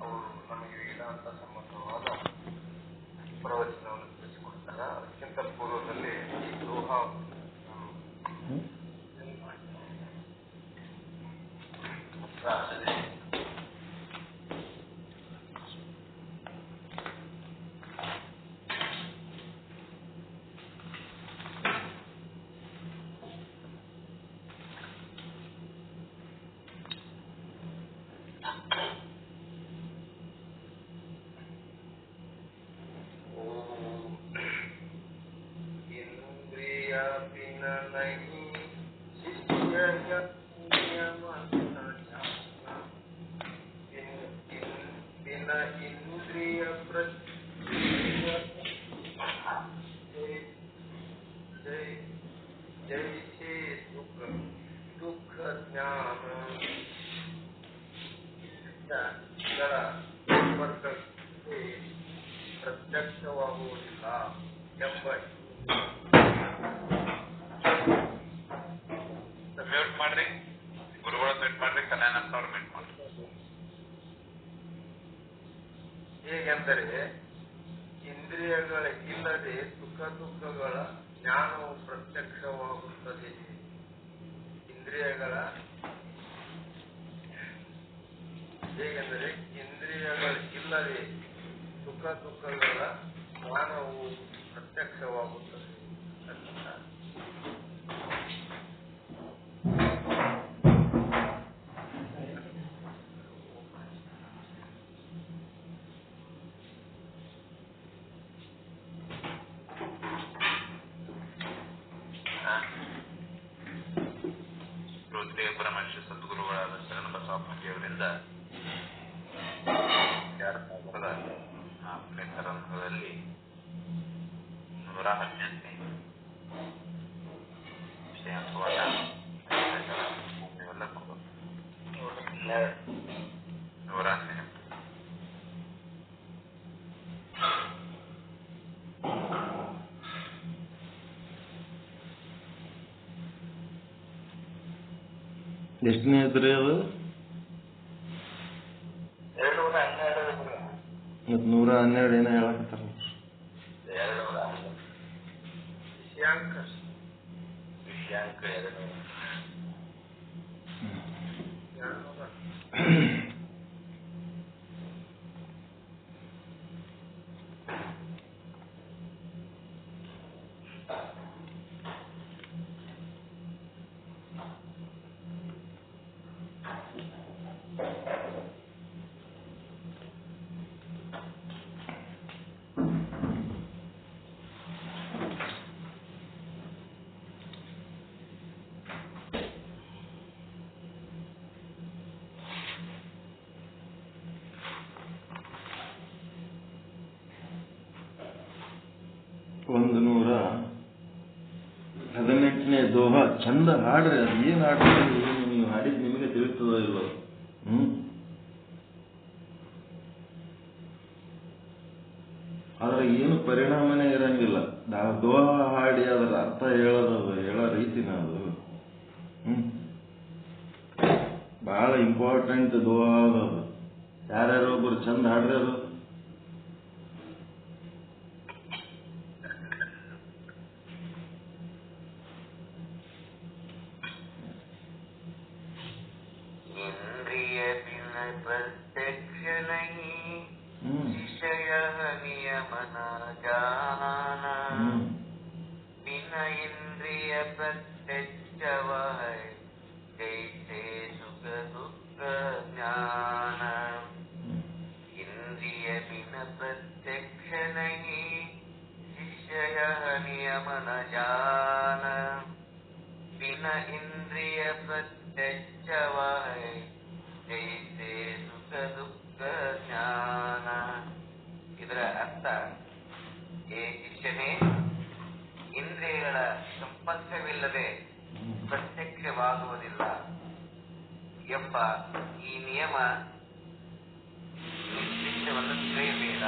ಅವರು ನಮಗೆ ವೇದಾಂತ ಸಂಬಂಧವಾದ ಪ್ರವಚನವನ್ನು ತಿಳಿಸಿಕೊಡ್ತಾರೆ. ಅದಕ್ಕಿಂತ ಪೂರ್ವದಲ್ಲಿ ಈ ದೋಹ ಪ್ರತ್ಯಕ್ಷವಾಗುವುದಿಲ್ಲ ಎಂಬ ಮ್ಯೂಟ್ ಮಾಡ್ರಿ, ಗುರುಗಳ ಮ್ಯೂಟ್ ಮಾಡ್ರಿ, ಕಲ್ಯಾಣಪ್ಪ ಅವ್ರು ಮ್ಯೂಟ್ ಮಾಡ್ರಿ. ಹೇಗೆಂದರೆ ಇಂದ್ರಿಯಗಳಿಲ್ಲದೆ ಸುಖ ದುಃಖಗಳ ಜ್ಞಾನವು ಪ್ರತ್ಯಕ್ಷವಾಗುತ್ತದೆ. ಹೇಗೆಂದರೆ ಇಂದ್ರಿಯಗಳಿಲ್ಲದೆ ಸುಖ ದುಃಖಗಳ ಜ್ಞಾನವು ಪ್ರತ್ಯಕ್ಷವಾಗುತ್ತದೆ. ರುದ್ರೇಯ ಪರಮಹಂಸ ಸದ್ಗುರುಗಳಾದ ಶರಣ ಬಸವಪ್ಪಜಿಯವರಿಂದ 2004ನೇ ತರಂಗದಲ್ಲಿ 118ನೇ ವಿಷಯಾಂಕವಾದ ಇವೆಲ್ಲ 110 ಎಷ್ಟನೇ ಇದ್ರಿ ಅದು? 112 ಏನೋ ಹೇಳಕತ್ತಾರ. ವಿಷಯಾಂಕ 200. ನೇ ದೋಹ. ಚಂದ ಹಾಡ್ರಿ. ಅದು ಏನು ಹಾಡ್ರಿ, ಏನು ನೀವು ಹಾಡಿದ್ ನಿಮಗೆ ತಿಳಿಸ್ತದೋ ಇಲ್ವೋ? ಆದ್ರೆ ಏನು ಪರಿಣಾಮನೇ ಇರಂಗಿಲ್ಲ. ದೋಹ ಹಾಡಿ ಅದರ ಅರ್ಥ ಹೇಳೋ ರೀತಿನ ಅದು ಬಹಳ ಇಂಪಾರ್ಟೆಂಟ್ ದೋಹ ಅದು. ಯಾರ್ಯಾರೋ ಒಬ್ರು ಚಂದ ಹಾಡ್ರಿ ಅದು. ಇದರ ಅರ್ಥ, ಏ ಶಿಷ್ಯನೇ, ಇಂದ್ರಿಯಗಳ ಸಂಪರ್ಕವಿಲ್ಲದೆ ಪ್ರತ್ಯಕ್ಷವಾಗುವುದಿಲ್ಲ ಎಂಬ ಈ ನಿಯಮ ನಿರ್ದಿಷ್ಟವನ್ನು ತಿಳಿಯಬೇಡ.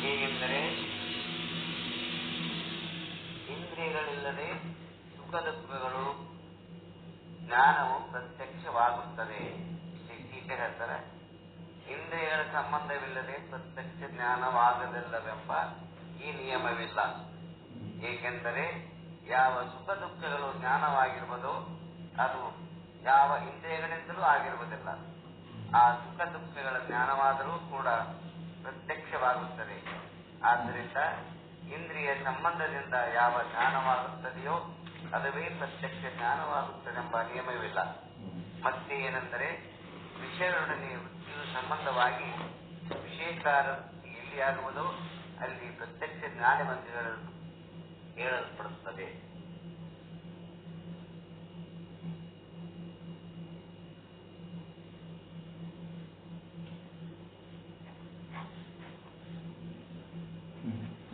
ಹೇಗೆಂದರೆ ಇಂದ್ರಿಯಗಳಿಲ್ಲದೆ ಸುಖ ದುಃಖಗಳು ಜ್ಞಾನವು ಪ್ರತ್ಯಕ್ಷವಾಗುತ್ತದೆ. ಟೀಕೆ ಹೇಳ್ತಾರೆ, ಇಂದ್ರಿಯಗಳ ಸಂಬಂಧವಿಲ್ಲದೆ ಪ್ರತ್ಯಕ್ಷ ಜ್ಞಾನವಾಗದಿಲ್ಲವೆಂಬ ಈ ನಿಯಮವಿಲ್ಲ. ಏಕೆಂದರೆ ಯಾವ ಸುಖ ದುಃಖಗಳು ಜ್ಞಾನವಾಗಿರುವುದೋ ಅದು ಯಾವ ಇಂದ್ರಿಯಗಳಿಂದಲೂ ಆಗಿರುವುದಿಲ್ಲ. ಆ ಸುಖ ದುಃಖಗಳ ಜ್ಞಾನವಾದರೂ ಕೂಡ ಪ್ರತ್ಯಕ್ಷವಾಗುತ್ತದೆ. ಆದ್ದರಿಂದ ಇಂದ್ರಿಯ ಸಂಬಂಧದಿಂದ ಯಾವ ಜ್ಞಾನವಾಗುತ್ತದೆಯೋ ಅದುವೇ ಪ್ರತ್ಯಕ್ಷ ಜ್ಞಾನವಾಗುತ್ತದೆಂಬ ನಿಯಮವಿಲ್ಲ. ಮತ್ತೆ ಏನೆಂದರೆ ವಿಷಯಗಳೊಡನೆ ವೃತ್ತಿಯು ಸಂಬಂಧವಾಗಿ ವಿಷಯಕಾರ ಎಲ್ಲಿಯಾಗುವುದೋ ಅಲ್ಲಿ ಪ್ರತ್ಯಕ್ಷ ಜ್ಞಾನವೆಂದು ಹೇಳಲ್ಪಡುತ್ತದೆ.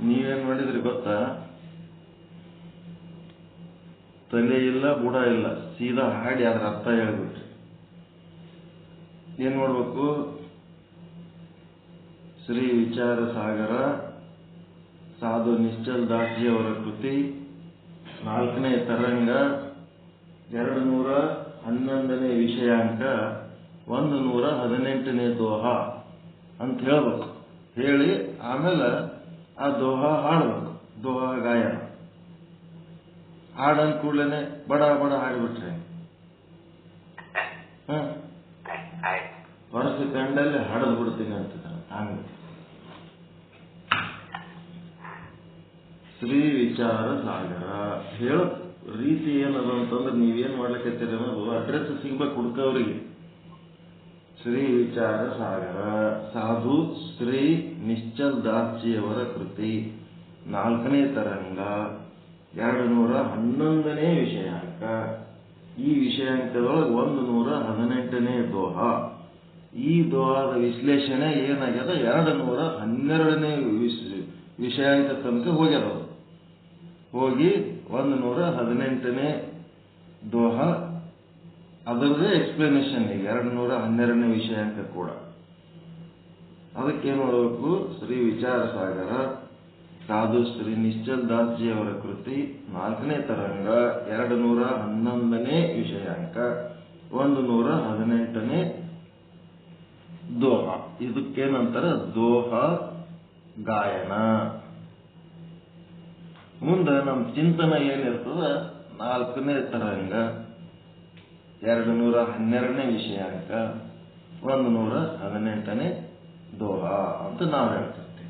ನೀವೇನ್ ಮಾಡಿದ್ರಿ ಗೊತ್ತಾ? ತಲೆ ಇಲ್ಲ ಬುಡ ಇಲ್ಲ, ಸೀದಾ ಹಾಡಿ ಅದ್ರ ಅರ್ಥ ಹೇಳ್ಬಿಟ್ರಿ. ಏನ್ ಮಾಡ್ಬೇಕು? ಶ್ರೀ ವಿಚಾರ ಸಾಗರ ಸಾಧು ನಿಶ್ಚಲ್ ದಾಸ್ಜಿ ಅವರ ಕೃತಿ 4ನೇ ತರಂಗ 211ನೇ ವಿಷಯಾಂಕ 118ನೇ ದೋಹ ಅಂತ ಹೇಳ್ಬೇಕು. ಹೇಳಿ ಆಮೇಲೆ ಆ ದೋಹ ಹಾಡ್ಬೇಕು. ದೋಹ ಗಾಯನ ಹಾಡಂದ ಕೂಡಲೇ ಬಡ ಬಡ ಹಾಡ್ಬಿಟ್ರೆ ವರ್ಷ ಕಂಡಲ್ಲಿ ಹಾಡದ್ ಬಿಡ್ತೀನಿ ಅಂತ ಹಂಗ. ಶ್ರೀ ವಿಚಾರ ಸಾಗರ ಹೇಳ ರೀತಿ ಏನದ ಅಂತಂದ್ರೆ ನೀವೇನ್ ಮಾಡ್ಲಿಕ್ಕತ್ತೀರಿ ಅನ್ನೋದು ಅಡ್ರೆಸ್ ಸಿಗ್ಬೇಕು ಹುಡುಕವ್ರಿಗೆ. ಶ್ರೀ ವಿಚಾರ ಸಾಗರ ಸಾಧು ಶ್ರೀ ನಿಶ್ಚಲ್ ದಾಸ್ಜಿಯವರ ಕೃತಿ 4ನೇ ತರಂಗ 211ನೇ ವಿಷಯಾಂಕ. ಈ ವಿಷಯಾಂಕದೊಳಗೆ 118ನೇ ದೋಹ. ಈ ದೋಹದ ವಿಶ್ಲೇಷಣೆ ಏನಾಗ್ಯದ 212ನೇ ವಿಷಯಾಂಕ ತನಕ ಹೋಗ್ಯದ. ಹೋಗಿ 118ನೇ ದೋಹ ಅದರದೇ ಎಕ್ಸ್ಪ್ಲನೇಷನ್ ಈಗ 212ನೇ ವಿಷಯಾಂಕ ಕೂಡ. ಅದಕ್ಕೇನು ಮಾಡಬೇಕು? ಶ್ರೀ ವಿಚಾರ ಸಾಗರ ಸಾಧು ಶ್ರೀ ನಿಶ್ಚಲ್ ದಾಸ್ಜಿ ಅವರ ಕೃತಿ 4ನೇ ತರಂಗ 211ನೇ ವಿಷಯಾಂಕ 118ನೇ ದೋಹ. ಇದಕ್ಕೇನಂತಾರ? ದೋಹ ಗಾಯನ. ಮುಂದೆ ನಮ್ಮ ಚಿಂತನ ಏನಿರ್ತದ 4ನೇ ತರಂಗ 212ನೇ ವಿಷಯಾಂಕ 118ನೇ ದೋಹ ಅಂತ ನಾವು ಹೇಳ್ತಿರ್ತೀವಿ.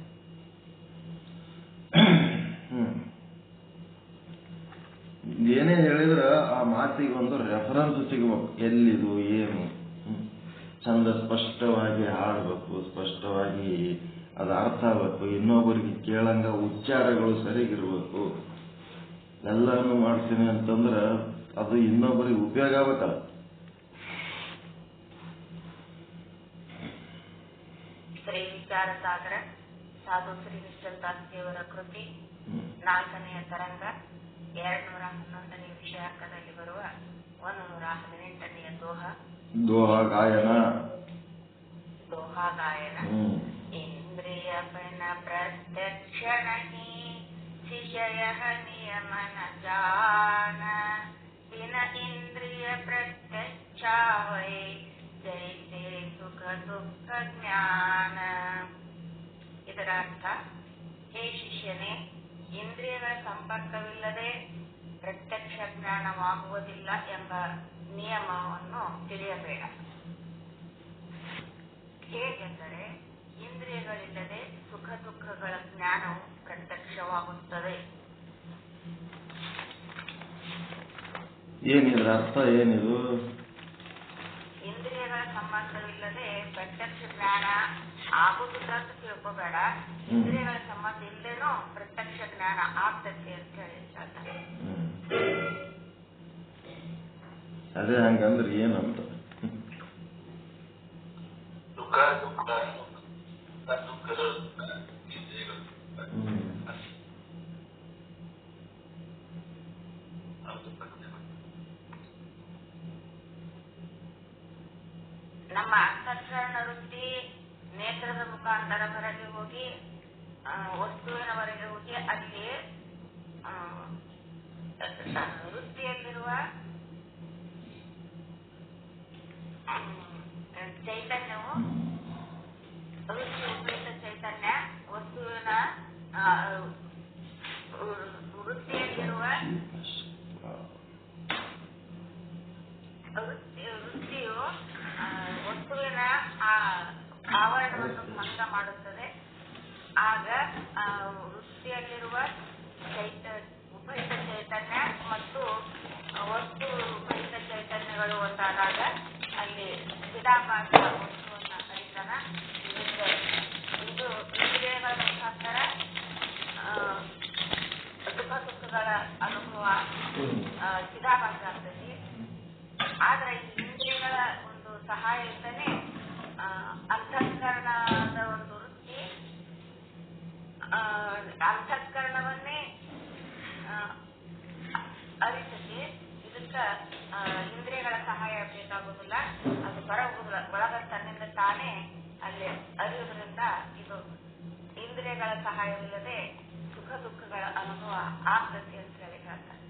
ಏನೇ ಹೇಳಿದ್ರ ಆ ಮಾತಿಗೆ ಒಂದು ರೆಫರೆನ್ಸ್ ಸಿಗಬೇಕು. ಎಲ್ಲಿದು ಏನು ಚಂದ ಸ್ಪಷ್ಟವಾಗಿ ಹಾಡಬೇಕು, ಸ್ಪಷ್ಟವಾಗಿ ಅದು ಅರ್ಥ ಆಗಬೇಕು, ಇನ್ನೊಬ್ಬರಿಗೆ ಕೇಳಂಗ ಉಚ್ಚಾರಗಳು ಸರಿಗಿರ್ಬೇಕು. ಎಲ್ಲಾನು ಮಾಡ್ತೀನಿ ಅಂತಂದ್ರ ಅದು ಇನ್ನೊಬ್ಬರಿಗೆ ಉಪಯೋಗ ಆಗಬೇಕಲ್ಲ. ಶ್ರೀ ವಿಚಾರ ಸಾಗರ ಸಾಧು ಶ್ರೀ ನಿಶ್ಚಲ್ ದಾಸ್ಜಿಯವರ ಕೃತಿ 4ನೇ ತರಂಗ 211ನೇ ವಿಷಯಾಂಕದಲ್ಲಿ ಬರುವ 118ನೇ ದೋಹ. ದೋಹ ಗಾಯನ. ದೋಹ ಗಾಯನ. ಇಂದ್ರಿಯ ಪನ ಪ್ರತ್ಯಕ್ಷ ನಹಿ ವಿಷಯ ನಿಯಮನ ಜಾನ ಬಿನ ಇಂದ್ರಿಯ ಪ್ರತ್ಯಕ್ಷಾವೈ ಜೈಸೆ ಸುಖ ದುಃಖ ಜ್ಞಾನ. ಇದರ ಅರ್ಥ, ಹೇ ಶಿಷ್ಯನೇ, ಇಂದ್ರಿಯಗಳ ಸಂಪರ್ಕವಿಲ್ಲದೆ ಪ್ರತ್ಯಕ್ಷ ಜ್ಞಾನವಾಗುವುದಿಲ್ಲ ಎಂಬ ನಿಯಮವನ್ನು ತಿಳಿಯಬೇಡ. ಹೇಗೆಂದರೆ ಇಂದ್ರಿಯಗಳಿಲ್ಲದೆ ಸುಖ ದುಃಖಗಳ ಜ್ಞಾನವು ಪ್ರತ್ಯಕ್ಷವಾಗುತ್ತದೆ. ಏನಿದ್ರ ಅರ್ಥ? ಏನಿದು? ಇಂದ್ರಿಯಗಳ ಸಂಬಂಧವಿಲ್ಲದೆ ಪ್ರತ್ಯಕ್ಷ ಜ್ಞಾನ ಆಗುದಿಲ್ಲ ಅಂತ ತಿಳ್ಕೋಬೇಡ. ಇಂದ್ರಿಯಗಳ ಸಂಬಂಧ ಇಲ್ಲದೇನೋ ಪ್ರತ್ಯಕ್ಷ ಜ್ಞಾನ ಆಗ್ತದೆ ಅಂತ ಹೇಳ್ತಾರೆ. ಅದೇ ಹಂಗಂದ್ರೆ ಏನಂತ? ದುಃಖ ದುಃಖ ದುಃಖಗಳು ನಮ್ಮ ಅಂತಃಕರಣ ವೃತ್ತಿ ನೇತ್ರದ ಮುಖಾಂತರ ಹೊರಗೆ ಹೋಗಿ ವಸ್ತುವಿನವರೆಗೆ ಹೋಗಿ ಅಲ್ಲಿ ವೃತ್ತಿಯಲ್ಲಿರುವ ಚೈತನ್ಯವು ವೃತ್ತಿ ಉಪಯುಕ್ತ ಚೈತನ್ಯ ವಸ್ತುವಿನ ವೃತ್ತಿಯಲ್ಲಿರುವ ವೃತ್ತಿಯು ವಸ್ತುವಿನ ಆವರಣವನ್ನು ಭಂಗ ಮಾಡುತ್ತದೆ. ಆಗ ವೃತ್ತಿಯಲ್ಲಿರುವ ಉಪಯುಕ್ತ ಚೈತನ್ಯ ಮತ್ತು ವಸ್ತು ಉಪಯುಕ್ತ ಚೈತನ್ಯಗಳು ಒಂದಾದಾಗ ಅಲ್ಲಿ ಚಿದಾಭಾಸ ವಸ್ತುವನ್ನ ಕಲಿತನ ಇದು ಇಂದ್ರಿಯಗಳ ಮುಖಾಂತರ ಸುಖ ದುಃಖಗಳ ಅನುಭವ ಚಿದಾಭಾಸ ಆಗ್ತದೆ. ಆದ್ರೆ ಈ ಇಂದ್ರಿಯಗಳ ಒಂದು ಸಹಾಯದಿಂದಲೇ ಅಂತಃಕರಣದ ಒಂದು ವೃತ್ತಿ ಅಂತಃಕರಣವನ್ನೇ ಅರಿತದೆ. ಇದಕ್ಕ ಇಂದ್ರಿಯಗಳ ಸಹಾಯ ಬೇಕಾಗುವುದಿಲ್ಲ, ಅದು ಒಳಗ ತನ್ನಿಂದ ತಾನೇ ಅಲ್ಲಿ ಅರಿಯುವುದರಿಂದ ಇದು ಇಂದ್ರಿಯಗಳ ಸಹಾಯವಿಲ್ಲದೆ ಸುಖ ದುಃಖಗಳ ಅನುಭವ ಆಗ್ತದೆ ಅಂತ ಹೇಳಿ ಹೇಳ್ತಾರೆ.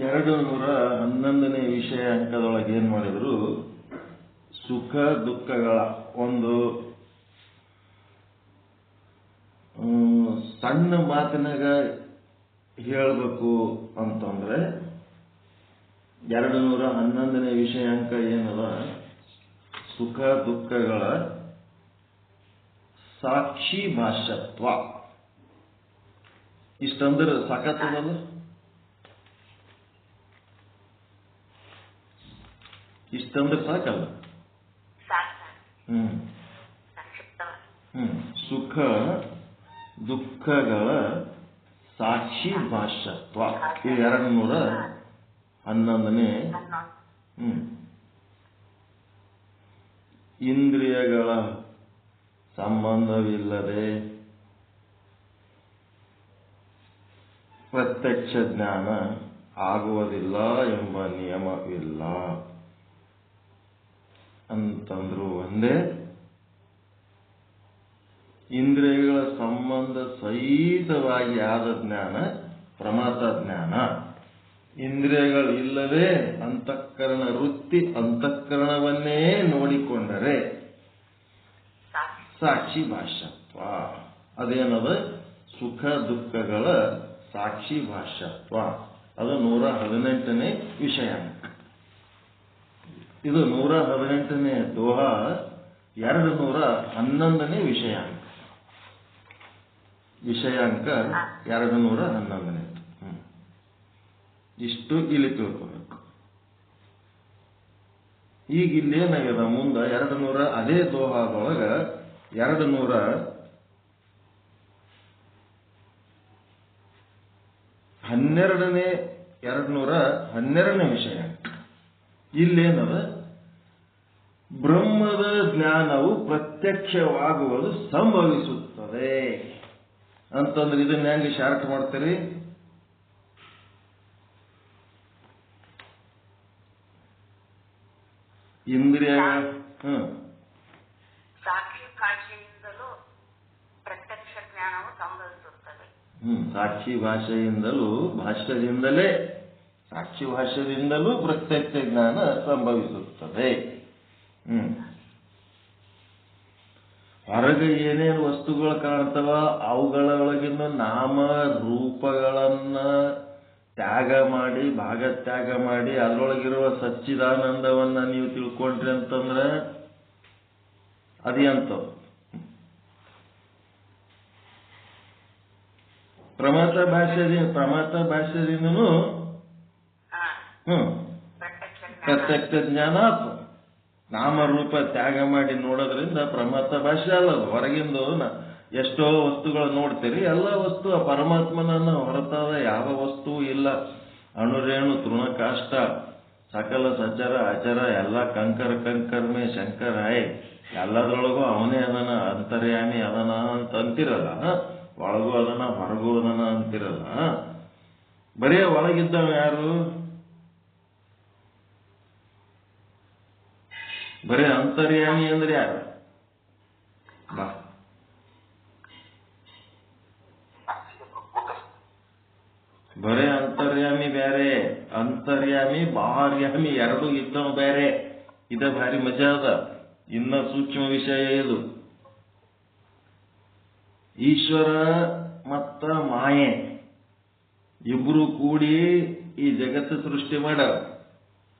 211ನೇ ವಿಷಯ ಅಂಕದೊಳಗೆ ಏನ್ ಮಾಡಿದ್ರು, ಸುಖ ದುಃಖಗಳ ಒಂದು ಸಣ್ಣ ಮಾತಿನಾಗ ಹೇಳಬೇಕು ಅಂತಂದ್ರೆ 211ನೇ ವಿಷಯ ಅಂಕ ಏನದ, ಸುಖ ದುಃಖಗಳ ಸಾಕ್ಷಿ ಭಾಷ್ಯತ್ವ. ಇಷ್ಟಂದ್ರೆ ಸಾಕತ್ತದಲ್ಲ. ಇಷ್ಟಂದ್ರೆ ಸಾಕಲ್ಲ. ಸುಖ ದುಃಖಗಳ ಸಾಕ್ಷಿ ಭಾಷ್ಯತ್ವ. ಇದು 211ನೇ. ಇಂದ್ರಿಯಗಳ ಸಂಬಂಧವಿಲ್ಲದೆ ಪ್ರತ್ಯಕ್ಷ ಜ್ಞಾನ ಆಗುವುದಿಲ್ಲ ಎಂಬ ನಿಯಮವಿಲ್ಲ ಅಂತಂದ್ರು ಒಂದೇ. ಇಂದ್ರಿಯಗಳ ಸಂಬಂಧ ಸಹಿತವಾಗಿ ಆದ ಜ್ಞಾನ ಪ್ರಮಾತ ಜ್ಞಾನ. ಇಂದ್ರಿಯಗಳಿಲ್ಲದೆ ಅಂತಃಕರಣ ವೃತ್ತಿ ಅಂತಃಕರಣವನ್ನೇ ನೋಡಿಕೊಂಡರೆ ಸಾಕ್ಷಿ ಭಾಷ್ಯತ್ವ. ಅದೇನದ, ಸುಖ ದುಃಖಗಳ ಸಾಕ್ಷಿ ಭಾಷ್ಯತ್ವ. ಅದು 118ನೇ ವಿಷಯ. ಇದು 118ನೇ ದೋಹ 211ನೇ ವಿಷಯಾಂಕ. ವಿಷಯಾಂಕ 211ನೇ. ಇಷ್ಟು ಇಲ್ಲಿ ತಿಳ್ಕೋಬೇಕು. ಈಗ ಇಲ್ಲೇನಾಗ್ಯದ, ಮುಂದೆ 200 ಅದೇ ದೋಹಾದೊಳಗ 212ನೇ ವಿಷಯ. ಇಲ್ಲೇನದ, ಬ್ರಹ್ಮದ ಜ್ಞಾನವು ಪ್ರತ್ಯಕ್ಷವಾಗುವುದು ಸಂಭವಿಸುತ್ತದೆ ಅಂತಂದ್ರೆ ಇದನ್ನ ಹೆಂಗೆ ಶಾರ್ಟ್ ಮಾಡ್ತೀರಿ? ಇಂದ್ರಿಯ ಸಾಕ್ಷಿ ಭಾಷೆಯಿಂದಲೂ ಪ್ರತ್ಯಕ್ಷ ಜ್ಞಾನವು ಸಂಭವಿಸುತ್ತದೆ. ಸಾಕ್ಷಿ ಭಾಷೆಯಿಂದಲೂ ಭಾಷ್ಯದಿಂದಲೇ ಸಾಕ್ಷಿ ಭಾಷ್ಯದಿಂದಲೂ ಪ್ರತ್ಯಕ್ಷ ಜ್ಞಾನ ಸಂಭವಿಸುತ್ತದೆ. ಹೊರಗೆ ಏನೇನು ವಸ್ತುಗಳು ಕಾಣ್ತವ ಅವುಗಳೊಳಗಿನ ನಾಮ ರೂಪಗಳನ್ನ ತ್ಯಾಗ ಮಾಡಿ, ಭಾಗ ತ್ಯಾಗ ಮಾಡಿ ಅದರೊಳಗಿರುವ ಸಚ್ಚಿದಾನಂದವನ್ನ ನೀವು ತಿಳ್ಕೊಂಡ್ರಿ ಅಂತಂದ್ರೆ ಅದೇಂತ ಪ್ರಮಾತ ಭಾಷ್ಯದಿಂದನೂ ಪ್ರತ್ಯಕ್ಷ ಜ್ಞಾನ ಆತು. ನಾಮರೂಪ ತ್ಯಾಗ ಮಾಡಿ ನೋಡೋದ್ರಿಂದ ಪ್ರಮಾತ ಭಾಷ್ಯ ಅಲ್ಲ. ಹೊರಗಿಂದು ಎಷ್ಟೋ ವಸ್ತುಗಳು ನೋಡ್ತೀರಿ, ಎಲ್ಲ ವಸ್ತು ಆ ಪರಮಾತ್ಮನನ್ನ ಹೊರತಾದ ಯಾವ ವಸ್ತು ಇಲ್ಲ. ಅಣುರೇಣು ತೃಣಕಾಷ್ಟ ಸಕಲ ಸಚರ ಅಚರ ಎಲ್ಲ ಕಂಕರ್ಮೆ ಶಂಕರಾಯ್, ಎಲ್ಲದ್ರೊಳಗೂ ಅವನೇ ಅದನ, ಅಂತರ್ಯಾಮಿ ಅದನ ಅಂತ ಅಂತಿರಲ್ಲ, ಒಳಗೂ ಅದನ ಹೊರಗೂ ಅದನ ಅಂತಿರಲ್ಲ. ಬರೀ ಒಳಗಿದ್ದವ ಯಾರು? ಬರೀ ಅಂತರ್ಯಾಮಿ ಅಂದ್ರೆ ಯಾರು? ಬರೇ ಅಂತರ್ಯಾಮಿ ಬೇರೆ, ಅಂತರ್ಯಾಮಿ ಬಾಹ್ಯಾಮಿ ಎರಡು ಇದ್ದವ ಬೇರೆ. ಇದ ಭಾರಿ ಮಜಾ ಅದ. ಇನ್ನ ಸೂಕ್ಷ್ಮ ವಿಷಯ ಇದು. ಈಶ್ವರ ಮತ್ತ ಮಾಯೆ ಇಬ್ರು ಕೂಡಿ ಈ ಜಗತ್ತು ಸೃಷ್ಟಿ ಮಾಡ್ಯಾರ.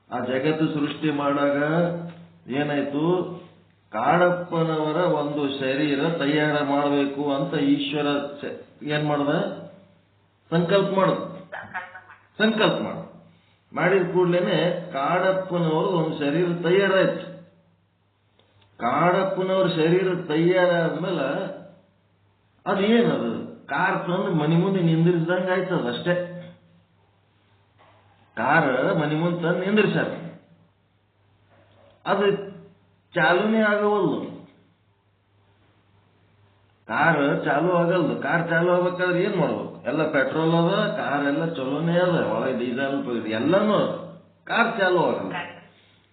ಆ ಜಗತ್ತು ಸೃಷ್ಟಿ ಮಾಡಾಗ ಏನಾಯ್ತು, ಕಾಡಪ್ಪನವರ ಒಂದು ಶರೀರ ತಯಾರ ಮಾಡಬೇಕು ಅಂತ ಈಶ್ವರ ಏನ್ ಮಾಡ್ದ, ಸಂಕಲ್ಪ ಮಾಡಿದ ಕೂಡ್ಲೇನೆ ಕಾಡಪ್ಪನವರು ಒಂದು ಶರೀರ ತಯಾರಾಯ್ತು. ಕಾಡಪ್ಪನವ್ರ ಶರೀರ ತಯಾರಾದ್ಮೇಲೆ ಅದೇನದು ಕಾರ್ ತಂದು ಮನಿ ಮುಂದೆ ನಿಂದಿರಿಸಿದಂಗ ಆಯ್ತದ ಅಷ್ಟೇ. ಕಾರ್ ಮನಿ ಮುಂದೆ ತಂದು ನಿಂದಿರ್ಸ್ಯಾರ, ಅದು ಚಾಲೂನೇ ಆಗವಲ್ದು. ಕಾರ್ ಚಾಲು ಆಗಲ್ದು. ಕಾರ್ ಚಾಲು ಆಗ್ಬೇಕಾದ್ರೆ ಏನ್ ಮಾಡ್ಬೇಕು, ಎಲ್ಲ ಪೆಟ್ರೋಲ್ ಅದ, ಕಾರ್ ಎಲ್ಲ ಚಲೋನೇ ಅದ, ಒಳಗೆ ಡೀಸೆಲ್ ಎಲ್ಲಾನು ಅದ, ಕಾರ್ ಚಾಲು ಆಗಲ್ಲ.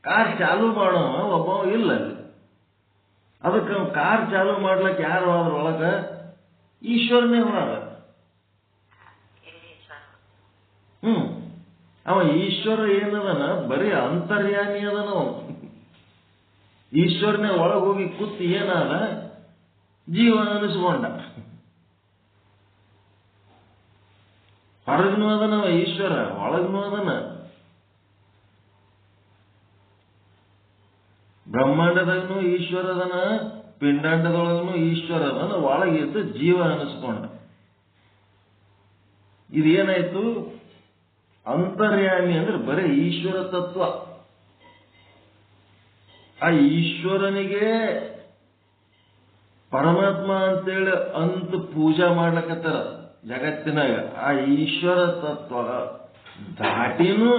ಕಾರ್ ಚಾಲು ಮಾಡೋ ಒಬ್ಬ ಇಲ್ಲ ಅಲ್ಲಿ. ಅದಕ್ಕೆ ಕಾರ್ ಚಾಲು ಮಾಡ್ಲಿಕ್ಕೆ ಯಾರು ಅದ್ರೊಳಗ, ಈಶ್ವರನೇ ಹೋದ. ಅವ ಈಶ್ವರ ಏನದನ, ಬರೀ ಅಂತರ್ಯಾಮಿ ಅದನ. ಈಶ್ವರನೇ ಒಳಗೋಗಿ ಕೂತು ಏನಾದ, ಜೀವ ಅನಿಸ್ಕೊಂಡ. ಹೊರಗ್ನೂ ಅದನವ ಈಶ್ವರ, ಒಳಗ್ನೂ ಅದನ. ಬ್ರಹ್ಮಾಂಡದಾಗನು ಈಶ್ವರ ಅದನ, ಪಿಂಡಾಂಡದೊಳಗನು ಈಶ್ವರ ಅದನ, ಒಳಗಿದ್ದು ಜೀವ ಅನಿಸ್ಕೊಂಡ. ಇದೇನಾಯ್ತು, ಅಂತರ್ಯಾಮಿ ಅಂದ್ರೆ ಬರೀ ಈಶ್ವರ ತತ್ವ. ಆ ಈಶ್ವರನಿಗೆ ಪರಮಾತ್ಮ ಅಂತೇಳಿ ಅಂತ ಪೂಜಾ ಮಾಡ್ಲಕತ್ತಾರ ಜಗತ್ತಿನಾಗ. ಆ ಈಶ್ವರ ತತ್ವ ದಾಟಿನೂ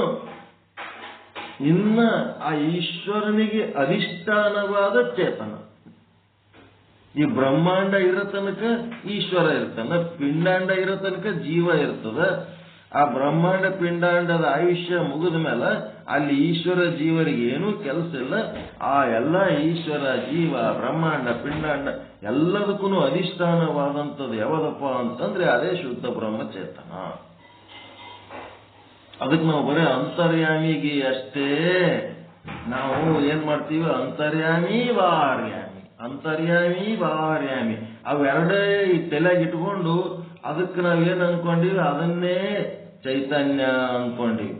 ಇನ್ನ ಆ ಈಶ್ವರನಿಗೆ ಅಧಿಷ್ಠಾನವಾದ ಚೇತನ. ಈ ಬ್ರಹ್ಮಾಂಡ ಇರೋ ತನಕ ಈಶ್ವರ ಇರ್ತಾನ, ಪಿಂಡಾಂಡ ಇರೋ ತನಕ ಜೀವ ಇರ್ತದ. ಆ ಬ್ರಹ್ಮಾಂಡ ಪಿಂಡಾಂಡದ ಆಯುಷ್ಯ ಮುಗಿದ ಮೇಲೆ ಅಲ್ಲಿ ಈಶ್ವರ ಜೀವರಿಗೆ ಏನೂ ಕೆಲಸ ಇಲ್ಲ. ಆ ಎಲ್ಲ ಈಶ್ವರ ಜೀವ ಬ್ರಹ್ಮಾಂಡ ಪಿಂಡಾಂಡ ಎಲ್ಲದಕ್ಕೂ ಅಧಿಷ್ಠಾನವಾದಂಥದ್ದು ಯಾವದಪ್ಪ ಅಂತಂದ್ರೆ ಅದೇ ಶುದ್ಧ ಬ್ರಹ್ಮಚೇತನ. ಅದಕ್ಕೆ ನಾವು ಬರೀ ಅಂತರ್ಯಾಮಿಗೆ ಅಷ್ಟೇ ನಾವು ಏನ್ ಮಾಡ್ತೀವಿ, ಅಂತರ್ಯಾಮಿ ಬಾರ್ಯಾಮಿ, ಅಂತರ್ಯಾಮಿ ಬಾರ್ಯಾಮಿ ಅವೆರಡೇ ಈ ತಲೆಗೆ ಇಟ್ಕೊಂಡು ಅದಕ್ಕೆ ನಾವೇನ್ ಅನ್ಕೊಂಡಿವಿ, ಅದನ್ನೇ ಚೈತನ್ಯ ಅನ್ಕೊಂಡಿವಿ.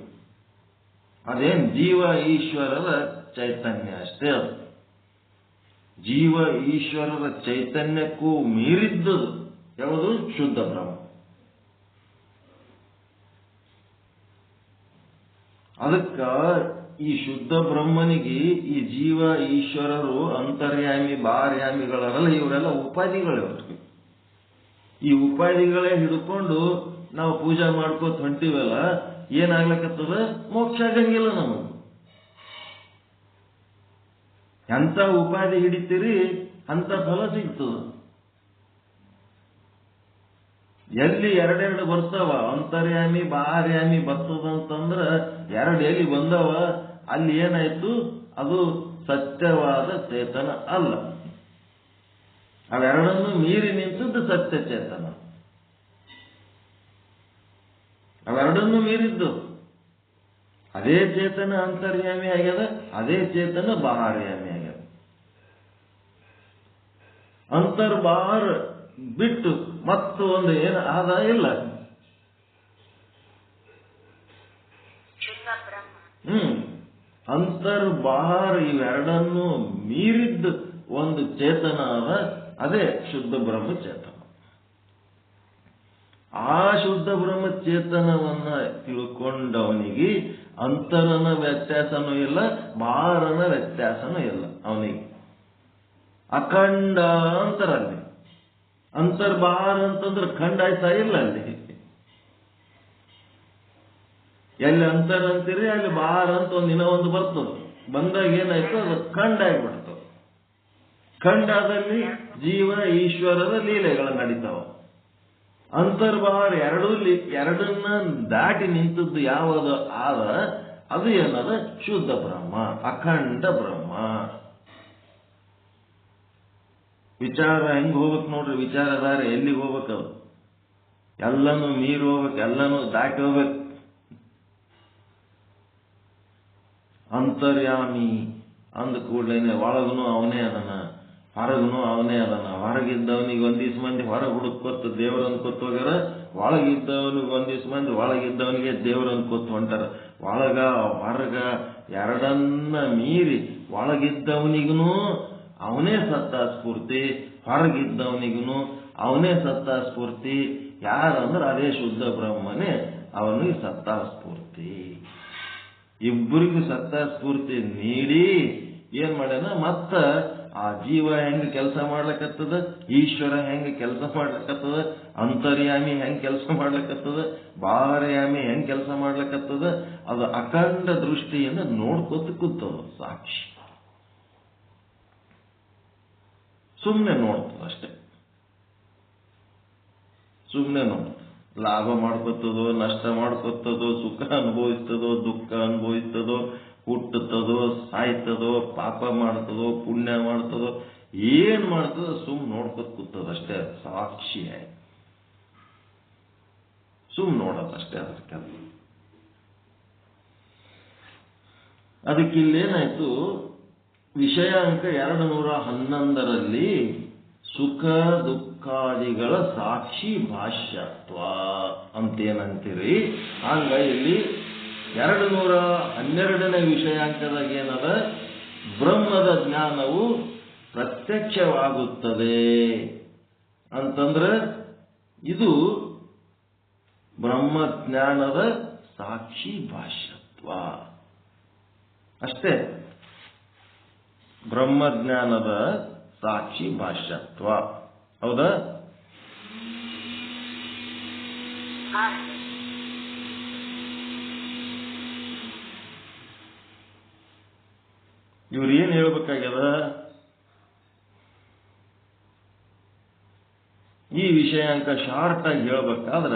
ಅದೇನ್ ಜೀವ ಈಶ್ವರರ ಚೈತನ್ಯ ಅಷ್ಟೇ. ಅದು ಜೀವ ಈಶ್ವರರ ಚೈತನ್ಯಕ್ಕೂ ಮೀರಿದ್ದದು ಯಾವುದು, ಶುದ್ಧ ಬ್ರಹ್ಮ. ಅದಕ್ಕ ಈ ಶುದ್ಧ ಬ್ರಹ್ಮನಿಗೆ ಈ ಜೀವ ಈಶ್ವರರು ಅಂತರ್ಯಾಮಿ ಬಾರ್ಯಾಮಿಗಳಲ್ಲ, ಇವರೆಲ್ಲ ಉಪಾಧಿಗಳಿವ್ರು. ಈ ಉಪಾಧಿಗಳೇ ಹಿಡ್ಕೊಂಡು ನಾವು ಪೂಜಾ ಮಾಡ್ಕೋತ ಹೊಂಟಿವಲ್ಲ, ಏನಾಗ್ಲಕ್ಕತ್ತದ, ಮೋಕ್ಷ ಆಗಂಗಿಲ್ಲ ನಮಗೆ. ಎಂತ ಉಪಾಧಿ ಹಿಡಿತೀರಿ ಅಂತ ಫಲ ಸಿಗ್ತದ. ಎಲ್ಲಿ ಎರಡೆರಡು ಬರ್ತಾವ, ಅಂತರ್ಯಾಮಿ ಬಾರ್ಯಾಮಿ ಬರ್ತದಂತಂದ್ರ ಎರಡು ಎಲ್ಲಿ ಬಂದವ, ಅಲ್ಲಿ ಏನಾಯ್ತು, ಅದು ಸತ್ಯವಾದ ಚೇತನ ಅಲ್ಲ. ಅವೆರಡನ್ನು ಮೀರಿ ನಿಂತದ್ದು ಸತ್ಯ ಚೇತನ. ಅವೆರಡನ್ನು ಮೀರಿದ್ದು ಅದೇ ಚೇತನ ಅಂತರ್ಯಾಮಿ ಆಗ್ಯದ, ಅದೇ ಚೇತನ ಬಾಹರ್ಯಾಮಿ ಆಗ್ಯದ. ಅಂತರ್ಬಾಹರ್ ಬಿಟ್ಟು ಮತ್ತು ಒಂದು ಏನು ಆದ ಇಲ್ಲ. ಅಂತರ್ಬಾಹರ್ ಇವೆರಡನ್ನು ಮೀರಿದ್ದು ಒಂದು ಚೇತನ ಅದ, ಅದೇ ಶುದ್ಧ ಬ್ರಹ್ಮಚೇತನ. ಆ ಶುದ್ಧ ಬ್ರಹ್ಮಚೇತನವನ್ನ ತಿಳ್ಕೊಂಡವನಿಗೆ ಅಂತರನ ವ್ಯತ್ಯಾಸನೂ ಇಲ್ಲ, ಬಾರನ ವ್ಯತ್ಯಾಸನೂ ಇಲ್ಲ. ಅವನಿಗೆ ಅಖಂಡ ಅಂತರಲ್ಲಿ. ಅಂತರ್ಬಾಹರ್ ಅಂತಂದ್ರೆ ಖಂಡ ಆಯ್ತಾ ಇಲ್ಲ. ಅಲ್ಲಿ ಎಲ್ಲಿ ಅಂತರ ಅಂತೀರಿ ಅಲ್ಲಿ ಬಾರ್ ಅಂತ ಒಂದಿನ ಒಂದು ಬರ್ತದ. ಬಂದಾಗ ಏನಾಯ್ತು, ಅದು ಖಂಡ ಆಗಿಬಿಡ್ತದೆ. ಖಂಡದಲ್ಲಿ ಜೀವ ಈಶ್ವರರ ಲೀಲೆಗಳು ನಡೀತಾವ. ಅಂತರ್ಬಾಹರ್ ಎರಡನ್ನ ದಾಟಿ ನಿಂತದ್ದು ಯಾವುದು ಆದ, ಅದು ಏನದ, ಶುದ್ಧ ಬ್ರಹ್ಮ, ಅಖಂಡ ಬ್ರಹ್ಮ. ವಿಚಾರ ಹೆಂಗ್ ಹೋಗ್ಬೇಕು ನೋಡ್ರಿ, ವಿಚಾರಧಾರ ಎಲ್ಲಿಗೆ ಹೋಗ್ಬೇಕದು, ಎಲ್ಲನೂ ಮೀರಿ ಹೋಗ್ಬೇಕು, ಎಲ್ಲನೂ ದಾಟಿ ಹೋಗ್ಬೇಕು. ಅಂತರ್ಯಾಮಿ ಅಂದ ಕೂಡಲೇ ಒಳಗನು ಅವನೇ ಅದನ, ಹೊರಗನು ಅವನೇ ಅದನ. ಹೊರಗಿದ್ದವನಿಗೆ ಒಂದಿವ್ಸ ಮಂದಿ ಹೊರಗೆ ಹುಡುಕೊತ್ತು ದೇವ್ರ ಅನ್ಕೊತ್ ಹೋಗ್ಯಾರ, ಒಳಗಿದ್ದವನಿಗೆ ಒಂದಿವ್ಸ ಮಂದಿ ಒಳಗಿದ್ದವನಿಗೆ ದೇವ್ರ ಅನ್ಕೊತ್ ಹೊಂಟಾರ. ಒಳಗ ಹೊರಗ ಎರಡನ್ನ ಮೀರಿ ಒಳಗಿದ್ದವನಿಗೂ ಅವನೇ ಸತ್ತ ಸ್ಫೂರ್ತಿ, ಹೊರಗಿದ್ದವನಿಗೂ ಅವನೇ ಸತ್ತ ಸ್ಫೂರ್ತಿ. ಯಾರಂದ್ರೆ ಅದೇ ಶುದ್ಧ ಬ್ರಹ್ಮನೇ ಅವನಿಗೆ ಸತ್ತ ಸ್ಫೂರ್ತಿ. ಇಬ್ಬರಿಗೂ ಸತ್ತ ಸ್ಫೂರ್ತಿ ನೀಡಿ ಏನ್ ಮಾಡ್ಯಾನ, ಮತ್ತ ಆ ಜೀವ ಹೆಂಗ ಕೆಲಸ ಮಾಡ್ಲಕತ್ತದ, ಈಶ್ವರ ಹೆಂಗ ಕೆಲಸ ಮಾಡ್ಲಕತ್ತದ, ಅಂತರ್ಯಾಮಿ ಹೆಂಗ್ ಕೆಲಸ ಮಾಡ್ಲಕತ್ತದ, ಬಾಹರ್ಯಾಮಿ ಹೆಂಗ್ ಕೆಲಸ ಮಾಡ್ಲಕತ್ತದ, ಅದು ಅಖಂಡ ದೃಷ್ಟಿಯಿಂದ ನೋಡ್ಕೊತ ಕೂತದ. ಸಾಕ್ಷಿ ಸುಮ್ಮನೆ ನೋಡ್ತದ ಅಷ್ಟೇ, ಸುಮ್ಮನೆ ನೋಡ್ತದ. ಲಾಭ ಮಾಡ್ಕೊತದೋ, ನಷ್ಟ ಮಾಡ್ಕೊತದೋ, ಸುಖ ಅನುಭವಿಸ್ತದೋ, ದುಃಖ ಅನುಭವಿಸ್ತದೋ, ಹುಟ್ಟುತ್ತದೋ, ಸಾಯ್ತದೋ, ಪಾಪ ಮಾಡ್ತದೋ, ಪುಣ್ಯ ಮಾಡ್ತದೋ, ಏನ್ ಮಾಡ್ತದೋ ಸುಮ್ ನೋಡ್ಕೊತ ಕೂತದ ಅಷ್ಟೇ. ಸಾಕ್ಷಿಯಾಗಿ ಸುಮ್ ನೋಡೋದಷ್ಟೇ ಅದ್ರ ಕೆಲಸ. ಅದಕ್ಕಿಲ್ಲೇನಾಯ್ತು, ವಿಷಯಾಂಕ 211ರಲ್ಲಿ ಸುಖ ದುಃಖಾದಿಗಳ ಸಾಕ್ಷಿ ಭಾಷ್ಯತ್ವ ಅಂತೇನಂತೀರಿ. ಹಂಗ ಇಲ್ಲಿ 212ನೇ ವಿಷಯಾಂಕದಾಗ ಏನದ, ಬ್ರಹ್ಮದ ಜ್ಞಾನವು ಪ್ರತ್ಯಕ್ಷವಾಗುತ್ತದೆ ಅಂತಂದ್ರೆ ಇದು ಬ್ರಹ್ಮಜ್ಞಾನದ ಸಾಕ್ಷಿ ಭಾಷ್ಯತ್ವ ಅಷ್ಟೇ. ಬ್ರಹ್ಮಜ್ಞಾನದ ಸಾಕ್ಷಿ ಭಾಷ್ಯತ್ವ ಹೌದಾ? ಇವ್ರು ಏನ್ ಹೇಳ್ಬೇಕಾಗ್ಯದ, ಈ ವಿಷಯಾಂಕ ಶಾರ್ಟ್ ಆಗಿ ಹೇಳ್ಬೇಕಾದ್ರ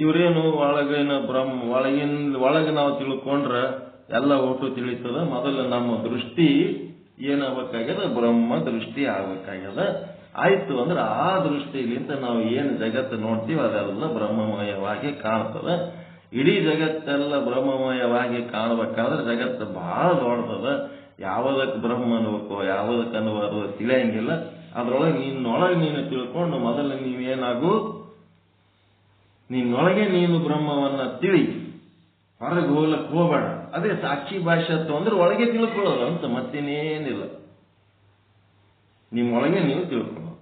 ಇವ್ರೇನು ಒಳಗಿನ ಒಳಗೆ ನಾವು ತಿಳ್ಕೊಂಡ್ರ ಎಲ್ಲ ಒಟ್ಟು ತಿಳಿತದ. ಮೊದಲು ನಮ್ಮ ದೃಷ್ಟಿ ಏನಾಗಬೇಕಾಗ್ಯದ, ಬ್ರಹ್ಮ ದೃಷ್ಟಿ ಆಗ್ಬೇಕಾಗ್ಯದ. ಆಯ್ತು ಅಂದ್ರೆ ಆ ದೃಷ್ಟಿಲಿಂದ ನಾವು ಏನು ಜಗತ್ತು ನೋಡ್ತೀವಿ ಅದೆಲ್ಲ ಬ್ರಹ್ಮಮಯವಾಗಿ ಕಾಣ್ತದ. ಇಡೀ ಜಗತ್ತೆಲ್ಲ ಬ್ರಹ್ಮಮಯವಾಗಿ ಕಾಣಬೇಕಾದ್ರೆ ಜಗತ್ತು ಬಹಳ ದೊಡ್ಡದ. ಯಾವುದಕ್ಕೆ ಬ್ರಹ್ಮ ಅನ್ಬೇಕು, ಯಾವುದಕ್ಕೆ ಅನ್ಬಾರ್ದು ತಿಳಿಯಂಗಿಲ್ಲ. ಅದ್ರೊಳಗೆ ನಿನ್ನೊಳಗೆ ನೀನು ತಿಳ್ಕೊಂಡು ಮೊದಲು ನೀವೇನಾಗು, ನಿನ್ನೊಳಗೆ ನೀನು ಬ್ರಹ್ಮವನ್ನ ತಿಳಿ, ಹೊರಗೆ ಹೋಗ್ಲಕ್ಕೆ ಹೋಗಬೇಡ. ಅದೇ ಸಾಕ್ಷಿ ಭಾಷ್ಯತ್ವ ಅಂದ್ರೆ ಒಳಗೆ ತಿಳ್ಕೊಳ್ಳೋದು ಅಂತ, ಮತ್ತಿನ್ನೇನಿಲ್ಲ. ನಿಮ್ಮೊಳಗೆ ನೀವು ತಿಳ್ಕೊಳ್ಳೋದು.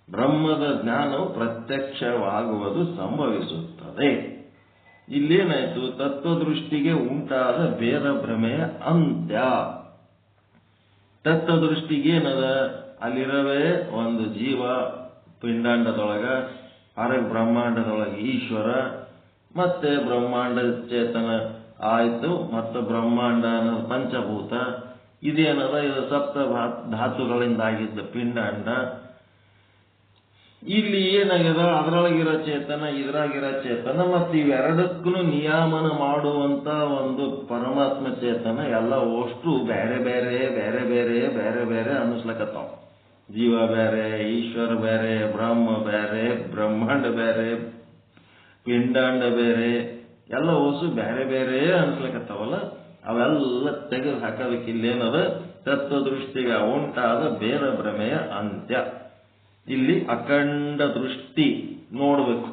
ಬ್ರಹ್ಮದ ಜ್ಞಾನವು ಪ್ರತ್ಯಕ್ಷವಾಗುವುದು ಸಂಭವಿಸುತ್ತದೆ. ಇಲ್ಲೇನಾಯ್ತು, ತತ್ವದೃಷ್ಟಿಗೆ ಉಂಟಾದ ಭೇದ ಭ್ರಮೆಯ ಅಂತ್ಯ. ತತ್ವದೃಷ್ಟಿಗೇನದ, ಅಲ್ಲಿರವೇ ಒಂದು ಜೀವ ಪಿಂಡಾಂಡದೊಳಗ, ಹೊರಗೆ ಬ್ರಹ್ಮಾಂಡದೊಳಗೆ ಈಶ್ವರ, ಮತ್ತೆ ಬ್ರಹ್ಮಾಂಡ ಚೇತನ ಆಯ್ತು, ಮತ್ತು ಬ್ರಹ್ಮಾಂಡ ಅನ್ನೋದು ಪಂಚಭೂತ. ಇದೇನದ, ಇದು ಸಪ್ತ ಧಾತುಗಳಿಂದಾಗಿದ್ದ ಪಿಂಡಾಂಡ. ಇಲ್ಲಿ ಏನಾಗ್ಯದ, ಅದರೊಳಗಿರೋ ಚೇತನ, ಇದ್ರಾಗಿರೋ ಚೇತನ, ಮತ್ತು ಇವೆರಡಕ್ಕೂ ನಿಯಾಮನ ಮಾಡುವಂತ ಒಂದು ಪರಮಾತ್ಮ ಚೇತನ ಎಲ್ಲ ಅಷ್ಟು ಬೇರೆ ಬೇರೆ ಬೇರೆ ಬೇರೆ ಬೇರೆ ಬೇರೆ ಅನ್ನಿಸ್ಲಕತ್ತಾವ. ಜೀವ ಬೇರೆ, ಈಶ್ವರ ಬೇರೆ, ಬ್ರಹ್ಮ ಬೇರೆ, ಬ್ರಹ್ಮಾಂಡ ಬೇರೆ, ಪಿಂಡಾಂಡ ಬೇರೆ, ಎಲ್ಲ ಹೊಸು ಬೇರೆ ಬೇರೆ ಅನ್ಸ್ಲಕತ್ತಾವಲ್ಲ. ಅವೆಲ್ಲ ತೆಗೆದು ಹಾಕೋದಕ್ಕೆ ಇಲ್ಲೇನದ, ತತ್ವದೃಷ್ಟಿಗೆ ಉಂಟಾದ ಭೇದ ಭ್ರಮೆಯ ಅಂತ್ಯ. ಇಲ್ಲಿ ಅಖಂಡ ದೃಷ್ಟಿ ನೋಡ್ಬೇಕು.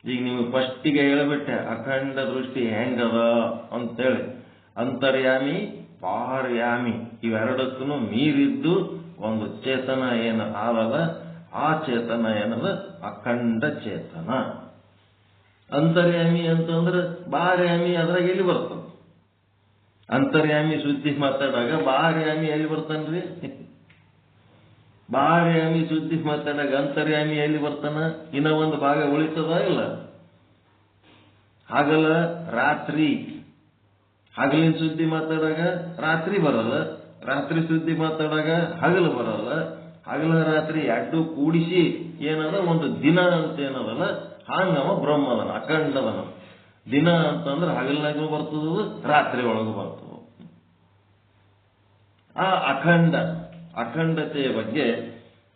ಈಗ ನೀವು ಫಸ್ಟಿಗೆ ಹೇಳ್ಬಿಟ್ಟೆ ಅಖಂಡ ದೃಷ್ಟಿ ಹೆಂಗದ ಅಂತೇಳಿ. ಅಂತರ್ಯಾಮಿ ಬಾಹರ್ಯಾಮಿ ಇವೆರಡಕ್ಕೂ ಮೀರಿದ್ದು ಒಂದು ಚೇತನ ಏನು ಆದಲ್ಲ, ಆ ಚೇತನ ಏನದ ಅಖಂಡ ಚೇತನ. ಅಂತರ್ಯಾಮಿ ಅಂತಂದ್ರೆ ಬಾಹರ್ಯಾಮಿ ಅದ್ರಾಗ ಎಲ್ಲಿ ಬರ್ತದ? ಅಂತರ್ಯಾಮಿ ಸುದ್ದಿ ಮಾತಾಡಾಗ ಬಾಹರ್ಯಾಮಿ ಎಲ್ಲಿ ಬರ್ತಾನ್ರಿ? ಬಾಹರ್ಯಾಮಿ ಸುದ್ದಿ ಮಾತಾಡಾಗ ಅಂತರ್ಯಾಮಿ ಎಲ್ಲಿ ಬರ್ತಾನ? ಇನ್ನ ಒಂದು ಭಾಗ ಉಳಿತದ ಇಲ್ಲ? ಹಗಲ ರಾತ್ರಿ, ಹಗಲಿನ ಸುದ್ದಿ ಮಾತಾಡಾಗ ರಾತ್ರಿ ಬರಲ್ಲ, ರಾತ್ರಿ ಸುದ್ದಿ ಮಾತಾಡಾಗ ಹಗಲು ಬರಲ್ಲ. ಹಗಲ ರಾತ್ರಿ ಎರಡು ಕೂಡಿಸಿ ಏನದ ಒಂದು ದಿನ ಅಂತ ಏನದಲ್ಲ, ಹಂಗವ ಬ್ರಹ್ಮದನ ಅಖಂಡದನ. ದಿನ ಅಂತಂದ್ರೆ ಹಗಲಿನಾಗೂ ಬರ್ತದ, ರಾತ್ರಿ ಒಳಗೂ ಬರ್ತದ. ಆ ಅಖಂಡತೆಯ ಬಗ್ಗೆ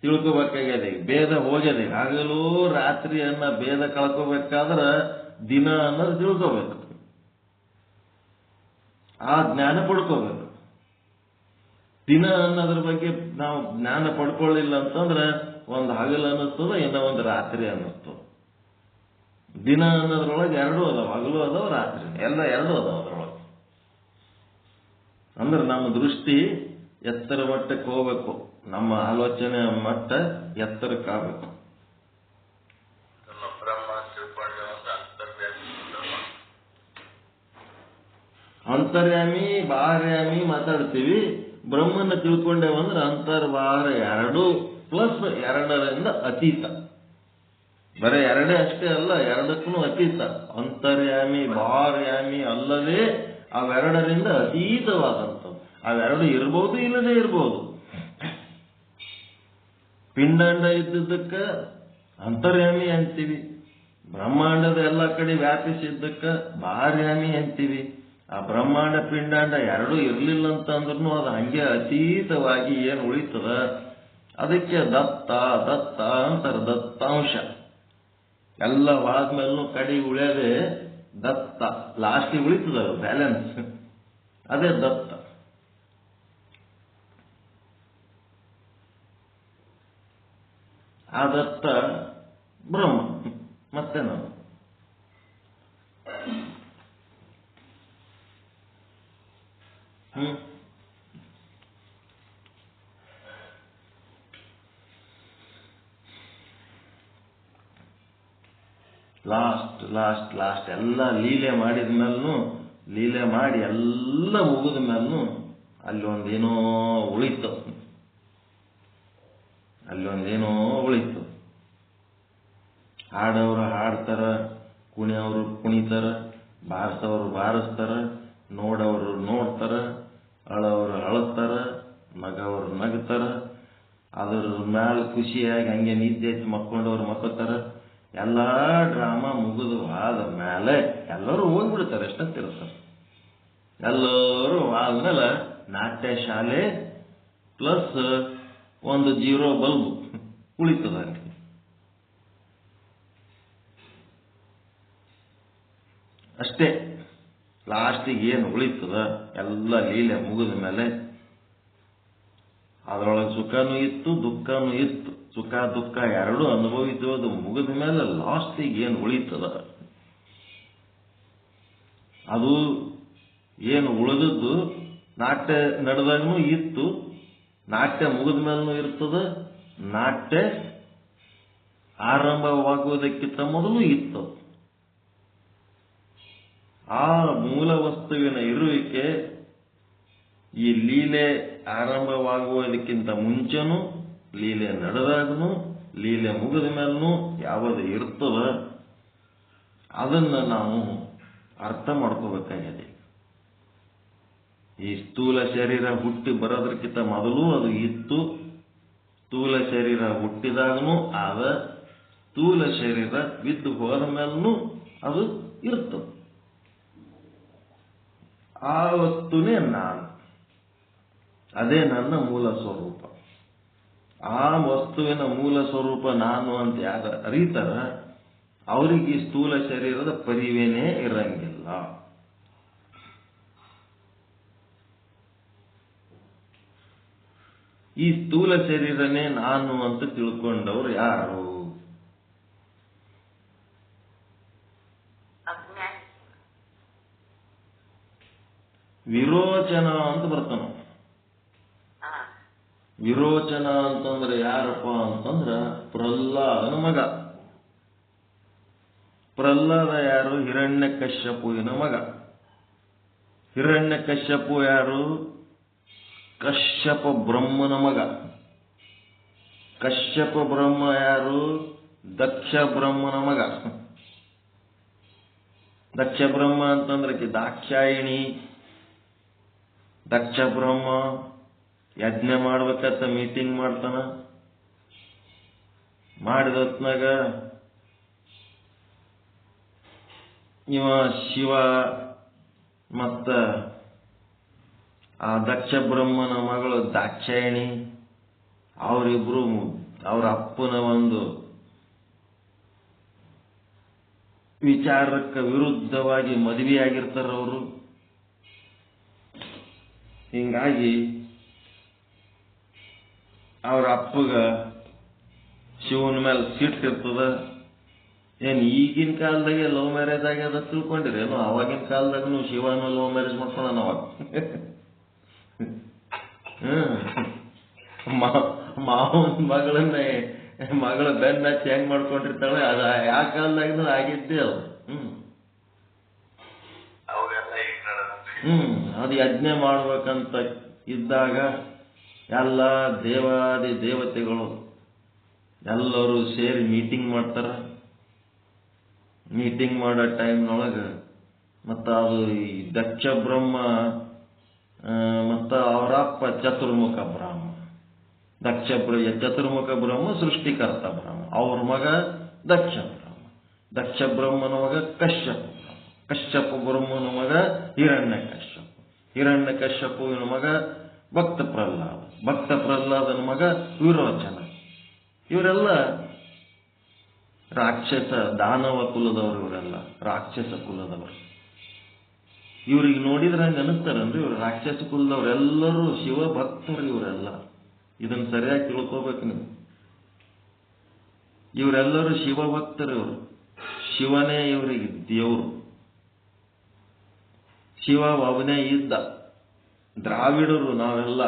ತಿಳ್ಕೋಬೇಕಾಗ್ಯದ. ಭೇದ ಹೋಗ್ಯದ. ಹಗಲು ರಾತ್ರಿ ಅನ್ನ ಭೇದ ಕಳ್ಕೋಬೇಕಾದ್ರ ದಿನ ಅನ್ನೋದು ತಿಳ್ಕೋಬೇಕು, ಆ ಜ್ಞಾನ ಪಡ್ಕೋಬೇಕು. ದಿನ ಅನ್ನೋದ್ರ ಬಗ್ಗೆ ನಾವು ಜ್ಞಾನ ಪಡ್ಕೊಳ್ಳಿಲ್ಲ ಅಂತಂದ್ರೆ ಒಂದು ಹಗಲು ಅನ್ನಿಸ್ತದ, ಇನ್ನೂ ಒಂದು ರಾತ್ರಿ ಅನ್ನಿಸ್ತದ. ದಿನ ಅನ್ನೋದ್ರೊಳಗೆ ಎರಡೂ ಅದಾವ, ಹಗಲು ಅದಾವ, ರಾತ್ರಿ ಎಲ್ಲ ಎರಡೂ ಅದಾವ ಅದ್ರೊಳಗೆ. ಅಂದ್ರೆ ನಮ್ಮ ದೃಷ್ಟಿ ಎತ್ತರ ಮಟ್ಟಕ್ಕೆ ಹೋಗ್ಬೇಕು, ನಮ್ಮ ಆಲೋಚನೆ ಮಟ್ಟ ಎತ್ತರಕ್ಕಾಗಬೇಕು. ಅಂತರ್ಯಾಮಿ ಬಾಹ್ಯಾಮಿ ಮಾತಾಡ್ತೀವಿ. ಬ್ರಹ್ಮನ ತಿಳ್ಕೊಂಡೇವಂದ್ರೆ ಅಂತರ್ಬಾಹ್ರ ಎರಡು ಪ್ಲಸ್ ಎರಡರಿಂದ ಅತೀತ. ಬರೀ ಎರಡೇ ಅಷ್ಟೇ ಅಲ್ಲ, ಎರಡಕ್ಕೂ ಅತೀತ. ಅಂತರ್ಯಾಮಿ ಬಾಹ್ಯಾಮಿ ಅಲ್ಲದೆ ಅವೆರಡರಿಂದ ಅತೀತವಾದಂಥವು. ಅವೆರಡು ಇರ್ಬೋದು, ಇಲ್ಲದೆ ಇರ್ಬೋದು. ಪಿಂಡಾಂಡ ಇದ್ದುದಕ್ಕೆ ಅಂತರ್ಯಾಮಿ ಅಂತೀವಿ, ಬ್ರಹ್ಮಾಂಡದ ಎಲ್ಲ ಕಡೆ ವ್ಯಾಪಿಸಿದ್ದಕ್ಕೆ ಬಾಹ್ಯಾಮಿ ಅಂತೀವಿ. ಆ ಬ್ರಹ್ಮಾಂಡ ಪಿಂಡಾಂಡ ಎರಡೂ ಇರ್ಲಿಲ್ಲ ಅಂತಂದ್ರೂ ಅದು ಹಂಗೆ ಅತೀತವಾಗಿ ಏನು ಉಳಿತದ ಅದಕ್ಕೆ ದತ್ತ ದತ್ತ ಅಂತಾರೆ. ದತ್ತಾಂಶ ಎಲ್ಲ ಆದ್ಮೇಲೂ ಕಡೆ ಉಳಿಯೋದೇ ದತ್ತ, ಲಾಸ್ಟಿಗೆ ಉಳಿತದ ಬ್ಯಾಲೆನ್ಸ್, ಅದೇ ದತ್ತ. ಆ ದತ್ತ ಬ್ರಹ್ಮ ಮತ್ತೆ ನಾವು ಲಾಸ್ಟ್ ಎಲ್ಲ ಲೀಲೆ ಮಾಡಿದ್ಮೇಲೂ, ಲೀಲೆ ಮಾಡಿ ಎಲ್ಲ ಮುಗಿದ ಮೇಲೂ ಅಲ್ಲಿ ಒಂದೇನೋ ಉಳಿತು, ಹಾಡೋರು ಹಾಡ್ತಾರ, ಕುಣಿಯವರು ಕುಣಿತಾರ, ಬಾರಿಸೋರು ಬಾರಿಸ್ತಾರ, ನೋಡೋರು ನೋಡ್ತಾರ, ಅಳೋರು ಅಳತಾರ, ನಗವರು ನಗ್ತಾರ. ಅದ್ರ ಮ್ಯಾಲ ಖುಷಿಯಾಗಿ ಹಂಗೆ ನಿದ್ದೆ ಮಕ್ಕೊಂಡವ್ರು ಮಕ್ಕೋತಾರ. ಎಲ್ಲ ಡ್ರಾಮಾ ಮುಗಿದು ಆದ ಮೇಲೆ ಎಲ್ಲರೂ ಹೋಗ್ಬಿಡ್ತಾರೆ, ಎಷ್ಟಂತಿರ್ತಾರೆ. ಎಲ್ಲರೂ ಆದ್ಮೇಲೆ ನಾಟ್ಯ ಶಾಲೆ ಪ್ಲಸ್ ಒಂದು 0 ಬಲ್ಬ್ ಉಳಿತದ. ಅಷ್ಟೇ ಲಾಸ್ಟಿಗೆ ಏನು ಉಳಿತದ ಎಲ್ಲ ಲೀಲೆ ಮುಗಿದ ಮೇಲೆ. ಅದರೊಳಗೆ ಸುಖನೂ ಇತ್ತು, ದುಃಖನೂ ಇತ್ತು. ಸುಖ ದುಃಖ ಎರಡೂ ಅನುಭವಿಸೋದು ಮುಗಿದ ಮೇಲೆ ಲಾಸ್ಟಿಗೆ ಏನು ಉಳಿತದ, ಅದು ಏನು ಉಳಿದದ್ದು ನಾಟ್ಯ ನಡೆದಾಗೂ ಇತ್ತು, ನಾಟ್ಯ ಮುಗಿದ ಮೇಲೂ ಇರ್ತದ, ನಾಟ್ಯ ಆರಂಭವಾಗುವುದಕ್ಕಿಂತ ಮೊದಲು ಇತ್ತು. ಆ ಮೂಲ ವಸ್ತುವಿನ ಇರುವಿಕೆ ಈ ಲೀಲೆ ಆರಂಭವಾಗುವುದಕ್ಕಿಂತ ಮುಂಚೆನೂ, ಲೀಲೆ ನಡೆದಾಗೂ, ಲೀಲೆ ಮುಗಿದ ಮೇಲೂ ಯಾವುದು ಇರ್ತದ ಅದನ್ನ ನಾವು ಅರ್ಥ ಮಾಡ್ಕೋಬೇಕಾಗಿದೆ. ಈ ಸ್ಥೂಲ ಶರೀರ ಹುಟ್ಟಿ ಬರೋದಕ್ಕಿಂತ ಮೊದಲು ಅದು ಇತ್ತು, ಸ್ಥೂಲ ಶರೀರ ಹುಟ್ಟಿದಾಗೂ ಆದ, ಸ್ಥೂಲ ಶರೀರ ಬಿದ್ದು ಹೋದ ಮೇಲೂ ಅದು ಇರ್ತದೆ. ಆ ವಸ್ತುನೇ ನಾನು, ಅದೇ ನನ್ನ ಮೂಲ ಸ್ವರೂಪ. ಆ ವಸ್ತುವಿನ ಮೂಲ ಸ್ವರೂಪ ನಾನು ಅಂತ ಯಾರು ಅರಿತಾರ ಅವರಿಗೆ ಸ್ಥೂಲ ಶರೀರದ ಪರಿವೇನೇ ಇರಂಗಿಲ್ಲ. ಈ ಸ್ಥೂಲ ಶರೀರನೇ ನಾನು ಅಂತ ತಿಳ್ಕೊಂಡವ್ರು ಯಾರು? ವಿರೋಚನ ಅಂತ ಬರ್ತಾನ. ವಿರೋಚನ ಅಂತಂದ್ರೆ ಯಾರಪ್ಪ ಅಂತಂದ್ರ ಪ್ರಹ್ಲಾದನ ಮಗ. ಪ್ರಹ್ಲಾದ ಯಾರು? ಹಿರಣ್ಯಕಶ್ಯಪುವಿನ ಮಗ. ಹಿರಣ್ಯಕಶ್ಯಪು ಯಾರು? ಕಶ್ಯಪ ಬ್ರಹ್ಮನ ಮಗ. ಕಶ್ಯಪ ಬ್ರಹ್ಮ ಯಾರು? ದಕ್ಷ ಬ್ರಹ್ಮನ ಮಗ. ದಕ್ಷ ಬ್ರಹ್ಮ ಅಂತಂದ್ರೆ ದಾಕ್ಷಾಯಿಣಿ. ದಕ್ಷ ಬ್ರಹ್ಮ ಯಜ್ಞ ಮಾಡ್ಬೇಕಂತ ಮೀಟಿಂಗ್ ಮಾಡ್ತಾನ. ಮಾಡಿದತ್ನಾಗ ಇವ ಶಿವ ಮತ್ತ ಆ ದಕ್ಷ ಬ್ರಹ್ಮನ ಮಗಳು ದಾಕ್ಷಾಯಿಣಿ ಅವರಿಬ್ರು ಅವ್ರ ಅಪ್ಪನ ಒಂದು ವಿಚಾರಕ್ಕೆ ವಿರುದ್ಧವಾಗಿ ಮದುವೆಯಾಗಿರ್ತಾರ ಅವರು. ಹಿಂಗಾಗಿ ಅವ್ರ ಅಪ್ಪಗ ಶಿವನ ಮೇಲೆ ಸಿಟ್ಟಿರ್ತದ. ಏನ್ ಈಗಿನ ಕಾಲದಾಗೆ ಲವ್ ಮ್ಯಾರೇಜ್ ಆಗ್ಯದ ತಿಳ್ಕೊಂಡಿರೇನು? ಅವಾಗಿನ ಕಾಲದಾಗನು ಶಿವನ ಲವ್ ಮ್ಯಾರೇಜ್ ಮಾಡ್ಕೊಂಡ ಅವಾಗ ಮಾವನ ಮಗಳ ಬೆನ್ನ ಹಚ್ಚಿ ಹೆಂಗ್ ಮಾಡ್ಕೊಂಡಿರ್ತಾಳೆ, ಅದ ಯಾವ ಕಾಲದಾಗನು ಆಗಿದ್ದೆ ಅದು. ಅದು ಯಜ್ಞ ಮಾಡ್ಬೇಕಂತ ಇದ್ದಾಗ ಎಲ್ಲ ದೇವಾದಿ ದೇವತೆಗಳು ಎಲ್ಲರೂ ಸೇರಿ ಮೀಟಿಂಗ್ ಮಾಡ್ತಾರ. ಮೀಟಿಂಗ್ ಮಾಡೋ ಟೈಮ್ನೊಳಗ ಮತ್ತ ಅದು ಈ ದಕ್ಷ ಬ್ರಹ್ಮ ಮತ್ತ ಅವರಪ್ಪ ಚತುರ್ಮುಖ ಬ್ರಹ್ಮ, ಚತುರ್ಮುಖ ಬ್ರಹ್ಮ ಸೃಷ್ಟಿಕರ್ತ ಬ್ರಹ್ಮ, ಅವ್ರ ಮಗ ದಕ್ಷ ಬ್ರಹ್ಮ, ದಕ್ಷ ಬ್ರಹ್ಮನ ಮಗ ಕಶ್ಯಪ ಬ್ರಹ್ಮ, ಕಶ್ಯಪ ಬ್ರಹ್ಮನ ಮಗ ಹಿರಣ್ಯ ಕಶ್ಯಪುವಿನ ಮಗ ಭಕ್ತ ಪ್ರಹ್ಲಾದ, ಭಕ್ತ ಪ್ರಹ್ಲಾದನ ಮಗ ವಿರೋಚನ. ಇವರೆಲ್ಲ ರಾಕ್ಷಸ ದಾನವ ಕುಲದವರು, ಇವರೆಲ್ಲ ರಾಕ್ಷಸ ಕುಲದವರು. ಇವ್ರಿಗೆ ನೋಡಿದ್ರೆ ಹಂಗೆ ಅನಿಸ್ತಾರನ್ರಿ, ಇವ್ರು ರಾಕ್ಷಸ ಕುಲದವ್ರು ಎಲ್ಲರೂ ಶಿವ ಭಕ್ತರು. ಇವರೆಲ್ಲ ಇದನ್ನ ಸರಿಯಾಗಿ ತಿಳ್ಕೋಬೇಕು ನೀವು. ಇವರೆಲ್ಲರೂ ಶಿವ ಭಕ್ತರು. ಇವರು ಶಿವನೇ ಇವರಿಗೆ ದೇವರು. ಶಿವ ಅವನೇ ಇದ್ದ. ದ್ರಾವಿಡರು ನಾವೆಲ್ಲ,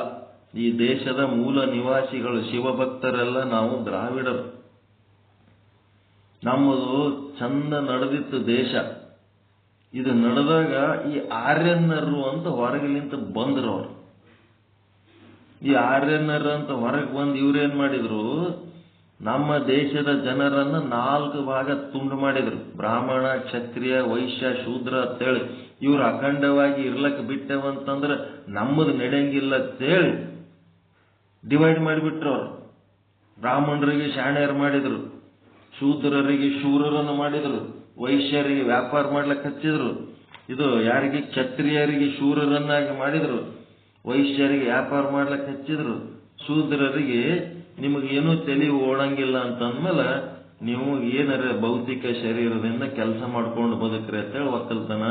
ಈ ದೇಶದ ಮೂಲ ನಿವಾಸಿಗಳು ಶಿವಭಕ್ತರೆಲ್ಲ ನಾವು ದ್ರಾವಿಡರು. ನಮ್ಮದು ಚಂದ ನಡೆದಿತ್ತು ದೇಶ. ಇದು ನಡೆದಾಗ ಈ ಆರ್ಯನ್ನರು ಅಂತ ಹೊರಗಿನಿಂದ ಬಂದ್ರು. ಅವರು ಈ ಆರ್ಯನ್ನರು ಅಂತ ಹೊರಗೆ ಬಂದು ಇವ್ರೇನ್ ಮಾಡಿದ್ರು, ನಮ್ಮ ದೇಶದ ಜನರನ್ನ 4 ಭಾಗ ತುಂಡು ಮಾಡಿದ್ರು. ಬ್ರಾಹ್ಮಣ, ಕ್ಷತ್ರಿಯ, ವೈಶ್ಯ, ಶೂದ್ರ ಅಂತೇಳಿ ಇವ್ರು ಅಖಂಡವಾಗಿ ಇರ್ಲಕ್ ಬಿಟ್ಟವಂತಂದ್ರೆ ನಮ್ಮದು ನಡೆಯಂಗಿಲ್ಲ ಅಂತೇಳಿ ಡಿವೈಡ್ ಮಾಡಿಬಿಟ್ರು. ಅವರು ಬ್ರಾಹ್ಮಣರಿಗೆ ಶಾಣ್ಯರು ಮಾಡಿದ್ರು, ಶೂದ್ರರಿಗೆ ಶೂರರನ್ನು ಮಾಡಿದ್ರು, ವೈಶ್ಯರಿಗೆ ವ್ಯಾಪಾರ ಮಾಡ್ಲಿಕ್ಕೆ ಹಚ್ಚಿದ್ರು. ಇದು ಯಾರಿಗೆ ಕ್ಷತ್ರಿಯರಿಗೆ ಶೂರರನ್ನಾಗಿ ಮಾಡಿದ್ರು, ವೈಶ್ಯರಿಗೆ ವ್ಯಾಪಾರ ಮಾಡ್ಲಿಕ್ಕೆ ಹಚ್ಚಿದ್ರು. ಶೂದ್ರರಿಗೆ ನಿಮಗೇನು ತಲೆ ಓಡಂಗಿಲ್ಲ ಅಂತಂದ್ಮೇಲೆ ನೀವು ಏನಾರ ಭೌತಿಕ ಶರೀರದಿಂದ ಕೆಲಸ ಮಾಡ್ಕೊಂಡು ಬದುಕ್ರಿ ಅಂತೇಳಿ ಒಕ್ಕಲ್ತನ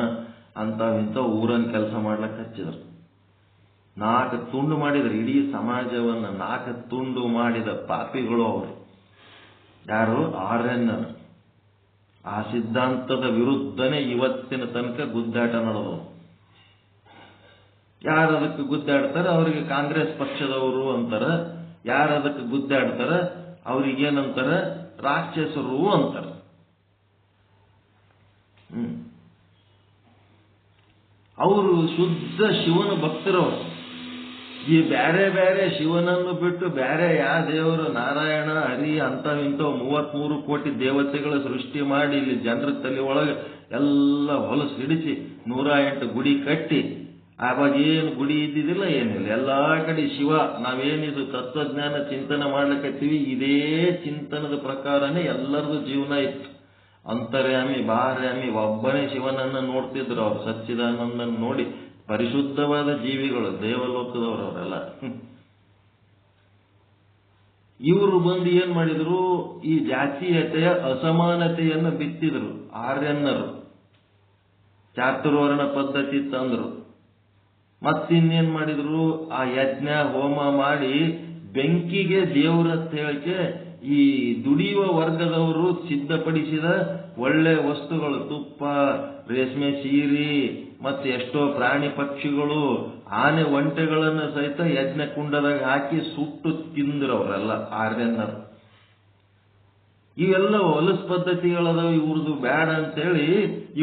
ಇಂಥ ಊರನ್ನ ಕೆಲಸ ಮಾಡ್ಲಿಕ್ಕೆ ಹಚ್ಚಿದ್ರು. 4 ತುಂಡು ಮಾಡಿದ್ರು. ಇಡೀ ಸಮಾಜವನ್ನ 4 ತುಂಡು ಮಾಡಿದ ಪಾಪಿಗಳು ಅವರು. ಯಾರು? ಆರ್ಯನ್ನರು. ಆ ಸಿದ್ಧಾಂತದ ವಿರುದ್ಧನೇ ಇವತ್ತಿನ ತನಕ ಗುದ್ದಾಟ ನಡೆದು. ಯಾರು ಅದಕ್ಕೆ ಗುದ್ದಾಡ್ತಾರ ಅವರಿಗೆ ಕಾಂಗ್ರೆಸ್ ಪಕ್ಷದವರು ಅಂತಾರ. ಯಾರು ಅದಕ್ಕೆ ಗುದ್ದಾಡ್ತಾರ ಅವ್ರಿಗೇನಂತಾರ? ರಾಕ್ಷಸರು ಅಂತಾರ. ಅವರು ಶುದ್ಧ ಶಿವನ ಭಕ್ತರು. ಈ ಬೇರೆ ಬೇರೆ ಶಿವನನ್ನು ಬಿಟ್ಟು ಬೇರೆ ಯಾವ ದೇವರು, ನಾರಾಯಣ, ಹರಿ ಇಂಥವು 33 ಕೋಟಿ ದೇವತೆಗಳ ಸೃಷ್ಟಿ ಮಾಡಿ ಇಲ್ಲಿ ಜನರ ತಲೆ ಒಳಗೆ ಎಲ್ಲ ಹೊಲಸು ಹಿಡಿಸಿ 108 ಗುಡಿ ಕಟ್ಟಿ, ಆವಾಗ ಏನು ಗುಡಿ ಇದ್ದಿದ್ದಿಲ್ಲ, ಏನಿಲ್ಲ, ಎಲ್ಲಾ ಕಡೆ ಶಿವ. ನಾವೇನಿದು ತತ್ವಜ್ಞಾನ ಚಿಂತನೆ ಮಾಡ್ಲಿಕ್ಕತ್ತೀವಿ, ಇದೇ ಚಿಂತನದ ಪ್ರಕಾರನೇ ಎಲ್ಲರದು ಜೀವನ ಇತ್ತು. ಅಂತರ್ಯಾಮಿ ಬಾರ್ಯಾಮಿ ಒಬ್ಬನೇ ಶಿವನನ್ನ ನೋಡ್ತಿದ್ರು ಅವ್ರು. ಸಚ್ಚಿದಾನಂದನ್ ನೋಡಿ ಪರಿಶುದ್ಧವಾದ ಜೀವಿಗಳು, ದೇವಲೋಕದವರು ಅವರೆಲ್ಲ. ಇವರು ಬಂದು ಏನ್ ಮಾಡಿದ್ರು, ಈ ಜಾತೀಯತೆಯ ಅಸಮಾನತೆಯನ್ನು ಬಿತ್ತಿದ್ರು. ಆರ್ಯನ್ನರು ಚಾತುರ್ವರ್ಣ ಪದ್ಧತಿ ತಂದ್ರು. ಮತ್ತಿನ್ನೇನ್ ಮಾಡಿದ್ರು, ಆ ಯಜ್ಞ ಹೋಮ ಮಾಡಿ ಬೆಂಕಿಗೆ ದೇವರ ಹೇಳಿಕೆ ಈ ದುಡಿಯುವ ವರ್ಗದವರು ಸಿದ್ಧಪಡಿಸಿದ ಒಳ್ಳೆ ವಸ್ತುಗಳು, ತುಪ್ಪ, ರೇಷ್ಮೆ ಸೀರೆ, ಮತ್ತೆ ಎಷ್ಟೋ ಪ್ರಾಣಿ ಪಕ್ಷಿಗಳು, ಆನೆ ಒಂಟೆಗಳನ್ನು ಸಹಿತ ಯಜ್ಞ ಕುಂಡದಾಗ ಹಾಕಿ ಸುಟ್ಟು ತಿಂದ್ರು ಅವರೆಲ್ಲ ಆರ್ಯನ್ನರು. ಇವೆಲ್ಲ ಹೊಲಸು ಪದ್ಧತಿಗಳದಾವ, ಇವ್ರದ್ದು ಬೇಡ ಅಂತೇಳಿ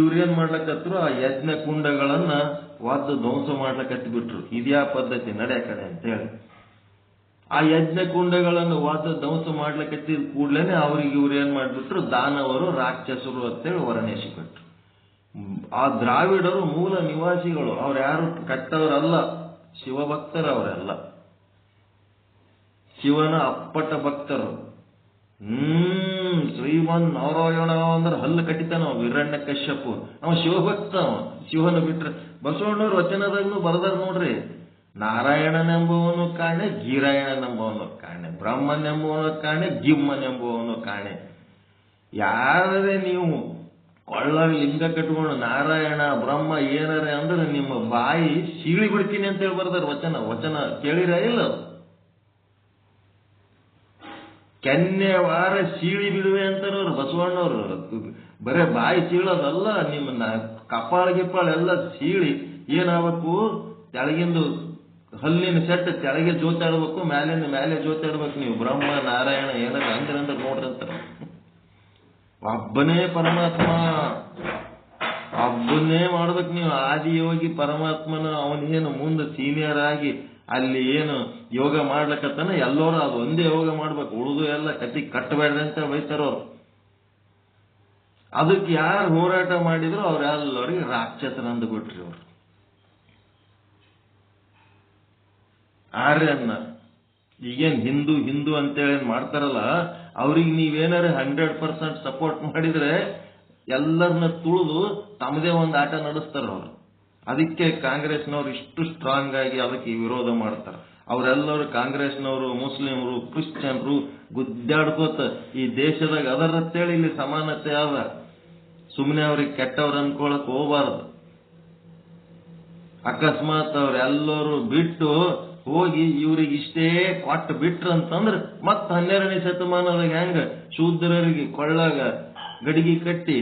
ಇವ್ರೇನ್ ಮಾಡ್ಲಕತ್ರು, ಆ ಯಜ್ಞ ಕುಂಡಗಳನ್ನ ವಾದ ಧ್ವಂಸ ಮಾಡ್ಲಕತ್ತಿ ಬಿಟ್ರು. ಇದ್ಯಾ ಪದ್ಧತಿ ನಡೆ ಕಡೆ ಅಂತೇಳಿ ಆ ಯಜ್ಞ ಕುಂಡಗಳನ್ನು ವಾದ ಧ್ವಂಸ ಮಾಡ್ಲಕತ್ತಿದ ಕೂಡ್ಲೇನೆ ಅವ್ರಿಗೆ ಇವ್ರು ಏನ್ ಮಾಡ್ಬಿಟ್ರು, ದಾನವರು, ರಾಕ್ಷಸರು ಅಂತೇಳಿ ವರ್ಣಿಸಿಬಿಟ್ರು. ಆ ದ್ರಾವಿಡರು ಮೂಲ ನಿವಾಸಿಗಳು, ಅವ್ರು ಯಾರು ಕಟ್ಟವರಲ್ಲ, ಶಿವಭಕ್ತರು ಅವರೆಲ್ಲ. ಶಿವನ ಅಪ್ಪಟ ಭಕ್ತರು. ಶ್ರೀಮನ್ ನಾರಾಯಣ ಅಂದ್ರೆ ಹಲ್ಲು ಕಟ್ಟಿತಾನ ಅವ ಹಿರಣ್ಯ ಕಶ್ಯಪು. ಅವ ಶಿವಭಕ್ತ. ಅವ ಶಿವನ ಬಿಟ್ರೆ ಬಸವಣ್ಣವ್ರ ವಚನದಾಗೂ ಬರದಾರ ನೋಡ್ರಿ, ನಾರಾಯಣನೆಂಬುವನು ಕಾಣೆ, ಗೀರಾಯಣನೆಂಬುವನು ಕಾಣೆ, ಬ್ರಹ್ಮನೆಂಬುವನು ಕಾಣೆ, ಗಿಮ್ಮನೆಂಬುವನು ಕಾಣೆ. ಯಾರೇ ನೀವು ಕೊಳ್ಳಾಗ ಲಿಂಗ ಕಟ್ಕೊಂಡು ನಾರಾಯಣ ಬ್ರಹ್ಮ ಏನಾರೆ ಅಂದ್ರೆ ನಿಮ್ಮ ಬಾಯಿ ಸೀಳಿ ಬಿಡ್ತೀನಿ ಅಂತೇಳಿ ಬರ್ದಾರ ವಚನ. ವಚನ ಕೇಳಿರ ಇಲ್ಲ? ಕೆನ್ನೆವಾರ ಸೀಳಿ ಬಿಡುವೆ ಅಂತಾರವ್ರು ಬಸವಣ್ಣವ್ರು. ಬರೇ ಬಾಯಿ ಸೀಳೋದಲ್ಲ, ನಿಮ್ಮನ್ನ ಕಪಾಳ ಗಿಪಾಳ ಎಲ್ಲ ಸೀಳಿ ಏನಾಗಬೇಕು, ತೆಳಗಿಂದು ಹಲ್ಲಿನ ಸೆಟ್ ತೆಳಗೆ ಜೋತಾಡ್ಬೇಕು, ಮ್ಯಾಲಿಂದ ಮೇಲೆ ಜೋತಾಡ್ಬೇಕು. ನೀವು ಬ್ರಹ್ಮ ನಾರಾಯಣ ಏನಾರ ಅಂದ್ರೆ ನೋಡ್ರಿ ಅಂತಾರ. ಒಬ್ಬನೇ ಪರಮಾತ್ಮ, ಒಬ್ಬನೇ ಮಾಡ್ಬೇಕು ನೀವು. ಆದಿಯೋಗಿ ಪರಮಾತ್ಮನ ಅವನೇನು ಮುಂದೆ ಸೀನಿಯರ್ ಆಗಿ ಅಲ್ಲಿ ಏನು ಯೋಗ ಮಾಡ್ಲಕತ್ತಾನ, ಎಲ್ಲರೂ ಅದು ಒಂದೇ ಯೋಗ ಮಾಡ್ಬೇಕು, ಉಳಿದು ಎಲ್ಲ ಕತಿ ಕಟ್ಟಬೇಡ್ರಿ ಅಂತ ಬೈತಾರವ್ರು. ಅದಕ್ಕೆ ಯಾರು ಹೋರಾಟ ಮಾಡಿದ್ರು ಅವ್ರೆಲ್ಲರಿಗೆ ರಾಕ್ಷಸರಂದು ಬಿಟ್ರಿ ಅವ್ರು. ಆರ್ಯನ್ನ ಈಗೇನ್ ಹಿಂದೂ ಹಿಂದೂ ಅಂತೇಳಿ ಮಾಡ್ತಾರಲ್ಲ, ಅವ್ರಿಗೆ ನೀವೇನಾರ 100% ಸಪೋರ್ಟ್ ಮಾಡಿದ್ರೆ ಎಲ್ಲರನ್ನ ತುಳಿದು ತಮ್ಮದೇ ಒಂದು ಆಟ ನಡೆಸ್ತಾರ ಅವ್ರು. ಅದಕ್ಕೆ ಕಾಂಗ್ರೆಸ್ನವ್ರು ಇಷ್ಟು ಸ್ಟ್ರಾಂಗ್ ಆಗಿ ಅದಕ್ಕೆ ವಿರೋಧ ಮಾಡ್ತಾರೆ. ಅವರೆಲ್ಲರೂ ಕಾಂಗ್ರೆಸ್ನವರು, ಮುಸ್ಲಿಮರು, ಕ್ರಿಶ್ಚಿಯನ್ರು ಗುದ್ದಾಡ್ಕೋತ ಈ ದೇಶದಾಗ ಅದರತ್ತೇಳಿ ಇಲ್ಲಿ ಸಮಾನತೆ ಅದ. ಸುಮ್ಮನೆ ಅವ್ರಿಗೆ ಕೆಟ್ಟವ್ರು ಅನ್ಕೊಳಕ್ ಹೋಗಬಾರ್ದು. ಅಕಸ್ಮಾತ್ ಅವ್ರೆಲ್ಲರೂ ಬಿಟ್ಟು ಹೋಗಿ ಇವ್ರಿಗೆ ಇಷ್ಟೇ ಕೊಟ್ಟು ಬಿಟ್ರು ಅಂತಂದ್ರೆ ಮತ್ತ 12ನೇ ಶತಮಾನದಾಗ ಹೆಂಗ ಶೂದ್ರರಿಗೆ ಕೊಳ್ಳಾಗ ಗಡಿಗೆ ಕಟ್ಟಿ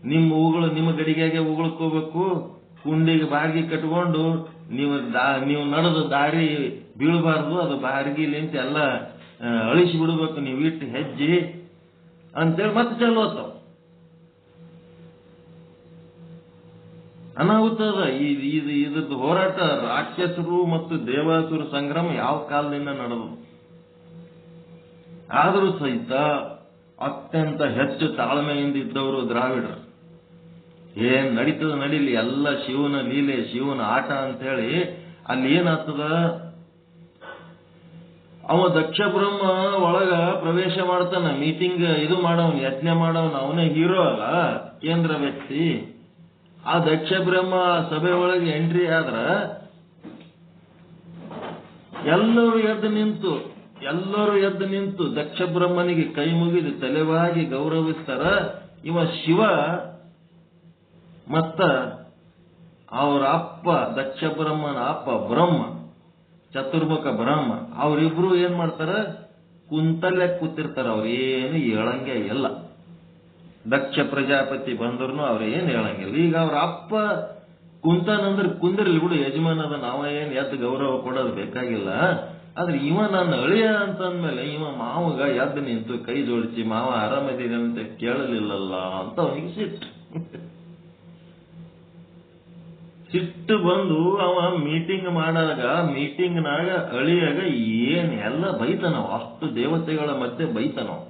ನಿಮ್ಮ ಗಡಿಗೆಗೆ ಉಗುಳ್ಕೋಬೇಕು, ಕುಂಡಿಗೆ ಬಾರ್ಗಿ ಕಟ್ಕೊಂಡು ನೀವು ನಡೆದ ದಾರಿ ಬೀಳಬಾರ್ದು, ಅದು ಬಾರ್ಗಿಲಿಂತ ಎಲ್ಲ ಅಳಿಸಿ ಬಿಡ್ಬೇಕು ನೀವು ಇಟ್ಟು ಹೆಜ್ಜೆ ಅಂತೇಳಿ ಮತ್ತೆ ಚಲೋತ್ತಾವ. ಅನಾಹುತದ ಇದ್ರದ್ದು ಹೋರಾಟ ರಾಕ್ಷಸರು ಮತ್ತು ದೇವಾಸುರ ಸಂಗ್ರಾಮ ಯಾವ ಕಾಲದಿಂದ ನಡೆದು. ಆದರೂ ಸಹಿತ ಅತ್ಯಂತ ಹೆಚ್ಚು ತಾಳ್ಮೆಯಿಂದ ಇದ್ದವರು ದ್ರಾವಿಡರು. ಏನ್ ನಡೀತದ ನಡೀಲಿ, ಎಲ್ಲ ಶಿವನ ಲೀಲೆ, ಶಿವನ ಆಟ ಅಂತ ಹೇಳಿ ಅಲ್ಲಿ ಏನಾಗ್ತದ, ಅವ ದಕ್ಷ ಬ್ರಹ್ಮ ಒಳಗ ಪ್ರವೇಶ ಮಾಡ್ತಾನ. ಮೀಟಿಂಗ್ ಇದು ಮಾಡವನ್, ಯಜ್ಞ ಮಾಡವನ್, ಅವನೇ ಹೀರೋ ಅಲ್ಲ, ಕೇಂದ್ರ ವ್ಯಕ್ತಿ. ಆ ದಕ್ಷ ಬ್ರಹ್ಮ ಸಭೆ ಒಳಗೆ ಎಂಟ್ರಿ ಆದ್ರ ಎಲ್ಲರೂ ಎದ್ದು ನಿಂತು ದಕ್ಷ ಬ್ರಹ್ಮನಿಗೆ ಕೈ ಮುಗಿದು ತಲೆಬಾಗಿ ಗೌರವಿಸ್ತಾರ. ಇವ ಶಿವ ಮತ್ತ ಅವರ ಅಪ್ಪ ದಕ್ಷ ಬ್ರಹ್ಮನ ಅಪ್ಪ ಬ್ರಹ್ಮ, ಚತುರ್ಮುಖ ಬ್ರಹ್ಮ, ಅವರಿಬ್ರು ಏನ್ ಮಾಡ್ತಾರ, ಕುಂತಲ್ಲೇ ಕೂತಿರ್ತಾರ. ಅವ್ರೇನು ಹೇಳಂಗೆ ಇಲ್ಲ. ದಕ್ಷ ಪ್ರಜಾಪತಿ ಬಂದ್ರು ಅವ್ರೇನ್ ಹೇಳಂಗಿಲ್ಲ. ಈಗ ಅವ್ರ ಅಪ್ಪ ಕುಂತಾನಂದ್ರೆ ಕುಂದಿರ್ಲಿ ಬಿಡು, ಯಜಮಾನದ ನಾವ ಏನ್ ಎದ್ದು ಗೌರವ ಕೊಡೋದು ಬೇಕಾಗಿಲ್ಲ. ಆದ್ರೆ ಇವ ನನ್ನ ಅಳಿಯ ಅಂತಂದ್ಮೇಲೆ ಇವ ಮಾವಗ ಎದ್ದು ನಿಂತು ಕೈ ಜೋಡಿಸಿ ಮಾವ ಆರಾಮದೀನಿ ಅಂತ ಕೇಳಲಿಲ್ಲಲ್ಲ ಅಂತ ಅವನಿಗೆ ಸಿಟ್ಟು ಬಂದು ಅವ ಮೀಟಿಂಗ್ ಮಾಡಾಗ ಮೀಟಿಂಗ್ನಾಗ ಅಳಿಯಾಗ ಏನ್ ಎಲ್ಲ ಬೈತಾನವ. ಅಷ್ಟು ದೇವತೆಗಳ ಮಧ್ಯೆ ಬೈತಾನವ.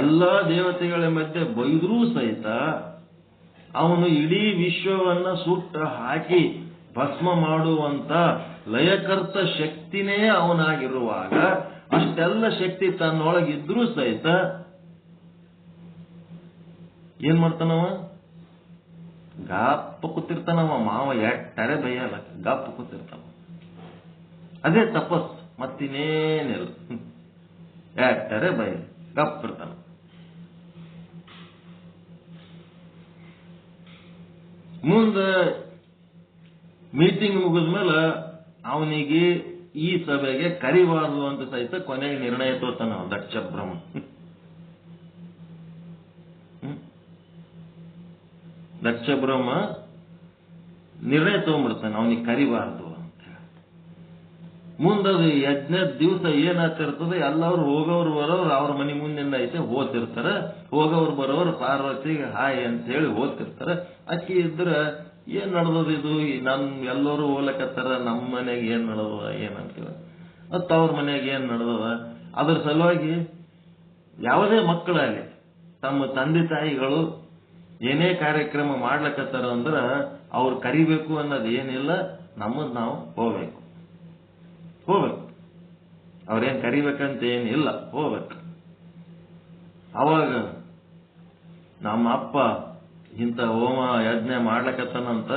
ಎಲ್ಲಾ ದೇವತೆಗಳ ಮಧ್ಯೆ ಬೈದ್ರೂ ಸಹಿತ ಅವನು ಇಡೀ ವಿಶ್ವವನ್ನ ಸುಟ್ಟು ಹಾಕಿ ಭಸ್ಮ ಮಾಡುವಂತ ಲಯಕರ್ತ ಶಕ್ತಿನೇ ಅವನಾಗಿರುವಾಗ, ಅಷ್ಟೆಲ್ಲ ಶಕ್ತಿ ತನ್ನೊಳಗಿದ್ರೂ ಸಹಿತ ಏನ್ ಮಾಡ್ತಾನವ, ಗಾಪ ಕೂತಿರ್ತಾನವ. ಮಾವ ಎಟ್ಟರೆ ಬೈಯಲ್ಲ, ಗಾಪ ಕೂತಿರ್ತಾನ. ಅದೇ ತಪಸ್, ಮತ್ತಿನ್ನೇನಿಲ್ಲ. ಎಟ್ಟರೆ ಬೈ ಗಪ್ ಇರ್ತಾನ. ಮುಂದೆ ಮೀಟಿಂಗ್ ಮುಗಿದ್ಮೇಲೆ ಅವನಿಗೆ ಈ ಸಭೆಗೆ ಕರಿಬಾರದು ಅಂತ ಸಹಿತ ಕೊನೆಗೆ ನಿರ್ಣಯ ತೋತಾನ ದಕ್ಷ ಬ್ರಹ್ಮ. ದಕ್ಷ ಬ್ರಹ್ಮ ನಿರ್ಣಯ ತಗೊಂಡ್ಬಿಡ್ತಾನೆ ಅವನಿಗೆ ಕರಿಬಾರದು ಅಂತ ಹೇಳಿ. ಮುಂದದು ಯಜ್ಞದ ದಿವಸ ಏನಾಗ್ತಿರ್ತದೆ, ಎಲ್ಲರೂ ಹೋಗೋರು ಬರೋರು ಅವ್ರ ಮನೆ ಮುಂದಿನ ಐತೆ ಓದ್ತಿರ್ತಾರೆ. ಹೋಗೋರು ಬರೋರು ಪಾರ್ವತಿಗೆ ಹಾಯ್ ಅಂತ ಹೇಳಿ ಓದ್ತಿರ್ತಾರೆ. ಅಕ್ಕಿ ಇದ್ರ ಏನ್ ನಡೆದದ ಇದು, ಎಲ್ಲರೂ ಹೋಗ್ಲಕತ್ತಾರ, ನಮ್ಮ ಮನೆಗೆ ಏನ್ ನಡೆದದ ಏನಂತೀವ, ಮತ್ತ ಅವ್ರ ಮನೆಗೆ ಏನ್ ನಡೆದದ. ಅದ್ರ ಸಲುವಾಗಿ ಯಾವುದೇ ಮಕ್ಕಳಲ್ಲಿ ತಮ್ಮ ತಂದೆ ತಾಯಿಗಳು ಏನೇ ಕಾರ್ಯಕ್ರಮ ಮಾಡ್ಲಕತ್ತಾರ ಅಂದ್ರ ಅವ್ರು ಕರಿಬೇಕು ಅನ್ನೋದು ಏನಿಲ್ಲ, ನಮ್ಮದ್ ನಾವು ಹೋಗ್ಬೇಕು. ಅವ್ರೇನ್ ಕರಿಬೇಕಂತ ಏನಿಲ್ಲ, ಹೋಗ್ಬೇಕು. ಅವಾಗ ನಮ್ಮ ಅಪ್ಪ ಇಂಥ ಹೋಮ ಯಜ್ಞ ಮಾಡ್ಲಕತ್ತಾನಂತ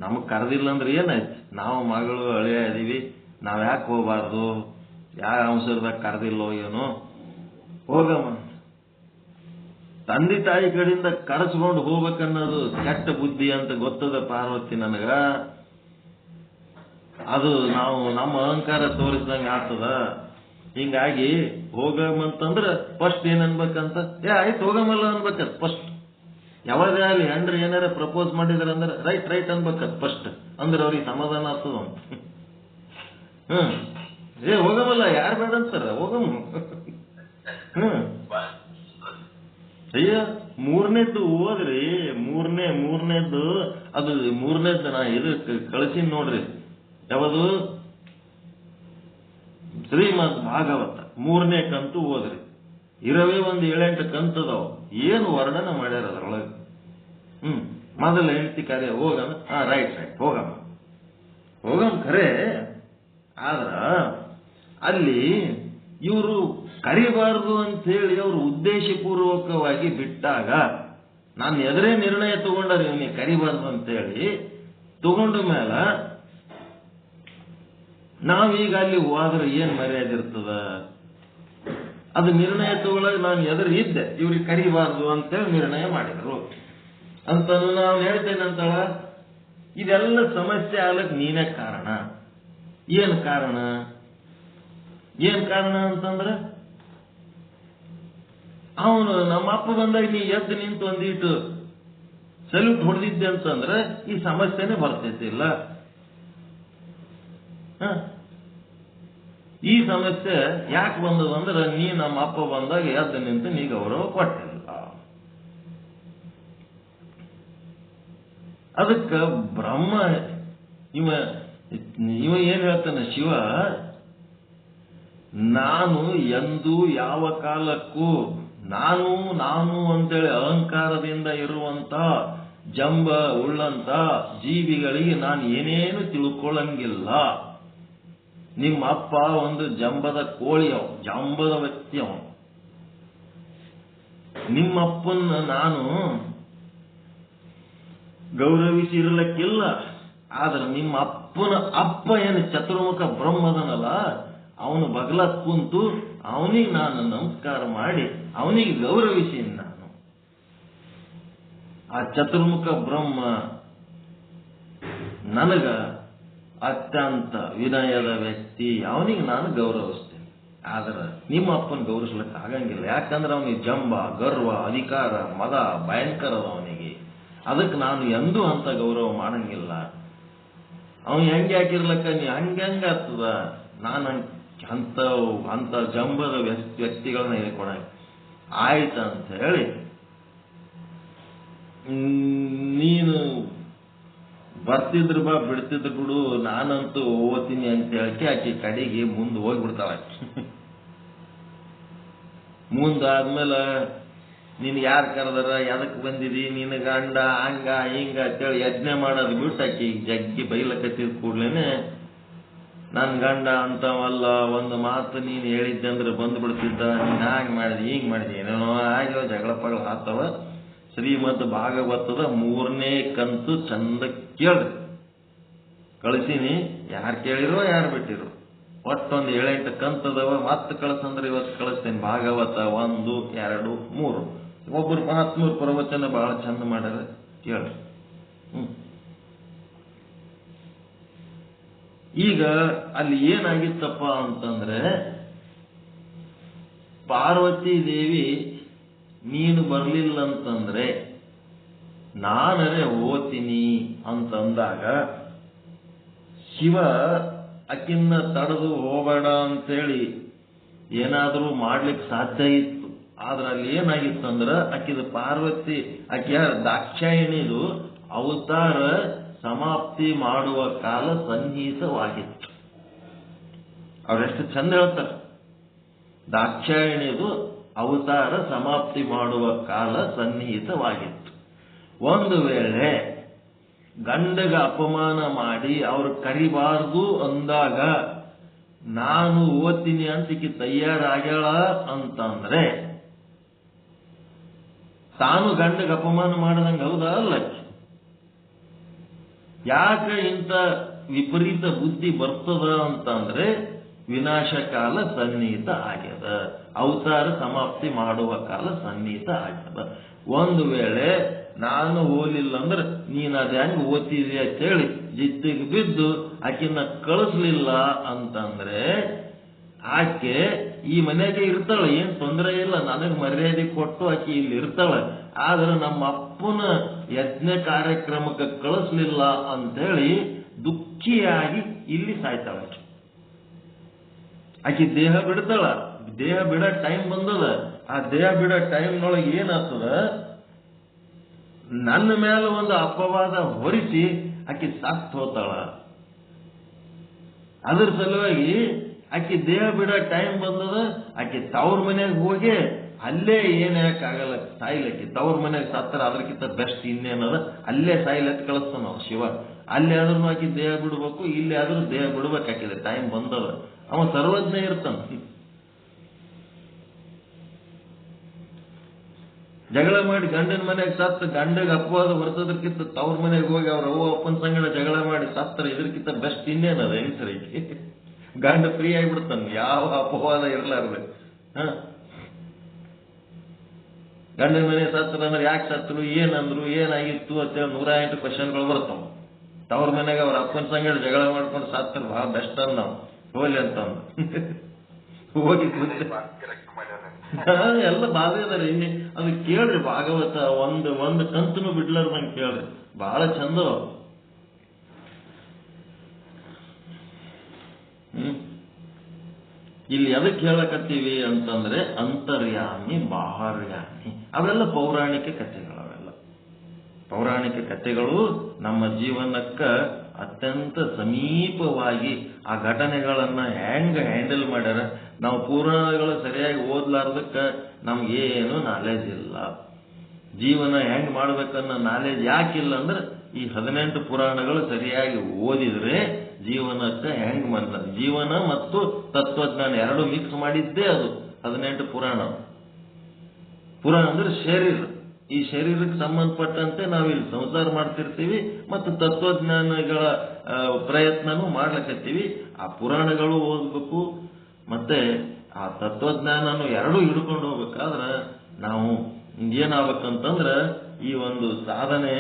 ನಮಗ್ ಕರೆದಿಲ್ಲ ಅಂದ್ರೆ ಏನಾಯ್ತು, ನಾವು ಮಗಳು ಅಳಿಯ ಇದೀವಿ, ನಾವ್ ಯಾಕೆ ಹೋಗ್ಬಾರ್ದು, ಯಾವ ಅವಸರದಾಗ ಕರೆದಿಲ್ಲೋ ಏನೋ, ಹೋಗಮ್ಮ. ತಂದೆ ತಾಯಿ ಕಡೆಯಿಂದ ಕರೆಸ್ಕೊಂಡು ಹೋಗ್ಬೇಕನ್ನೋದು ಕೆಟ್ಟ ಬುದ್ಧಿ ಅಂತ ಗೊತ್ತದ ಪಾರ್ವತಿ ನನಗ. ಅದು ನಾವು ನಮ್ಮ ಅಹಂಕಾರ ತೋರಿಸಿದಂಗೆ ಆಗ್ತದ. ಹಿಂಗಾಗಿ ಹೋಗಮಂತಂದ್ರ ಫಸ್ಟ್ ಏನ್ ಅನ್ಬೇಕಂತ ಆಯ್ತು ಹೋಗಮಲ್ಲ ಅನ್ಬೇಕತ್ ಫಸ್ಟ್. ಯಾವಾಗ ಅಲ್ಲಿ ಹೆಂಡ್ರಿ ಏನಾರ ಪ್ರಪೋಸ್ ಮಾಡಿದ್ರ ಅಂದ್ರೆ ರೈಟ್ ಅನ್ಬೇಕತ್ ಫಸ್ಟ್. ಅಂದ್ರೆ ಅವ್ರಿಗೆ ಸಮಾಧಾನ ಆಗ್ತದ ಅಂತ. ಹೋಗಮಲ್ಲ ಯಾರು ಬೇಡ ಅಂತಾರ, ಹೋಗಮ್ಮ. ಅಯ್ಯ ಮೂರನೇದ್ದು ಹೋದ್ರಿ, ಮೂರನೇದ್ದು ಅದು ಮೂರನೇದ್ದು ನಾ ಇದು ಕಳಿಸಿನ್ ನೋಡ್ರಿ. ಯಾವುದು? ಶ್ರೀಮದ್ ಭಾಗವತ 3ನೇ ಕಂತು ಓದ್ರಿ. ಇರವೇ ಒಂದು 7-8 ಕಂತದವ. ಏನು ವರ್ಣನ ಮಾಡ್ಯಾರ ಅದ್ರೊಳಗೆ. ಮೊದಲ ಹೆಂಡತಿ ಕರೆ ಹೋಗಮ್ಮ. ರೈಟ್ ಹೋಗಮ್ಮ ಖರೆ. ಆದ್ರ ಅಲ್ಲಿ ಇವರು ಕರಿಬಾರದು ಅಂತ ಹೇಳಿ ಅವರು ಉದ್ದೇಶಪೂರ್ವಕವಾಗಿ ಬಿಟ್ಟಾಗ ನಾನು ಎದುರೇ ನಿರ್ಣಯ ತಗೊಂಡಾರ ಇವನಿಗೆ ಕರಿಬಾರ್ದು ಅಂತೇಳಿ ತಗೊಂಡ ಮೇಲೆ ನಾವೀಗ ಅಲ್ಲಿ ಹೋದ್ರೆ ಏನ್ ಮರ್ಯಾದೆ ಇರ್ತದ? ಅದು ನಿರ್ಣಯ ತಗೊಳ್ಳಾಗ ನಾನು ಎದುರು ಇದ್ದೆ, ಇವ್ರಿಗೆ ಕರಿಬಾರ್ದು ಅಂತೇಳಿ ನಿರ್ಣಯ ಮಾಡಿದ್ರು ಅಂತ ನಾವು ಹೇಳ್ತೇನಂತಳ. ಇದೆಲ್ಲ ಸಮಸ್ಯೆ ಆಗ್ಲಕ್ ನೀನೇ ಕಾರಣ. ಏನ್ ಕಾರಣ ಅಂತಂದ್ರೆ ಅವನು ನಮ್ಮ ಅಪ್ಪ ಬಂದಾಗ ನೀ ಎದ್ದು ನಿಂತು ಒಂದಿಟ್ಟು ಸಲ್ಯೂಟ್ ಹೊಡೆದಿದ್ದೆ ಅಂತಂದ್ರೆ ಈ ಸಮಸ್ಯೆನೇ ಬರ್ತೈತಿಲ್ಲ. ಈ ಸಮಸ್ಯೆ ಯಾಕೆ ಬಂದದಂದ್ರೆ ನೀ ನಮ್ಮ ಅಪ್ಪ ಬಂದಾಗ ಎದ್ದು ನಿಂತು ನೀ ಗೌರವ ಕೊಟ್ಟಿಲ್ಲ. ಅದಕ್ಕ ಬ್ರಹ್ಮ ಇವ ಏನ್ ಹೇಳ್ತಾನೆ ಶಿವ, ನಾನು ಎಂದು ಯಾವ ಕಾಲಕ್ಕೂ ನಾನು ಅಂತೇಳಿ ಅಹಂಕಾರದಿಂದ ಇರುವಂತ ಜಂಬ ಉಳ್ಳಂತ ಜೀವಿಗಳಿಗೆ ನಾನು ಏನೇನು ತಿಳ್ಕೊಳ್ಳಂಗಿಲ್ಲ. ನಿಮ್ಮ ಅಪ್ಪ ಒಂದು ಜಂಬದ ಕೋಳಿ, ಜಂಬದ ವ್ಯಕ್ತಿ ಅವ. ನಿಮ್ಮಪ್ಪನ್ನ ನಾನು ಗೌರವಿಸಿರ್ಲಿಕ್ಕಿಲ್ಲ. ಆದ್ರೆ ನಿಮ್ಮ ಅಪ್ಪನ ಅಪ್ಪ ಏನು ಚತುರ್ಮುಖ ಬ್ರಹ್ಮದನಲ್ಲ, ಅವನು ಬಗಲ ಕುಂತು ಅವನಿಗೆ ನಾನು ನಮಸ್ಕಾರ ಮಾಡಿ ಅವನಿಗೆ ಗೌರವಿಸಿ. ನಾನು ಆ ಚತುರ್ಮುಖ ಬ್ರಹ್ಮ ನನಗ ಅತ್ಯಂತ ವಿನಯದ ವ್ಯಕ್ತಿ, ಅವನಿಗೆ ನಾನು ಗೌರವಿಸ್ತೇನೆ. ಆದ್ರೆ ನಿಮ್ಮ ಅಪ್ಪನ ಗೌರವಿಸ್ಲಿಕ್ಕೆ ಆಗಂಗಿಲ್ಲ. ಯಾಕಂದ್ರೆ ಅವನಿಗೆ ಜಂಬ, ಗರ್ವ, ಅಧಿಕಾರ, ಮದ ಭಯಂಕರದ ಅವನಿಗೆ. ಅದಕ್ಕೆ ನಾನು ಎಂದೂ ಅಂತ ಗೌರವ ಮಾಡಂಗಿಲ್ಲ. ಅವನು ಹೆಂಗೆ ಹಾಕಿರ್ಲಕ್ಕ ನೀ ಹಂಗಾಗ್ತದ. ನಾನು ಅಂತ ಜಂಬದ ವ್ಯಕ್ತಿಗಳನ್ನ ಹೇಳ್ಕೊಡ ಆಯ್ತಂತ ಹೇಳಿ ನೀನು ಬರ್ತಿದ್ರು ಬಾ, ಬಿಡ್ತಿದ್ರು ಬಿಡು, ನಾನಂತೂ ಓದ್ತೀನಿ ಅಂತ ಹೇಳಕ್ಕೆ ಆಕೆ ಕಡೆಗೆ ಮುಂದೆ ಹೋಗ್ಬಿಡ್ತಾಳ. ಮುಂದಾದ್ಮೇಲೆ ನೀನ್ ಯಾರು ಕರೆದಾರ, ಎದಕ್ ಬಂದಿದಿ, ನಿನ್ನ ಗಂಡ ಹಂಗ ಹಿಂಗ ಅಂತೇಳಿ ಯಜ್ಞೆ ಮಾಡೋದು ಬಿಟ್ಟು ಆಕಿ ಜಗ್ಗಿ ಬೈಲಕತ್ತಿದ ಕೂಡ್ಲೇನೆ ನನ್ ಗಂಡ ಅಂತವಲ್ಲ, ಒಂದು ಮಾತು ನೀನ್ ಹೇಳಿದ್ದೆ ಅಂದ್ರೆ ಬಂದು ಬಿಡ್ತಿದ್ದ, ನೀನ್ ಹಾಂಗ್ ಮಾಡಿದಿ ಹಿಂಗ್ ಮಾಡಿದಿ, ಏನೇನೋ ಆಗ್ಯಾವ, ಜಗಳ ಪಗಳ ಆತವ. ಶ್ರೀಮದ್ ಭಾಗವತದ 3ನೇ ಕಂತು ಚಂದ ಕೇಳ್ರಿ. ಕಳಿಸೀನಿ, ಯಾರು ಕೇಳಿರೋ ಯಾರು ಬಿಟ್ಟಿರೋ. ಒಟ್ಟೊಂದು 7-8 ಕಂತದವ. ಮತ್ತೆ ಕಳ್ಸಂದ್ರೆ ಇವತ್ತು ಕಳಿಸ್ತೇನೆ. ಭಾಗವತ 1, 2, 3. ಒಬ್ಬರು ಮಹಾತ್ಮರ ಪ್ರವಚನ ಬಹಳ ಚಂದ ಮಾಡ್ಯಾರ, ಕೇಳ್ರಿ. ಈಗ ಅಲ್ಲಿ ಏನಾಗಿತ್ತಪ್ಪ ಅಂತಂದ್ರೆ, ಪಾರ್ವತಿ ದೇವಿ ನೀನು ಬರ್ಲಿಲ್ಲ ಅಂತಂದ್ರೆ ನಾನರೇ ಓದ್ತೀನಿ ಅಂತಂದಾಗ ಶಿವ ಅಕ್ಕಿನ್ನ ತಡೆದು ಹೋಗಬೇಡ ಅಂತೇಳಿ ಏನಾದರೂ ಮಾಡ್ಲಿಕ್ಕೆ ಸಾಧ್ಯ ಇತ್ತು. ಆದ್ರೆ ಅಲ್ಲಿ ಏನಾಗಿತ್ತಂದ್ರ ಆಕಿದ ಪಾರ್ವತಿ ಆಕೆ ದಾಕ್ಷಾಯಿಣಿದು ಅವತಾರ ಸಮಾಪ್ತಿ ಮಾಡುವ ಕಾಲ ಸನ್ನಿಹಿತವಾಗಿತ್ತು. ಅವರೆಷ್ಟು ಚಂದ ಹೇಳ್ತಾರೆ. ದಾಕ್ಷಾಯಿಣಿದು ಅವತಾರ ಸಮಾಪ್ತಿ ಮಾಡುವ ಕಾಲ ಸನ್ನಿಹಿತವಾಗಿತ್ತು. ಒಂದು ವೇಳೆ ಗಂಡಗ ಅಪಮಾನ ಮಾಡಿ ಅವ್ರು ಕರಿಬಾರ್ದು ಅಂದಾಗ ನಾನು ಓದ್ತೀನಿ ಅಂತಿಕೆ ತಯಾರಾಗ್ಯಾಳ ಅಂತಂದ್ರೆ ತಾನು ಗಂಡಗ ಅಪಮಾನ ಮಾಡದಂಗ ಹೌದಾ ಅಲ್ಲ? ಯಾಕೆ ಇಂಥ ವಿಪರೀತ ಬುದ್ಧಿ ಬರ್ತದ ಅಂತಂದ್ರೆ ವಿನಾಶ ಕಾಲ ಸನ್ನಿಹಿತ ಆಗ್ಯದ, ಅವತಾರ ಸಮಾಪ್ತಿ ಮಾಡುವ ಕಾಲ ಸನ್ನಿಹಿತ ಆಗ್ಯದ. ಒಂದು ವೇಳೆ ನಾನು ಓಲಿಲ್ಲ ಅಂದ್ರೆ ನೀನ್ ಅದ ಹೆಂಗ್ ಓದ್ತಿದಿ ಅಂತೇಳಿ ಜಿದ್ದಿಗೆ ಬಿದ್ದು ಆಕಿನ ಕಳಿಸ್ಲಿಲ್ಲ ಅಂತಂದ್ರೆ ಆಕೆ ಈ ಮನೆಗೆ ಇರ್ತಾಳ, ಏನ್ ತೊಂದರೆ ಇಲ್ಲ, ನನಗ್ ಮರ್ಯಾದೆ ಕೊಟ್ಟು ಆಕೆ ಇಲ್ಲಿ ಇರ್ತಾಳ. ಆದ್ರೆ ನಮ್ಮ ಅಪ್ಪನ ಯಜ್ಞ ಕಾರ್ಯಕ್ರಮಕ್ಕೆ ಕಳಿಸ್ಲಿಲ್ಲ ಅಂತೇಳಿ ದುಃಖಿಯಾಗಿ ಇಲ್ಲಿ ಸಾಯ್ತಾಳ. ಆಕೆ ದೇಹ ಬಿಡ್ತಾಳ. ದೇಹ ಬಿಡೋ ಟೈಮ್ ಬಂದದ. ಆ ದೇಹ ಬಿಡೋ ಟೈಮ್ನೊಳಗೆ ಏನಾಗ್ತದ, ನನ್ನ ಮೇಲೆ ಒಂದು ಅಪವಾದ ಹೊರಿಸಿ ಆಕೆ ಸತ್ತು ಹೋತಾಳ. ಅದ್ರ ಸಲುವಾಗಿ ಆಕೆ ದೇಹ ಬಿಡೋ ಟೈಮ್ ಬಂದದ. ಆಕೆ ತವ್ರ ಮನೆಗೆ ಹೋಗಿ ಅಲ್ಲೇ ಏನ್ ಯಾಕಾಗಲ್ಲ ಸಾಯ್ಲಕ್ಕಿ. ತವ್ರ ಮನೆಗೆ ಸತ್ತರ ಅದಕ್ಕಿಂತ ಬೆಸ್ಟ್ ಇನ್ನೇನದ, ಅಲ್ಲೇ ಸಾಯ್ಲಕ್ಕೆ ಕಳಿಸ್ತಾನ ನಾವು ಶಿವ. ಅಲ್ಲಿ ಆದ್ರೂ ಆಕೆ ದೇಹ ಬಿಡ್ಬೇಕು, ಇಲ್ಲಿ ಆದ್ರೂ ದೇಹ ಬಿಡ್ಬೇಕಾಕಿದೆ. ಟೈಮ್ ಬಂದದ. ಅವ ಸರ್ವಜ್ಞ ಇರ್ತಾನ. ಜಗಳ ಮಾಡಿ ಗಂಡನ ಮನೆಗೆ ಸತ್ತ ಗಂಡಗೆ ಅಪವಾದ ಬರ್ತದಕ್ಕಿಂತ ತವ್ರ ಮನೆಗೆ ಹೋಗಿ ಅವ್ರ ಅವ್ವ ಅಪ್ಪನ ಸಂಗಡ ಜಗಳ ಮಾಡಿ ಸತ್ತರ ಇದಕ್ಕಿಂತ ಬೆಸ್ಟ್ ಇನ್ನೇನದ ಹೆಂಗಸರಿಗೆ. ಗಂಡ ಫ್ರೀ ಆಗಿಬಿಡ್ತಾನ, ಯಾವ ಅಪವಾದ ಇರ್ಲಾರ್ದೆ. ಗಂಡನ ಮನೆ ಸತ್ತರ ಅಂದ್ರೆ ಯಾಕೆ ಸತ್ರು, ಏನಂದ್ರು, ಏನಾಗಿತ್ತು ಅಂತೇಳಿ 108 ಕ್ವಶನ್ಗಳು ಬರ್ತಾವ. ತವ್ರ ಮನೆಗೆ ಅವ್ರ ಅಪ್ಪನ ಸಂಗಡ ಜಗಳ ಮಾಡ್ಕೊಂಡು ಸತ್ತರ ಬಹಳ ಬೆಸ್ಟ್ ಅನ್ ನಾವು ಹೋಗ್ಲಿ ಅಂತ ಹೋಗಿ ಎಲ್ಲ ಬಾಧೆ ಅದರಿ. ಅದು ಕೇಳ್ರಿ ಭಾಗವತ, ಒಂದು ಕಂತನು ಬಿಡ್ಲಾರ್ದಂಗೆ ಕೇಳ್ರಿ, ಬಹಳ ಚಂದ. ಇಲ್ಲಿ ಎದಕ್ಕೆ ಹೇಳಕತ್ತೀವಿ ಅಂತಂದ್ರೆ ಅಂತರ್ಯಾಮಿ ಬಾಹರ್ಯಾಮಿ ಅವೆಲ್ಲ ಪೌರಾಣಿಕ ಕಥೆಗಳವೆಲ್ಲ. ಪೌರಾಣಿಕ ಕಥೆಗಳು ನಮ್ಮ ಜೀವನಕ್ಕ ಅತ್ಯಂತ ಸಮೀಪವಾಗಿ ಆ ಘಟನೆಗಳನ್ನ ಹೆಂಗ ಹ್ಯಾಂಡಲ್ ಮಾಡ್ಯಾರ. ನಾವು ಪುರಾಣಗಳು ಸರಿಯಾಗಿ ಓದ್ಲಾರ್ದಕ್ಕ ನಮ್ಗೇನು ನಾಲೆಜ್ ಇಲ್ಲ. ಜೀವನ ಹೆಂಗ್ ಮಾಡ್ಬೇಕನ್ನೋ ನಾಲೆಜ್ ಯಾಕಿಲ್ಲ ಅಂದ್ರೆ ಈ 18 ಪುರಾಣಗಳು ಸರಿಯಾಗಿ ಓದಿದ್ರೆ ಜೀವನಕ್ಕೆ ಹೆಂಗ್ ಮಾಡ್ತಾರೆ. ಜೀವನ ಮತ್ತು ತತ್ವಜ್ಞಾನ ಎರಡು ಮಿಕ್ಸ್ ಮಾಡಿದ್ದೇ ಅದು 18 ಪುರಾಣ. ಪುರಾಣ ಅಂದ್ರೆ ಶರೀರ. ಈ ಶರೀರಕ್ಕೆ ಸಂಬಂಧಪಟ್ಟಂತೆ ನಾವಿಲ್ಲಿ ಸಂಸಾರ ಮಾಡ್ತಿರ್ತೀವಿ ಮತ್ತು ತತ್ವಜ್ಞಾನಗಳ ಪ್ರಯತ್ನನೂ ಮಾಡ್ಲಕತ್ತೀವಿ. ಆ ಪುರಾಣಗಳು ಓದ್ಬೇಕು ಮತ್ತೆ ಆ ತತ್ವಜ್ಞಾನನು ಎರಡೂ ಹಿಡ್ಕೊಂಡು ಹೋಗ್ಬೇಕಾದ್ರೆ ನಾವು ಏನಾಗ್ಬೇಕಂತಂದ್ರ ಈ ಒಂದು ಸಾಧನೆ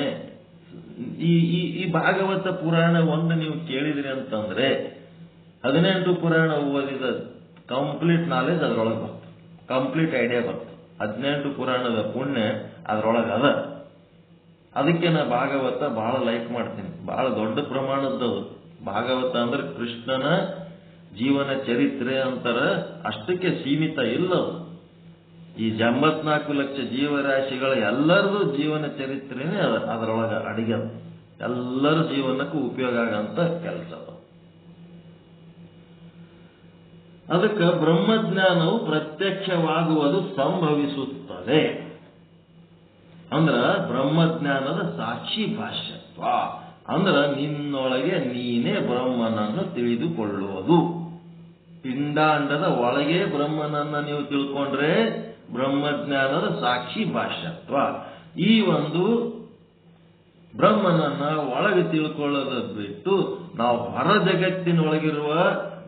ಈ ಭಾಗವತ ಪುರಾಣ ಒಂದು ನೀವು ಕೇಳಿದ್ರಿ ಅಂತಂದ್ರೆ 18 ಪುರಾಣ ಓದಿದ ಕಂಪ್ಲೀಟ್ ನಾಲೆಜ್ ಅದ್ರೊಳಗೆ ಬರ್ತದೆ, ಕಂಪ್ಲೀಟ್ ಐಡಿಯಾ ಬರ್ತದೆ. 18 ಪುರಾಣದ ಪುಣ್ಯ ಅದ್ರೊಳಗೆ ಅದ. ಅದಕ್ಕೆ ನಾ ಭಾಗವತ ಬಹಳ ಲೈಕ್ ಮಾಡ್ತೀನಿ. ಬಹಳ ದೊಡ್ಡ ಪ್ರಮಾಣದ್ದದು ಭಾಗವತ. ಅಂದ್ರೆ ಕೃಷ್ಣನ ಜೀವನ ಚರಿತ್ರೆ ಅಂತಾರ, ಅಷ್ಟಕ್ಕೆ ಸೀಮಿತ ಇಲ್ಲ. ಈ 84 ಲಕ್ಷ ಜೀವರಾಶಿಗಳ ಎಲ್ಲರದು ಜೀವನ ಚರಿತ್ರೆನೇ ಅದರೊಳಗೆ ಅಡಿಗೆ. ಎಲ್ಲರ ಜೀವನಕ್ಕೂ ಉಪಯೋಗ ಆಗಂತ ಕೆಲಸ. ಅದಕ್ಕೆ ಬ್ರಹ್ಮಜ್ಞಾನವು ಪ್ರತ್ಯಕ್ಷವಾಗುವುದು ಸಂಭವಿಸುತ್ತದೆ. ಅಂದ್ರ ಬ್ರಹ್ಮಜ್ಞಾನದ ಸಾಕ್ಷಿ ಭಾಷ್ಯತ್ವ ಅಂದ್ರ ನಿನ್ನೊಳಗೆ ನೀನೇ ಬ್ರಹ್ಮನನ್ನು ತಿಳಿದುಕೊಳ್ಳುವುದು. ಪಿಂಡಾಂಡದ ಒಳಗೆ ಬ್ರಹ್ಮನನ್ನ ನೀವು ತಿಳ್ಕೊಂಡ್ರೆ ಬ್ರಹ್ಮಜ್ಞಾನದ ಸಾಕ್ಷಿ ಭಾಷ್ಯತ್ವ. ಈ ಒಂದು ಬ್ರಹ್ಮನನ್ನ ಒಳಗೆ ತಿಳ್ಕೊಳ್ಳೋದ ಬಿಟ್ಟು ನಾವು ಹೊರ ಜಗತ್ತಿನೊಳಗಿರುವ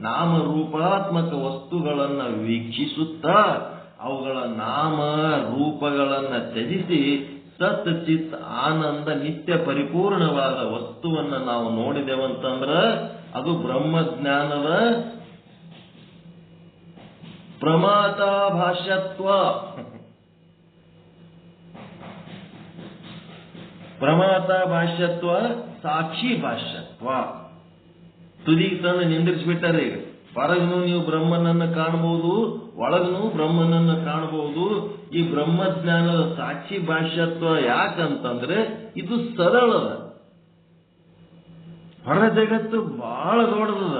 ನಾಮರೂಪಾತ್ಮಕ ವಸ್ತುಗಳನ್ನ ವೀಕ್ಷಿಸುತ್ತಾ ಅವುಗಳ ನಾಮ ರೂಪಗಳನ್ನ ತ್ಯಜಿಸಿ ಸತ್ ಚಿತ್ ಆನಂದ ನಿತ್ಯ ಪರಿಪೂರ್ಣವಾದ ವಸ್ತುವನ್ನ ನಾವು ನೋಡಿದೆವಂತಂದ್ರ ಅದು ಬ್ರಹ್ಮಜ್ಞಾನದ ಪ್ರಮಾತಾ ಭಾಷ್ಯತ್ವ. ಪ್ರಮಾತಾ ಭಾಷ್ಯತ್ವ, ಸಾಕ್ಷಿ ಭಾಷ್ಯತ್ವ. ತುದಿಗೆ ತಂದು ನಿಂದಿರಿಸ್ಬಿಟ್ಟಾರೆ. ಈಗ ಹೊರಗನು ನೀವು ಬ್ರಹ್ಮನನ್ನ ಕಾಣಬಹುದು, ಒಳಗನು ಬ್ರಹ್ಮನನ್ನ ಕಾಣಬಹುದು. ಈ ಬ್ರಹ್ಮಜ್ಞಾನದ ಸಾಕ್ಷಿ ಭಾಷ್ಯತ್ವ ಯಾಕಂತಂದ್ರೆ ಇದು ಸರಳದ. ಹೊರ ಜಗತ್ತು ಬಹಳ ದೊಡ್ಡದ.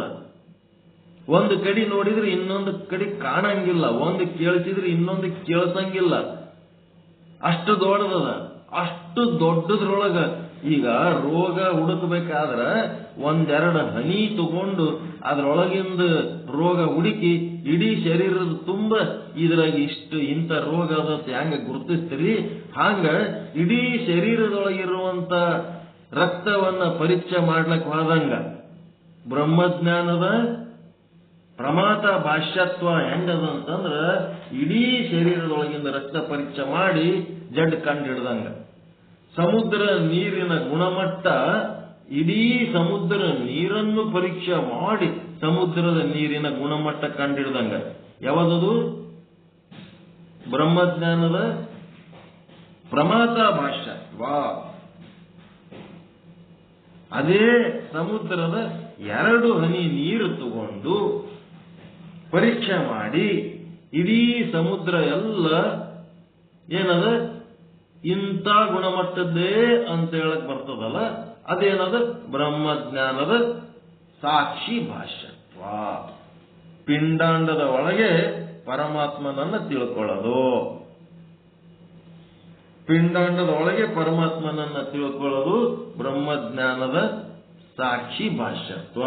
ಒಂದು ಕಡೆ ನೋಡಿದ್ರೆ ಇನ್ನೊಂದು ಕಡೆ ಕಾಣಂಗಿಲ್ಲ, ಒಂದು ಕೇಳಿಸಿದ್ರೆ ಇನ್ನೊಂದು ಕೇಳಿಸಂಗಿಲ್ಲ. ಅಷ್ಟು ದೊಡ್ಡದ. ಅಷ್ಟು ದೊಡ್ಡದ್ರೊಳಗ ಈಗ ರೋಗ ಹುಡುಕಬೇಕಾದ್ರ ಒಂದೆರಡು ಹನಿ ತಗೊಂಡು ಅದ್ರೊಳಗಿಂದ ರೋಗ ಹುಡುಕಿ ಇಡೀ ಶರೀರದ ತುಂಬ ಇದ್ರಾಗ ಇಂಥ ರೋಗ ಅದಂತ ಹೆಂಗ ಗುರುತಿಸ್ತೀರಿ, ಹಂಗ ಇಡೀ ಶರೀರದೊಳಗಿರುವಂತ ರಕ್ತವನ್ನ ಪರೀಕ್ಷೆ ಮಾಡ್ಲಕ್ ಹೋದಂಗ ಬ್ರಹ್ಮಜ್ಞಾನದ ಪ್ರಮಾತ ಭಾಷ್ಯತ್ವ ಹೆಂಗದ ಅಂತಂದ್ರ ಇಡೀ ಶರೀರದೊಳಗಿಂದ ರಕ್ತ ಪರೀಕ್ಷೆ ಮಾಡಿ ಜಡ್ ಕಂಡು ಹಿಡ್ದಂಗ. ಸಮುದ್ರ ನೀರಿನ ಗುಣಮಟ್ಟ ಇಡೀ ಸಮುದ್ರ ನೀರನ್ನು ಪರೀಕ್ಷೆ ಮಾಡಿ ಸಮುದ್ರದ ನೀರಿನ ಗುಣಮಟ್ಟ ಕಂಡಿಡ್ದಂಗ. ಯಾವದದು? ಬ್ರಹ್ಮಜ್ಞಾನದ ಪ್ರಮಾತ ಭಾಷ್ಯ. ವಾ, ಅದೇ ಸಮುದ್ರದ 2 ಹನಿ ನೀರು ತಗೊಂಡು ಪರೀಕ್ಷೆ ಮಾಡಿ ಇಡೀ ಸಮುದ್ರ ಎಲ್ಲ ಏನದ ಇಂಥ ಗುಣಮಟ್ಟದ್ದೇ ಅಂತ ಹೇಳಕ್ ಬರ್ತದಲ್ಲ, ಅದೇನದ? ಬ್ರಹ್ಮಜ್ಞಾನದ ಸಾಕ್ಷಿ ಭಾಷ್ಯತ್ವ. ಪಿಂಡಾಂಡದ ಒಳಗೆ ಪರಮಾತ್ಮನನ್ನ ತಿಳ್ಕೊಳ್ಳೋದು, ಪಿಂಡಾಂಡದ ಒಳಗೆ ಪರಮಾತ್ಮನನ್ನ ತಿಳ್ಕೊಳ್ಳೋದು ಬ್ರಹ್ಮಜ್ಞಾನದ ಸಾಕ್ಷಿ ಭಾಷ್ಯತ್ವ.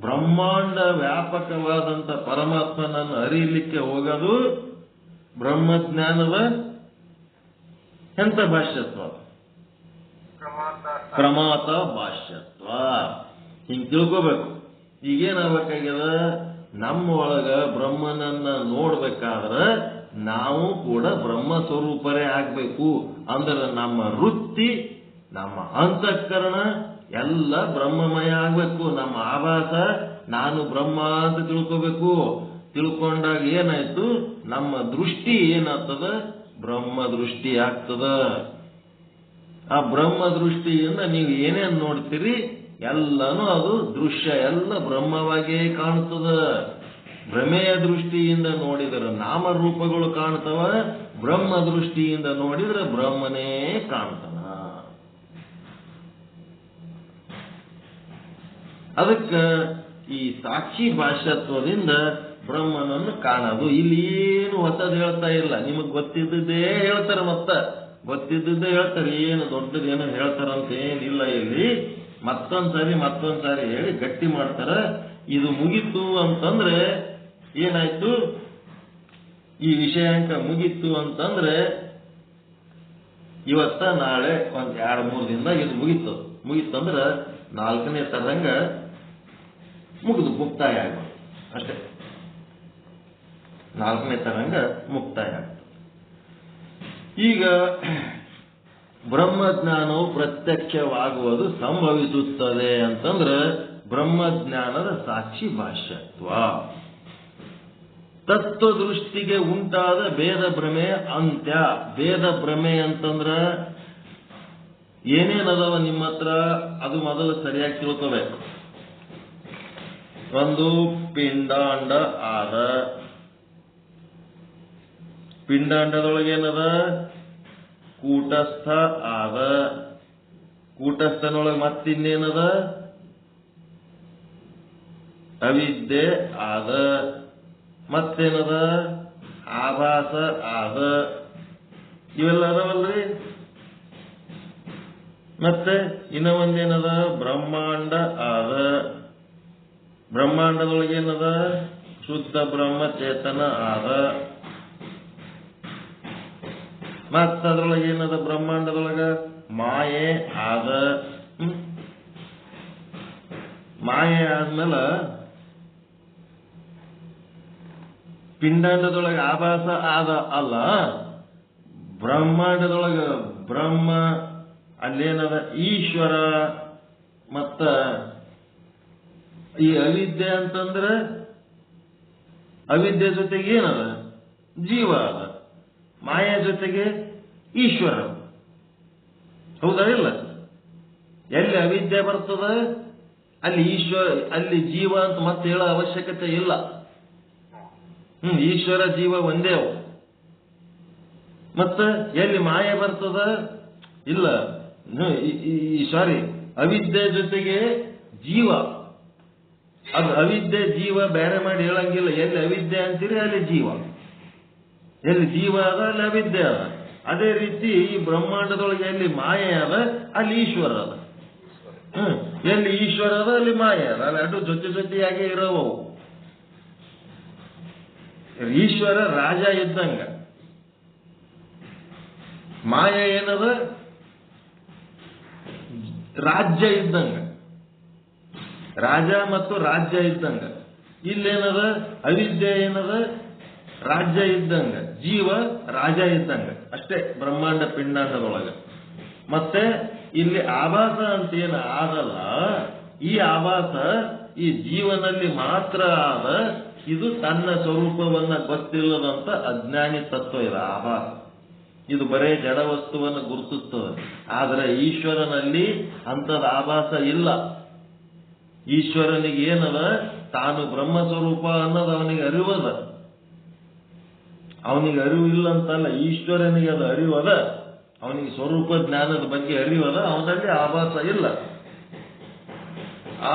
ಬ್ರಹ್ಮಾಂಡ ವ್ಯಾಪಕವಾದಂತ ಪರಮಾತ್ಮನನ್ನು ಅರಿಯಲಿಕ್ಕೆ ಹೋಗೋದು ಬ್ರಹ್ಮಜ್ಞಾನದ ಎಂತ ಭಾಷ್ಯತ್ವ? ಪ್ರಮಾತ ಭಾಷ್ಯತ್ವ. ಹಿಂಗ್ ತಿಳ್ಕೋಬೇಕು. ಈಗೇನಾಗಬೇಕಾಗ್ಯದ? ನಮ್ಮ ಒಳಗ ಬ್ರಹ್ಮನನ್ನ ನೋಡ್ಬೇಕಾದ್ರೆ ನಾವು ಕೂಡ ಬ್ರಹ್ಮ ಸ್ವರೂಪರೇ ಆಗ್ಬೇಕು. ಅಂದ್ರೆ ನಮ್ಮ ವೃತ್ತಿ, ನಮ್ಮ ಅಂತಃಕರಣ ಎಲ್ಲ ಬ್ರಹ್ಮಮಯ ಆಗ್ಬೇಕು. ನಮ್ಮ ಆಭಾಸ ನಾನು ಬ್ರಹ್ಮ ಅಂತ ತಿಳ್ಕೋಬೇಕು. ತಿಳ್ಕೊಂಡಾಗ ಏನಾಯ್ತು? ನಮ್ಮ ದೃಷ್ಟಿ ಏನಾಗ್ತದ? ಬ್ರಹ್ಮ ದೃಷ್ಟಿ ಆಗ್ತದ. ಆ ಬ್ರಹ್ಮ ದೃಷ್ಟಿಯಿಂದ ನೀವು ಏನೇನ್ ನೋಡ್ತೀರಿ ಎಲ್ಲನೂ ಅದು ದೃಶ್ಯ ಎಲ್ಲ ಬ್ರಹ್ಮವಾಗಿಯೇ ಕಾಣುತ್ತದ. ಭ್ರಮೆಯ ದೃಷ್ಟಿಯಿಂದ ನೋಡಿದರೆ ನಾಮರೂಪಗಳು ಕಾಣ್ತವ, ಬ್ರಹ್ಮ ದೃಷ್ಟಿಯಿಂದ ನೋಡಿದ್ರೆ ಬ್ರಹ್ಮನೇ ಕಾಣ್ತವ. ಅದಕ್ಕೆ ಈ ಸಾಕ್ಷಿ ಭಾಷ್ಯತ್ವದಿಂದ ಬ್ರಹ್ಮನನ್ನು ಕಾಣೋದು. ಇಲ್ಲಿ ಏನು ಹೊಸದು ಹೇಳ್ತಾ ಇಲ್ಲ, ನಿಮಗ್ ಗೊತ್ತಿದ್ದೇ ಹೇಳ್ತಾರೆ, ಗೊತ್ತಿದ್ದೇ ಹೇಳ್ತಾರೆ. ಏನು ದೊಡ್ಡದೇನು ಹೇಳ್ತಾರಂತ ಏನಿಲ್ಲ. ಇಲ್ಲಿ ಮತ್ತೊಂದ್ಸಾರಿ ಹೇಳಿ ಗಟ್ಟಿ ಮಾಡ್ತಾರ. ಇದು ಮುಗೀತು ಅಂತಂದ್ರೆ ಏನಾಯ್ತು? ಈ ವಿಷಯಾಂಕ ಮುಗೀತು ಅಂತಂದ್ರೆ ಇವತ್ತ ನಾಳೆ ಒಂದ್ 2-3 ದಿನದಾಗ ಇದು ಮುಗೀತಂದ್ರ 4ನೇ ತರಂಗ ಮುಗಿದು ಮುಕ್ತಾಯ ಆಗ್ಬೋದು ಅಷ್ಟೇ. 4ನೇ ತರಂಗ ಮುಕ್ತಾಯ ಆಗ್ತದೆ. ಈಗ ಬ್ರಹ್ಮಜ್ಞಾನವು ಪ್ರತ್ಯಕ್ಷವಾಗುವುದು ಸಂಭವಿಸುತ್ತದೆ ಅಂತಂದ್ರೆ ಬ್ರಹ್ಮಜ್ಞಾನದ ಸಾಕ್ಷಿ ಭಾಷ್ಯತ್ವ. ತತ್ವದೃಷ್ಟಿಗೆ ಉಂಟಾದ ಭೇದ ಭ್ರಮೆ ಅಂತ್ಯ. ಭೇದ ಭ್ರಮೆ ಅಂತಂದ್ರ ಏನೇನದವ ನಿಮ್ಮ ಹತ್ರ ಅದು ಮೊದಲು ಸರಿಯಾಗಿ ತಿಳ್ಕೋಬೇಕು. ಒಂದು ಪಿಂಡಾಂಡ ಆದ, ಪಿಂಡಾಂಡದೊಳಗೇನದ? ಕೂಟಸ್ಥ ಆದ, ಕೂಟಸ್ಥನೊಳಗೆ ಮತ್ತಿನ್ನೇನದ? ಅವಿದ್ಯೆ ಆದ, ಮತ್ತೇನದ? ಆಭಾಸ ಆದ. ಇವೆಲ್ಲ ಅದಾವಲ್ರಿ. ಮತ್ತೆ ಇನ್ನ ಒಂದೇನದ? ಬ್ರಹ್ಮಾಂಡ ಆದ. ಬ್ರಹ್ಮಾಂಡದೊಳಗೇನದ? ಶುದ್ಧ ಬ್ರಹ್ಮ ಚೇತನ ಆದ. ಮತ್ತದ್ರೊಳಗೇನದ? ಬ್ರಹ್ಮಾಂಡದೊಳಗ ಮಾಯೆ ಆದ. ಮಾಯೆ ಆದ್ಮೇಲೆ ಪಿಂಡಾಂಡದೊಳಗೆ ಆಭಾಸ ಆದ ಅಲ್ಲ, ಬ್ರಹ್ಮಾಂಡದೊಳಗ ಬ್ರಹ್ಮ, ಅಲ್ಲೇನದ? ಈಶ್ವರ. ಮತ್ತ ಈ ಅವಿದ್ಯೆ ಅಂತಂದ್ರೆ ಅವಿದ್ಯೆ ಜೊತೆಗೆ ಏನದ? ಜೀವ ಅದ. ಮಾಯೆ ಜೊತೆಗೆ ಈಶ್ವರ. ಹೌದಾ ಇಲ್ಲ? ಎಲ್ಲಿ ಅವಿದ್ಯೆ ಬರ್ತದ ಅಲ್ಲಿ ಈಶ್ವರ, ಅಲ್ಲಿ ಜೀವ ಅಂತ ಮತ್ತೆ ಹೇಳೋ ಅವಶ್ಯಕತೆ ಇಲ್ಲ. ಈಶ್ವರ ಜೀವ ಒಂದೇ ಅವು. ಮತ್ತ ಎಲ್ಲಿ ಮಾಯೆ ಬರ್ತದ? ಇಲ್ಲ, ಸಾರಿ, ಅವಿದ್ಯೆ ಜೊತೆಗೆ ಜೀವ. ಅದು ಅವಿದ್ಯೆ ಜೀವ ಬೇರೆ ಮಾಡಿ ಹೇಳಂಗಿಲ್ಲ. ಎಲ್ಲಿ ಅವಿದ್ಯೆ ಅಂತೀರಿ ಅಲ್ಲಿ ಜೀವ, ಎಲ್ಲಿ ಜೀವ ಅದ ಅಲ್ಲಿ ಅವಿದ್ಯೆ ಅದ. ಅದೇ ರೀತಿ ಈ ಬ್ರಹ್ಮಾಂಡದೊಳಗೆ ಎಲ್ಲಿ ಮಾಯೆ ಅದ ಅಲ್ಲಿ ಈಶ್ವರ ಅದ. ಎಲ್ಲಿ ಈಶ್ವರ ಅದ ಅಲ್ಲಿ ಮಾಯೆ ಅದ. ಅಲ್ಲಿ ಅಡ್ಡು ಜೊತೆಯಾಗಿ ಇರೋವು. ಈಶ್ವರ ರಾಜ ಇದ್ದಂಗ, ಮಾಯೆ ಏನದ? ರಾಜ್ಯ ಇದ್ದಂಗ. ರಾಜ ಮತ್ತು ರಾಜ್ಯ ಇದ್ದಂಗ. ಇಲ್ಲೇನದ? ಅವಿದ್ಯೆ ಏನದ? ರಾಜ್ಯ ಇದ್ದಂಗ, ಜೀವ ರಾಜ ಇದ್ದಂಗ ಅಷ್ಟೇ ಬ್ರಹ್ಮಾಂಡ ಪಿಂಡಾಂಡದೊಳಗ. ಮತ್ತೆ ಇಲ್ಲಿ ಆಭಾಸ ಅಂತ ಏನು ಆದಲ್ಲ, ಈ ಆಭಾಸ ಈ ಜೀವನಲ್ಲಿ ಮಾತ್ರ ಆದ. ಇದು ತನ್ನ ಸ್ವರೂಪವನ್ನ ಗೊತ್ತಿಲ್ಲದಂತ ಅಜ್ಞಾನಿ ತತ್ವ. ಇದು ಆಭಾಸ. ಇದು ಬರೇ ಜಡ ವಸ್ತುವನ್ನು ಗುರುತಿಸ್ತದೆ. ಆದರೆ ಈಶ್ವರನಲ್ಲಿ ಅಂಥದ ಆಭಾಸ ಇಲ್ಲ. ಈಶ್ವರನಿಗೆ ಏನದ, ತಾನು ಬ್ರಹ್ಮ ಸ್ವರೂಪ ಅನ್ನೋದು ಅವನಿಗೆ ಅರಿವದ. ಅವನಿಗೆ ಅರಿವು ಇಲ್ಲ ಅಂತಲ್ಲ, ಈಶ್ವರನಿಗೆ ಅದು ಅರಿವದ. ಅವನಿಗೆ ಸ್ವರೂಪ ಜ್ಞಾನದ ಬಗ್ಗೆ ಅರಿವದ, ಅವನಲ್ಲಿ ಆಭಾಸ ಇಲ್ಲ.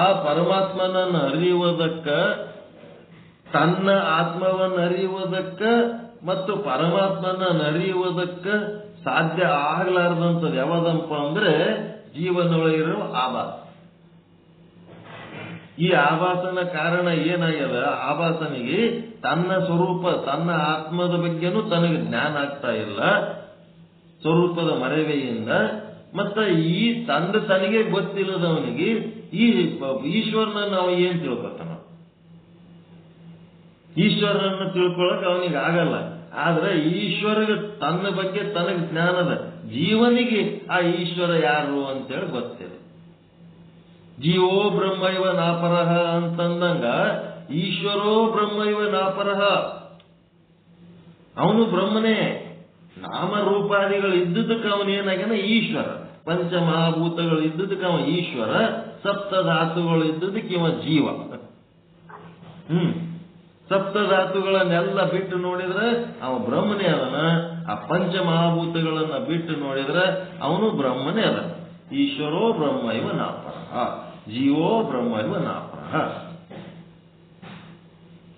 ಆ ಪರಮಾತ್ಮನನ್ನು ಅರಿಯುವುದಕ್ಕ, ತನ್ನ ಆತ್ಮವನ್ನು ಅರಿಯುವುದಕ್ಕ ಮತ್ತು ಪರಮಾತ್ಮನನ್ನು ಅರಿಯುವುದಕ್ಕ ಸಾಧ್ಯ ಆಗಲಾರ್ದಂಥದ್ದು ಯಾವದಪ್ಪ ಅಂದ್ರೆ ಜೀವನೊಳಗಿರುವ ಆಭಾಸ. ಈ ಆಭಾಸನ ಕಾರಣ ಏನಾಗ್ಯದ, ಆಭಾಸನಿಗೆ ತನ್ನ ಸ್ವರೂಪ, ತನ್ನ ಆತ್ಮದ ಬಗ್ಗೆನೂ ತನಗೆ ಜ್ಞಾನ ಆಗ್ತಾ ಇಲ್ಲ ಸ್ವರೂಪದ ಮರೆವೆಯಿಂದ. ಮತ್ತೆ ಈ ತನಗೆ ಗೊತ್ತಿಲ್ಲದವನಿಗೆ ಈ ಈಶ್ವರನನ್ನು ಅವ ಏನ್ ತಿಳ್ಕೊತಾನ? ಈಶ್ವರನನ್ನು ತಿಳ್ಕೊಳಕ್ ಅವನಿಗೆ ಆಗಲ್ಲ. ಆದ್ರೆ ಈಶ್ವರಗೆ ತನ್ನ ಬಗ್ಗೆ ತನಗೆ ಜ್ಞಾನದ. ಜೀವನಿಗೆ ಆ ಈಶ್ವರ ಯಾರು ಅಂತೇಳಿ ಗೊತ್ತಿದೆ. ಜೀವೋ ಬ್ರಹ್ಮ ಇವ ನಾಪರಹ ಅಂತಂದಂಗ ಈಶ್ವರೋ ಬ್ರಹ್ಮ ಇವ ನಾಪರಹ. ಅವನು ಬ್ರಹ್ಮನೇ. ನಾಮರೂಪಾದಿಗಳು ಇದ್ದುದಕ್ಕೆ ಅವನೇನಾಗ್ಯಾನ ಈಶ್ವರ. ಪಂಚಮಹಾಭೂತಗಳು ಇದ್ದುದಕ್ಕೆ ಅವ ಈಶ್ವರ. ಸಪ್ತಧಾತುಗಳು ಇದ್ದುದಕ್ಕೆ ಇವ ಜೀವ. ಸಪ್ತಧಾತುಗಳನ್ನೆಲ್ಲ ಬಿಟ್ಟು ನೋಡಿದ್ರೆ ಅವ ಬ್ರಹ್ಮನೇ ಅದನ. ಆ ಪಂಚಮಹಾಭೂತಗಳನ್ನ ಬಿಟ್ಟು ನೋಡಿದ್ರೆ ಅವನು ಬ್ರಹ್ಮನೇ ಅದನ. ಈಶ್ವರೋ ಬ್ರಹ್ಮ ಇವ ನಾಪರಹ, ಜೀವೋ ಬ್ರಹ್ಮ ಇವ ನಾಪರಹ.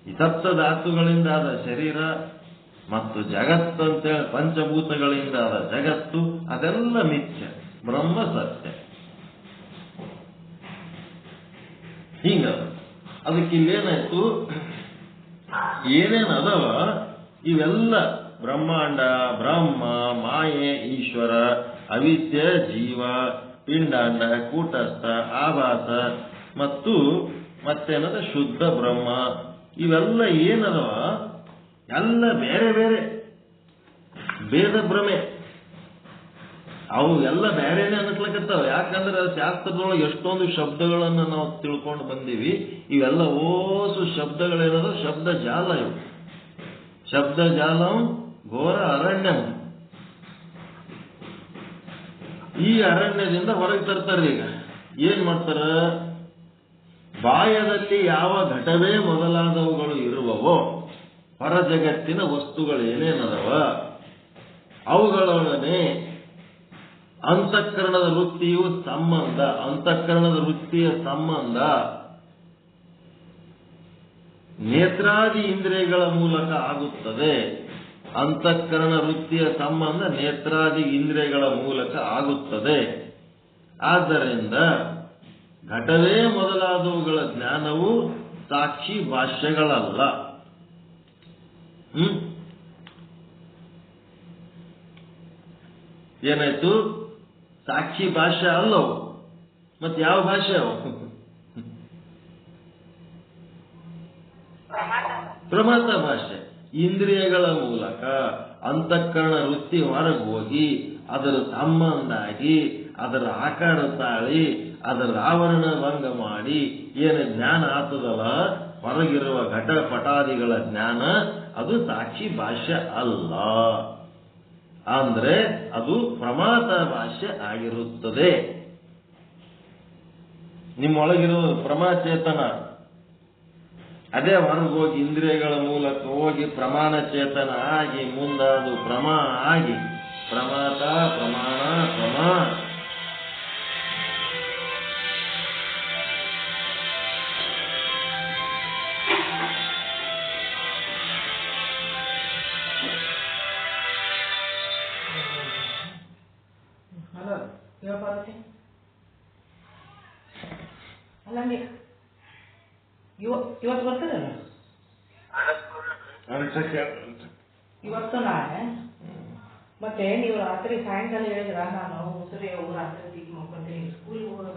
ಈ ಸಪ್ತಧಾತುಗಳಿಂದ ಆದ ಶರೀರ ಮತ್ತು ಜಗತ್ತಂತೇಳಿ ಪಂಚಭೂತಗಳಿಂದ ಆದ ಜಗತ್ತು ಅದೆಲ್ಲ ಮಿಥ್ಯ, ಬ್ರಹ್ಮ ಸತ್ಯ. ಹಿಂಗ ಅದಕ್ಕಿಲ್ಲೇನಾಯ್ತು, ಏನೇನು ಅದವ ಇವೆಲ್ಲ ಬ್ರಹ್ಮಾಂಡ, ಬ್ರಹ್ಮ, ಮಾಯೆ, ಈಶ್ವರ, ಅವಿದ್ಯ, ಜೀವ, ಪಿಂಡಾಂಡ, ಕೂಟಸ್ಥ, ಆಭಾಸ ಮತ್ತು ಮತ್ತೇನದ ಶುದ್ಧ ಬ್ರಹ್ಮ, ಇವೆಲ್ಲ ಏನದವ ಎಲ್ಲ ಬೇರೆ ಬೇರೆ ಭೇದ ಭ್ರಮೆ. ಅವು ಎಲ್ಲ ಬೇರೆನೆ ಅನಿಸ್ಲಕತ್ತಾವ. ಯಾಕಂದ್ರೆ ಶಾಸ್ತ್ರದೊಳಗೆ ಎಷ್ಟೊಂದು ಶಬ್ದಗಳನ್ನ ನಾವು ತಿಳ್ಕೊಂಡು ಬಂದೀವಿ. ಇವೆಲ್ಲ ಓಸು ಶಬ್ದಗಳೇನದ ಶಬ್ದ ಜಾಲ. ಇವು ಶಬ್ದ ಜಾಲಂ ಘೋರ ಅರಣ್ಯಂ. ಈ ಅರಣ್ಯದಿಂದ ಹೊರಗೆ ತರ್ತಾರೆ. ಈಗ ಏನ್ ಮಾಡ್ತಾರ, ಬಾಯದಲ್ಲಿ ಯಾವ ಘಟವೇ ಮೊದಲಾದವುಗಳು ಇರುವವೋ, ಹೊರ ಜಗತ್ತಿನ ವಸ್ತುಗಳು ಏನೇನದವ ಅವುಗಳೊಡನೆ ಅಂತಃಕರಣದ ವೃತ್ತಿಯು ಸಂಬಂಧ. ಅಂತಃಕರಣದ ವೃತ್ತಿಯ ಸಂಬಂಧ ನೇತ್ರಾದಿ ಇಂದ್ರಿಯಗಳ ಮೂಲಕ ಆಗುತ್ತದೆ. ಅಂತಃಕರಣ ವೃತ್ತಿಯ ಸಂಬಂಧ ನೇತ್ರಾದಿ ಇಂದ್ರಿಯಗಳ ಮೂಲಕ ಆಗುತ್ತದೆ. ಆದ್ದರಿಂದ ಘಟವೇ ಮೊದಲಾದವುಗಳ ಜ್ಞಾನವು ಸಾಕ್ಷಿ ಭಾಷ್ಯಗಳಲ್ಲ. ಏನಾಯ್ತು? ಸಾಕ್ಷಿ ಭಾಷ್ಯ ಅಲ್ಲವು. ಮತ್ತೆ ಯಾವ ಭಾಷೆ ಅವು? ಪ್ರಮಾತ ಭಾಷೆ. ಇಂದ್ರಿಯಗಳ ಮೂಲಕ ಅಂತಃಕರಣ ವೃತ್ತಿ ಹೊರಗೆ ಹೋಗಿ ಅದರ ಸಂಬಂಧ ಆಗಿ ಅದರ ಆಕಾರ ತಾಳಿ ಅದರ ಆವರಣ ಭಂಗ ಮಾಡಿ ಏನು ಜ್ಞಾನ ಆತದಲ್ಲ, ಹೊರಗಿರುವ ಘಟ ಪಟಾದಿಗಳ ಜ್ಞಾನ, ಅದು ಸಾಕ್ಷಿ ಭಾಷ್ಯ ಅಲ್ಲ. ಅಂದ್ರೆ ಅದು ಪ್ರಮಾತ ಭಾಷ್ಯ ಆಗಿರುತ್ತದೆ. ನಿಮ್ಮೊಳಗಿರುವ ಪ್ರಮಾಚೇತನ ಅದೇ ಹೊರಗೆ ಹೋಗಿ ಇಂದ್ರಿಯಗಳ ಮೂಲಕ ಹೋಗಿ ಪ್ರಮಾಣ ಚೇತನ ಆಗಿ ಮುಂದೆ ಅದು ಪ್ರಮಾ ಆಗಿ ಪ್ರಮಾತ ಪ್ರಮಾಣ ಪ್ರಮಾ ಇವತ್ತು ಬರ್ತದಲ್ಲ, ಇವತ್ತು ನಾಳೆ ಮತ್ತೆ ನೀವು ರಾತ್ರಿ ಸಾಯಂಕಾಲ ಹೇಳಿದ್ರ ನಾನು ಮುಸುರೆ ರಾತ್ರಿ ತೀಕ್ ಮಾಡ್ಕೊಂತೀನಿ, ಸ್ಕೂಲಿಗೆ ಹೋಗೋದು.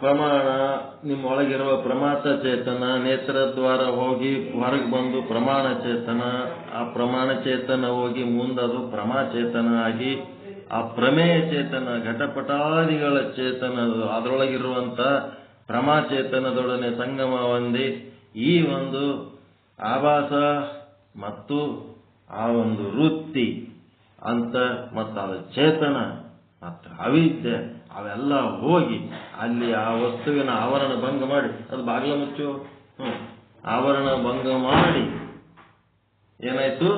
ಪ್ರಮಾಣ, ನಿಮ್ಮೊಳಗಿರುವ ಪ್ರಮಾತ ಚೇತನ, ನೇತ್ರದ್ವಾರ ಹೋಗಿ ಹೊರಗೆ ಬಂದು ಪ್ರಮಾಣ ಚೇತನ, ಆ ಪ್ರಮಾಣ ಚೇತನ ಹೋಗಿ ಮುಂದದು ಪ್ರಮಾಚೇತನ ಆಗಿ, ಆ ಪ್ರಮೇಯ ಚೇತನ ಘಟಪಟಾದಿಗಳ ಚೇತನ ಅದರೊಳಗಿರುವಂತ ಪ್ರಮಾಚೇತನದೊಡನೆ ಸಂಗಮ ಹೊಂದಿ ಈ ಒಂದು ಆಭಾಸ ಮತ್ತು ಆ ಒಂದು ವೃತ್ತಿ ಅಂತ ಮತ್ತು ಅದು ಚೇತನ ಮತ್ತು ಅವಿದ್ಯೆ ಅವೆಲ್ಲ ಹೋಗಿ ಅಲ್ಲಿ ಆ ವಸ್ತುವಿನ ಆವರಣ ಭಂಗ ಮಾಡಿ, ಅದು ಬಾಗಿಲ ಮುಚ್ಚು, ಆವರಣ ಭಂಗ ಮಾಡಿ ಏನಾಯ್ತು,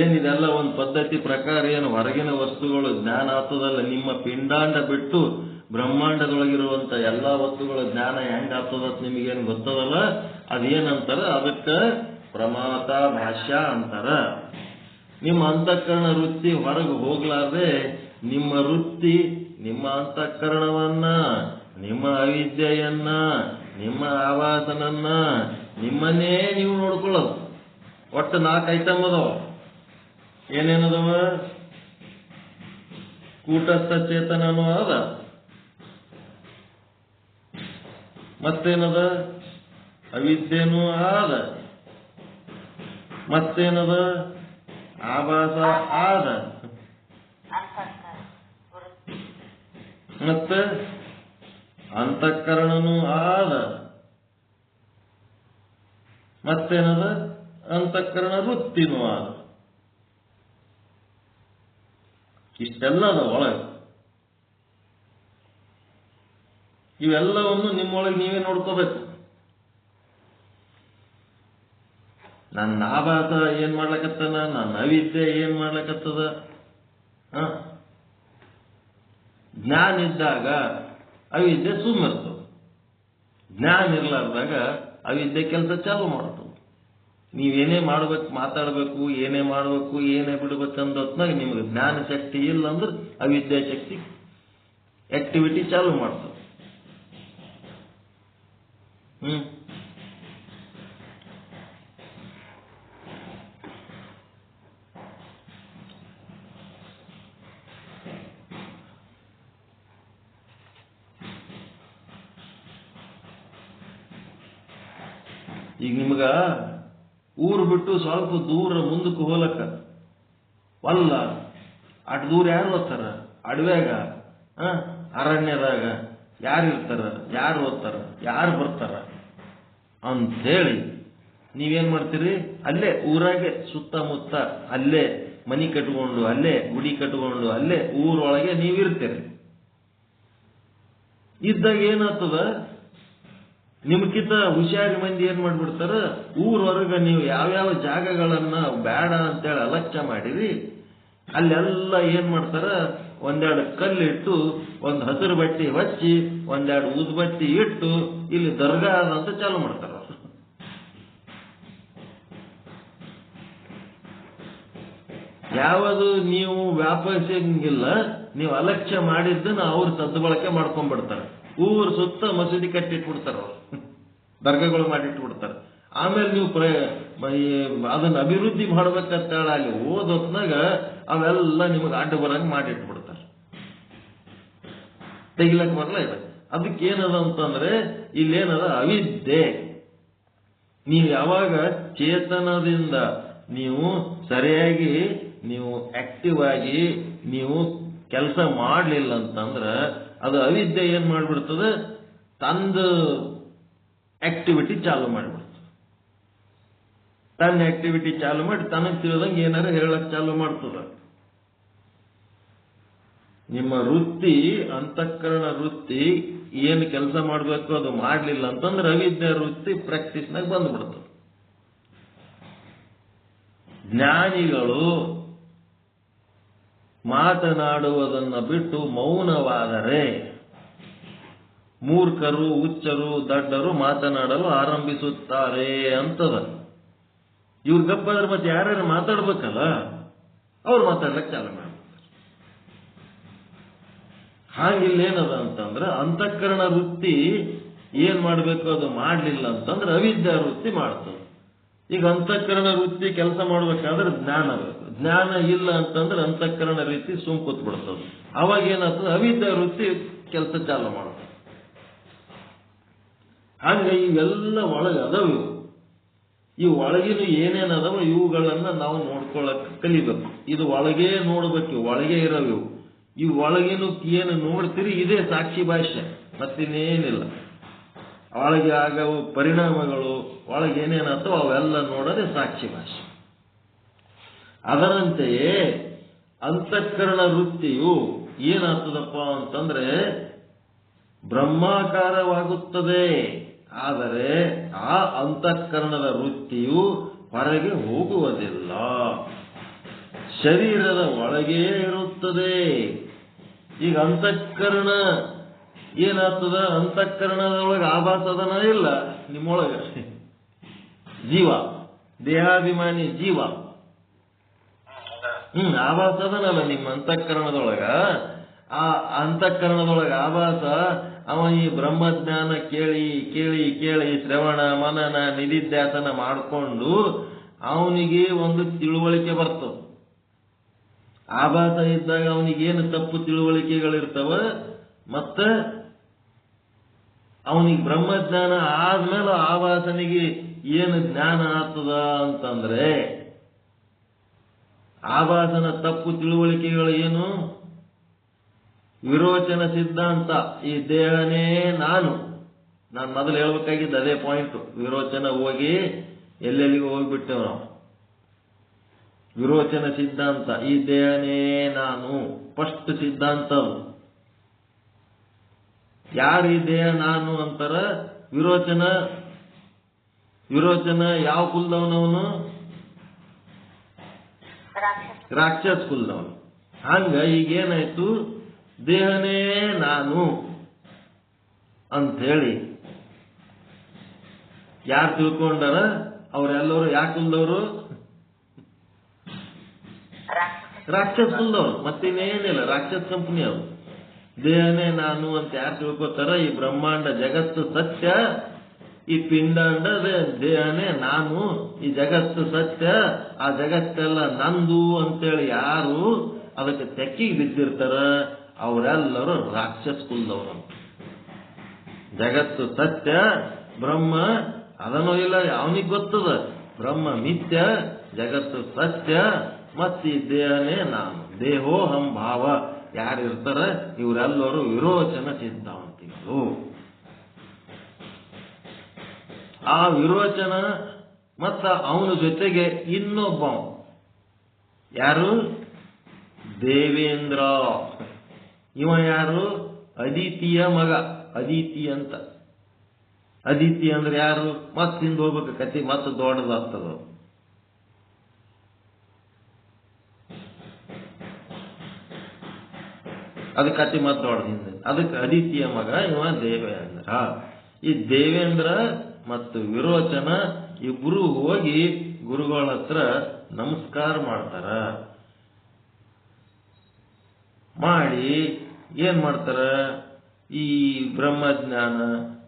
ಏನಿದೆಲ್ಲ ಒಂದು ಪದ್ಧತಿ ಪ್ರಕಾರ ಏನು ಹೊರಗಿನ ವಸ್ತುಗಳು ಜ್ಞಾನ ಆಗ್ತದಲ್ಲ, ನಿಮ್ಮ ಪಿಂಡಾಂಡ ಬಿಟ್ಟು ಬ್ರಹ್ಮಾಂಡದೊಳಗಿರುವಂತ ಎಲ್ಲಾ ವಸ್ತುಗಳ ಜ್ಞಾನ ಹೆಂಗ್ ಆಗ್ತದ ನಿಮಗೇನು ಗೊತ್ತದಲ್ಲ, ಅದೇನಂತಾರ, ಅದಕ್ಕೆ ಪ್ರಮಾತ ಭಾಷ್ಯ ಅಂತಾರ. ನಿಮ್ಮ ಅಂತಃಕರಣ ವೃತ್ತಿ ಹೊರಗೆ ಹೋಗ್ಲಾರ್ದೆ ನಿಮ್ಮ ವೃತ್ತಿ ನಿಮ್ಮ ಅಂತಃಕರಣವನ್ನ, ನಿಮ್ಮ ಅವಿದ್ಯೆಯನ್ನ, ನಿಮ್ಮ ಆವಾಸನನ್ನ, ನಿಮ್ಮನ್ನೇ ನೀವು ನೋಡ್ಕೊಳ್ಳೋದು. ಒಟ್ಟು 4 ಐಟಮ್ ಅದಾವ. ಏನೇನದವ? ಕೂಟಸ್ಥ ಚೇತನನೂ ಅದ, ಮತ್ತೇನದ? ಅವಿದ್ಯೆನೂ ಆದ, ಮತ್ತೇನದ? ಆಭಾಸ ಆದ, ಮತ್ತೆ ಅಂತಃಕರಣನೂ ಆದ, ಮತ್ತೇನದ? ಅಂತಃಕರಣ ವೃತ್ತಿನೂ ಆದ. ಇಷ್ಟೆಲ್ಲ ಅದ ಒಳಗೆ. ಇವೆಲ್ಲವನ್ನು ನಿಮ್ಮೊಳಗೆ ನೀವೇ ನೋಡ್ಕೋಬೇಕು. ನನ್ನ ಆಭಾಸ ಏನ್ ಮಾಡ್ಲಕತ್ತನ, ನನ್ನ ಅವಿದ್ಯೆ ಏನ್ ಮಾಡ್ಲಕತ್ತದ. ಜ್ಞಾನ ಇದ್ದಾಗ ಅವಿದ್ಯೆ ಸುಮ್ಮಿರ್ತದೆ, ಜ್ಞಾನ ಇರ್ಲಾರ್ದಾಗ ಅವಿದ್ಯೆ ಕೆಲಸ ಚಾಲು ಮಾಡ್ತದೆ. ನೀವೇನೇ ಮಾಡ್ಬೇಕು, ಮಾತಾಡ್ಬೇಕು, ಏನೇ ಮಾಡ್ಬೇಕು, ಏನೇ ಬಿಡ್ಬೇಕಂದ್ನಾಗ ನಿಮ್ಗೆ ಜ್ಞಾನ ಶಕ್ತಿ ಇಲ್ಲ ಅಂದ್ರೆ ಅವಿದ್ಯಾ ಶಕ್ತಿ ಆಕ್ಟಿವಿಟಿ ಚಾಲು ಮಾಡ್ತದೆ. ಈಗ ನಿಮ್ಗ ಊರು ಬಿಟ್ಟು ಸ್ವಲ್ಪ ದೂರ ಮುಂದಕ್ಕೆ ಹೋಲಕ್ಕ ವಲ್ಲ, ಅಟ್ ದೂರ ಯಾರು ಓದ್ತಾರ? ಅಡವ್ಯಾಗ, ಅರಣ್ಯದಾಗ ಯಾರು ಇರ್ತಾರ, ಯಾರು ಓದ್ತಾರ, ಯಾರು ಬರ್ತಾರ ಅಂತೇಳಿ ನೀವೇನ್ ಮಾಡ್ತೀರಿ? ಅಲ್ಲೇ ಊರಾಗೆ ಸುತ್ತಮುತ್ತ ಅಲ್ಲೇ ಮನಿ ಕಟ್ಕೊಂಡು, ಅಲ್ಲೇ ಗುಡಿ ಕಟ್ಕೊಂಡು, ಅಲ್ಲೇ ಊರೊಳಗೆ ನೀವಿರ್ತೀರಿ. ಇದ್ದಾಗ ಏನಾಗ್ತದ, ನಿಮ್ಗಿಂತ ಹುಷಾರಿ ಮಂದಿ ಏನ್ ಮಾಡ್ಬಿಡ್ತಾರ, ಊರೊಳಗ ನೀವು ಯಾವ್ಯಾವ ಜಾಗಗಳನ್ನ ಬೇಡ ಅಂತೇಳಿ ಅಲಕ್ಷ್ಯ ಮಾಡಿರಿ, ಅಲ್ಲೆಲ್ಲ ಏನ್ ಮಾಡ್ತಾರ, ಒಂದೆರಡು ಕಲ್ಲಿಟ್ಟು, ಒಂದು ಹಸಿರು ಬಟ್ಟಿ ಹಚ್ಚಿ, ಒಂದೆರಡು ಊದ್ಬತ್ತಿ ಇಟ್ಟು ಇಲ್ಲಿ ದರ್ಗಾ ಅಂತ ಚಾಲು ಮಾಡ್ತಾರ. ಯಾವುದು ನೀವು ವ್ಯಾಪರಿಸಂಗಿಲ್ಲ, ನೀವು ಅಲಕ್ಷ್ಯ ಮಾಡಿದ್ದನ್ನ ಅವ್ರು ಸದ್ಬಳಕೆ ಮಾಡ್ಕೊಂಡ್ಬಿಡ್ತಾರೆ. ಊರು ಸುತ್ತ ಮಸೀದಿ ಕಟ್ಟಿಟ್ಬಿಡ್ತಾರ, ದರ್ಗಾಗಳು ಮಾಡಿಟ್ಬಿಡ್ತಾರೆ. ಆಮೇಲೆ ನೀವು ಅದನ್ನ ಅಭಿವೃದ್ಧಿ ಮಾಡ್ಬೇಕಂತ ಅಲ್ಲಿ ಓದೊತ್ನಾಗ ಅವೆಲ್ಲ ನಿಮಗೆ ಅಡ್ಡ ಬರಂಗ್ ಮಾಡಿಟ್ಬಿಡ್ತಾರೆ, ತೆಗಿಲಕ್ ಬರಲ್ಲ. ಇದೆ ಅದಕ್ಕೇನದ ಅಂತಂದ್ರೆ ಇಲ್ಲೇನದ ಅವಿದ್ಯೆ. ನೀವು ಯಾವಾಗ ಚೇತನದಿಂದ ನೀವು ಸರಿಯಾಗಿ ನೀವು ಆಕ್ಟಿವ್ ಆಗಿ ನೀವು ಕೆಲಸ ಮಾಡಲಿಲ್ಲ ಅಂತಂದ್ರ ಅದು ಅವಿದ್ಯೆ ಏನ್ ಮಾಡ್ಬಿಡ್ತದೆ, ತಂದು ಆಕ್ಟಿವಿಟಿ ಚಾಲು ಮಾಡಿಬಿಡ್ತದೆ. ತನ್ನ ಆಕ್ಟಿವಿಟಿ ಚಾಲು ಮಾಡಿ ತನಗೆ ತಿಳಿದಂಗೆ ಏನಾರ ಹೇಳಕ್ ಚಾಲು ಮಾಡ್ತದ. ನಿಮ್ಮ ವೃತ್ತಿ, ಅಂತಃಕರಣ ವೃತ್ತಿ ಏನು ಕೆಲಸ ಮಾಡಬೇಕು ಅದು ಮಾಡಲಿಲ್ಲ ಅಂತಂದ್ರೆ ಅವಿದ್ಯೆ ವೃತ್ತಿ ಪ್ರಾಕ್ಟೀಸ್ನಾಗ ಬಂದ್ಬಿಡ್ತದೆ. ಜ್ಞಾನಿಗಳು ಮಾತನಾಡುವುದನ್ನ ಬಿಟ್ಟು ಮೌನವಾದರೆ ಮೂರ್ಖರು, ಹುಚ್ಚರು, ದಡ್ಡರು ಮಾತನಾಡಲು ಆರಂಭಿಸುತ್ತಾರೆ ಅಂತದ. ಇವ್ರು ಗಪ್ಪಾದ್ರೆ ಮತ್ತೆ ಯಾರ್ಯಾರು ಮಾತಾಡ್ಬೇಕಲ್ಲ, ಅವ್ರು ಮಾತಾಡ್ಲಿಕ್ಕೆ ಚಾಲು ಮಾಡ್ತಾರೆ. ಹಾಗಿಲ್ಲೇನದ ಅಂತಂದ್ರೆ ಅಂತಃಕರಣ ವೃತ್ತಿ ಏನ್ ಮಾಡ್ಬೇಕು ಅದು ಮಾಡ್ಲಿಲ್ಲ ಅಂತಂದ್ರೆ ಅವಿದ್ಯಾ ವೃತ್ತಿ ಮಾಡ್ತದೆ. ಈಗ ಅಂತಃಕರಣ ವೃತ್ತಿ ಕೆಲಸ ಮಾಡ್ಬೇಕಾದ್ರೆ ಜ್ಞಾನ ಬೇಕು. ಜ್ಞಾನ ಇಲ್ಲ ಅಂತಂದ್ರೆ ಅಂತಃಕರಣ ರೀತಿ ಸುಮ್ ಕೂತ್ಬಿಡ್ತದೆ. ಅವಾಗ ಏನಾಗ್ತದೆ, ಅವಿದ್ಯಾ ವೃತ್ತಿ ಕೆಲಸ ಚಾಲು ಮಾಡ್ತದೆ. ಹಂಗ ಇವೆಲ್ಲ ಒಳಗೆ ಅದಾವ. ಈ ಒಳಗಿನ ಏನೇನದವ ಇವುಗಳನ್ನ ನಾವು ನೋಡ್ಕೊಳ್ಳಕ್ ಕಲಿಬೇಕು. ಇದು ಒಳಗೇ ನೋಡ್ಬೇಕು, ಒಳಗೆ ಇರವು. ಈ ಒಳಗಿನ ಏನು ನೋಡ್ತೀರಿ ಇದೇ ಸಾಕ್ಷಿ ಭಾಷ್ಯ, ಮತ್ತಿನ್ನೇನಿಲ್ಲ. ಒಳಗೆ ಆಗವು ಪರಿಣಾಮಗಳು, ಒಳಗೆ ಏನೇನಾಗ್ತವ ಅವೆಲ್ಲ ನೋಡೋದೇ ಸಾಕ್ಷಿ ಭಾಷೆ. ಅದರಂತೆಯೇ ಅಂತಃಕರಣ ವೃತ್ತಿಯು ಏನಾಗ್ತದಪ್ಪ ಅಂತಂದ್ರೆ ಬ್ರಹ್ಮಾಕಾರವಾಗುತ್ತದೆ. ಆದರೆ ಆ ಅಂತಃಕರಣದ ವೃತ್ತಿಯು ಹೊರಗೆ ಹೋಗುವುದಿಲ್ಲ, ಶರೀರದ ಒಳಗೇ ಇರುತ್ತದೆ. ಈಗ ಅಂತಃಕರಣ ಏನಾಗ್ತದ, ಅಂತಃಕರಣದೊಳಗೆ ಆಭಾಸದನ ಇಲ್ಲ ನಿಮ್ಮೊಳಗ, ಜೀವ ದೇಹಾಭಿಮಾನಿ ಜೀವ ಆಭಾಸದನಲ್ಲ ನಿಮ್ಮ ಅಂತಃಕರಣದೊಳಗ. ಆ ಅಂತಃಕರಣದೊಳಗ ಆಭಾಸ ಅವ ಈ ಬ್ರಹ್ಮಜ್ಞಾನ ಕೇಳಿ ಕೇಳಿ ಕೇಳಿ ಶ್ರವಣ ಮನನ ನಿಧಿಧ್ಯಾಸನ ಮಾಡಿಕೊಂಡು ಅವನಿಗೆ ಒಂದು ತಿಳುವಳಿಕೆ ಬರ್ತದೆ. ಆಭಾಸ ಇದ್ದಾಗ ಅವನಿಗೇನು ತಪ್ಪು ತಿಳುವಳಿಕೆಗಳಿರ್ತವ, ಮತ್ತ ಅವನಿಗೆ ಬ್ರಹ್ಮಜ್ಞಾನ ಆದ್ಮೇಲೆ ಆಭಾಸನಿಗೆ ಏನು ಜ್ಞಾನ ಆಗ್ತದ ಅಂತಂದ್ರೆ ಆಭಾಸನ ತಪ್ಪು ತಿಳುವಳಿಕೆಗಳು ಏನು, ವಿರೋಚನ ಸಿದ್ಧಾಂತ. ಈ ದೇಹನೇ ನಾನು ಮೊದಲು ಹೇಳ್ಬೇಕಾಗಿದ್ದು ಅದೇ ಪಾಯಿಂಟ್. ವಿರೋಚನ ಹೋಗಿ ಎಲ್ಲೆಲ್ಲಿಗೂ ಹೋಗ್ಬಿಟ್ಟೆವು ನಾವು. ವಿರೋಚನ ಸಿದ್ಧಾಂತ, ಈ ದೇಹನೇ ನಾನು ಫಸ್ಟ್ ಸಿದ್ಧಾಂತ. ಯಾರು ಈ ದೇಹ ನಾನು ಅಂತಾರ? ವಿರೋಚನ ಯಾವ ಕುಲದವನವನು? ರಾಕ್ಷಸ ಕುಲದವನು. ಹಂಗ ಈಗೇನಾಯ್ತು, ದೇಹನೇ ನಾನು ಅಂಥೇಳಿ ಯಾರು ತಿಳ್ಕೊಂಡಾರ? ಅವರೆಲ್ಲರೂ ಯಾಕೆ ಕುಲದವರು? ರಾಕ್ಷಸ ಕುಲದವರು. ಮತ್ತಿನ್ನೇನಿಲ್ಲ, ರಾಕ್ಷಸ ಕಂಪನಿ ಅವರು. ದೇಹನೇ ನಾನು ಅಂತ ಯಾರು ತಿಳ್ಕೊತಾರ? ಈ ಬ್ರಹ್ಮಾಂಡ ಜಗತ್ತು ಸತ್ಯ, ಈ ಪಿಂಡಾಂಡ ದೇಹನೇ ನಾನು, ಈ ಜಗತ್ತು ಸತ್ಯ, ಆ ಜಗತ್ತೆಲ್ಲ ನಂದು ಅಂತೇಳಿ ಯಾರು ಅದಕ್ಕೆ ತೆಕ್ಕಿಗೆ ಬಿದ್ದಿರ್ತಾರ ಅವರೆಲ್ಲರೂ ರಾಕ್ಷಸ ಕುಲದವರು. ಜಗತ್ತು ಸತ್ಯ, ಬ್ರಹ್ಮ ಅದನ್ನೋ ಇಲ್ಲ, ಅವನಿಗೆ ಗೊತ್ತದ ಬ್ರಹ್ಮ ಮಿಥ್ಯ, ಜಗತ್ತು ಸತ್ಯ, ಮತ್ತಿ ದೇಹನೇ ನಾನು, ದೇಹೋಹಂ ಭಾವ ಯಾರಿರ್ತಾರ ಇವರೆಲ್ಲರೂ ವಿರೋಚನ ಸಿದ್ಧಾಂತಿಗಳು. ಆ ವಿರೋಚನ ಮತ್ತ ಅವನ ಜೊತೆಗೆ ಇನ್ನೊಬ್ಬ ಯಾರು? ದೇವೇಂದ್ರ. ಇವ ಯಾರು? ಅದಿತಿಯ ಮಗ. ಅದಿತಿ ಅಂತ. ಅದಿತಿ ಅಂದ್ರೆ ಯಾರು? ಮತ್ತಿಂದ ಹೋಗ್ಬೇಕು ಕತಿ, ಮತ್ತೆ ದೊಡ್ಡದಾಗ್ತದ. ಅದು ಕತಿ ಮತ್ತೆ ದೊಡ್ಡದಿಂದ. ಅದಕ್ಕೆ ಅದಿತಿಯ ಮಗ ಇವ ದೇವೇಂದ್ರ. ಈ ದೇವೇಂದ್ರ ಮತ್ತು ವಿರೋಚನ ಇಬ್ರು ಹೋಗಿ ಗುರುಗಳ ಹತ್ರ ನಮಸ್ಕಾರ ಮಾಡ್ತಾರ. ಮಾಡಿ ಏನ್ ಮಾಡ್ತಾರ? ಈ ಬ್ರಹ್ಮಜ್ಞಾನ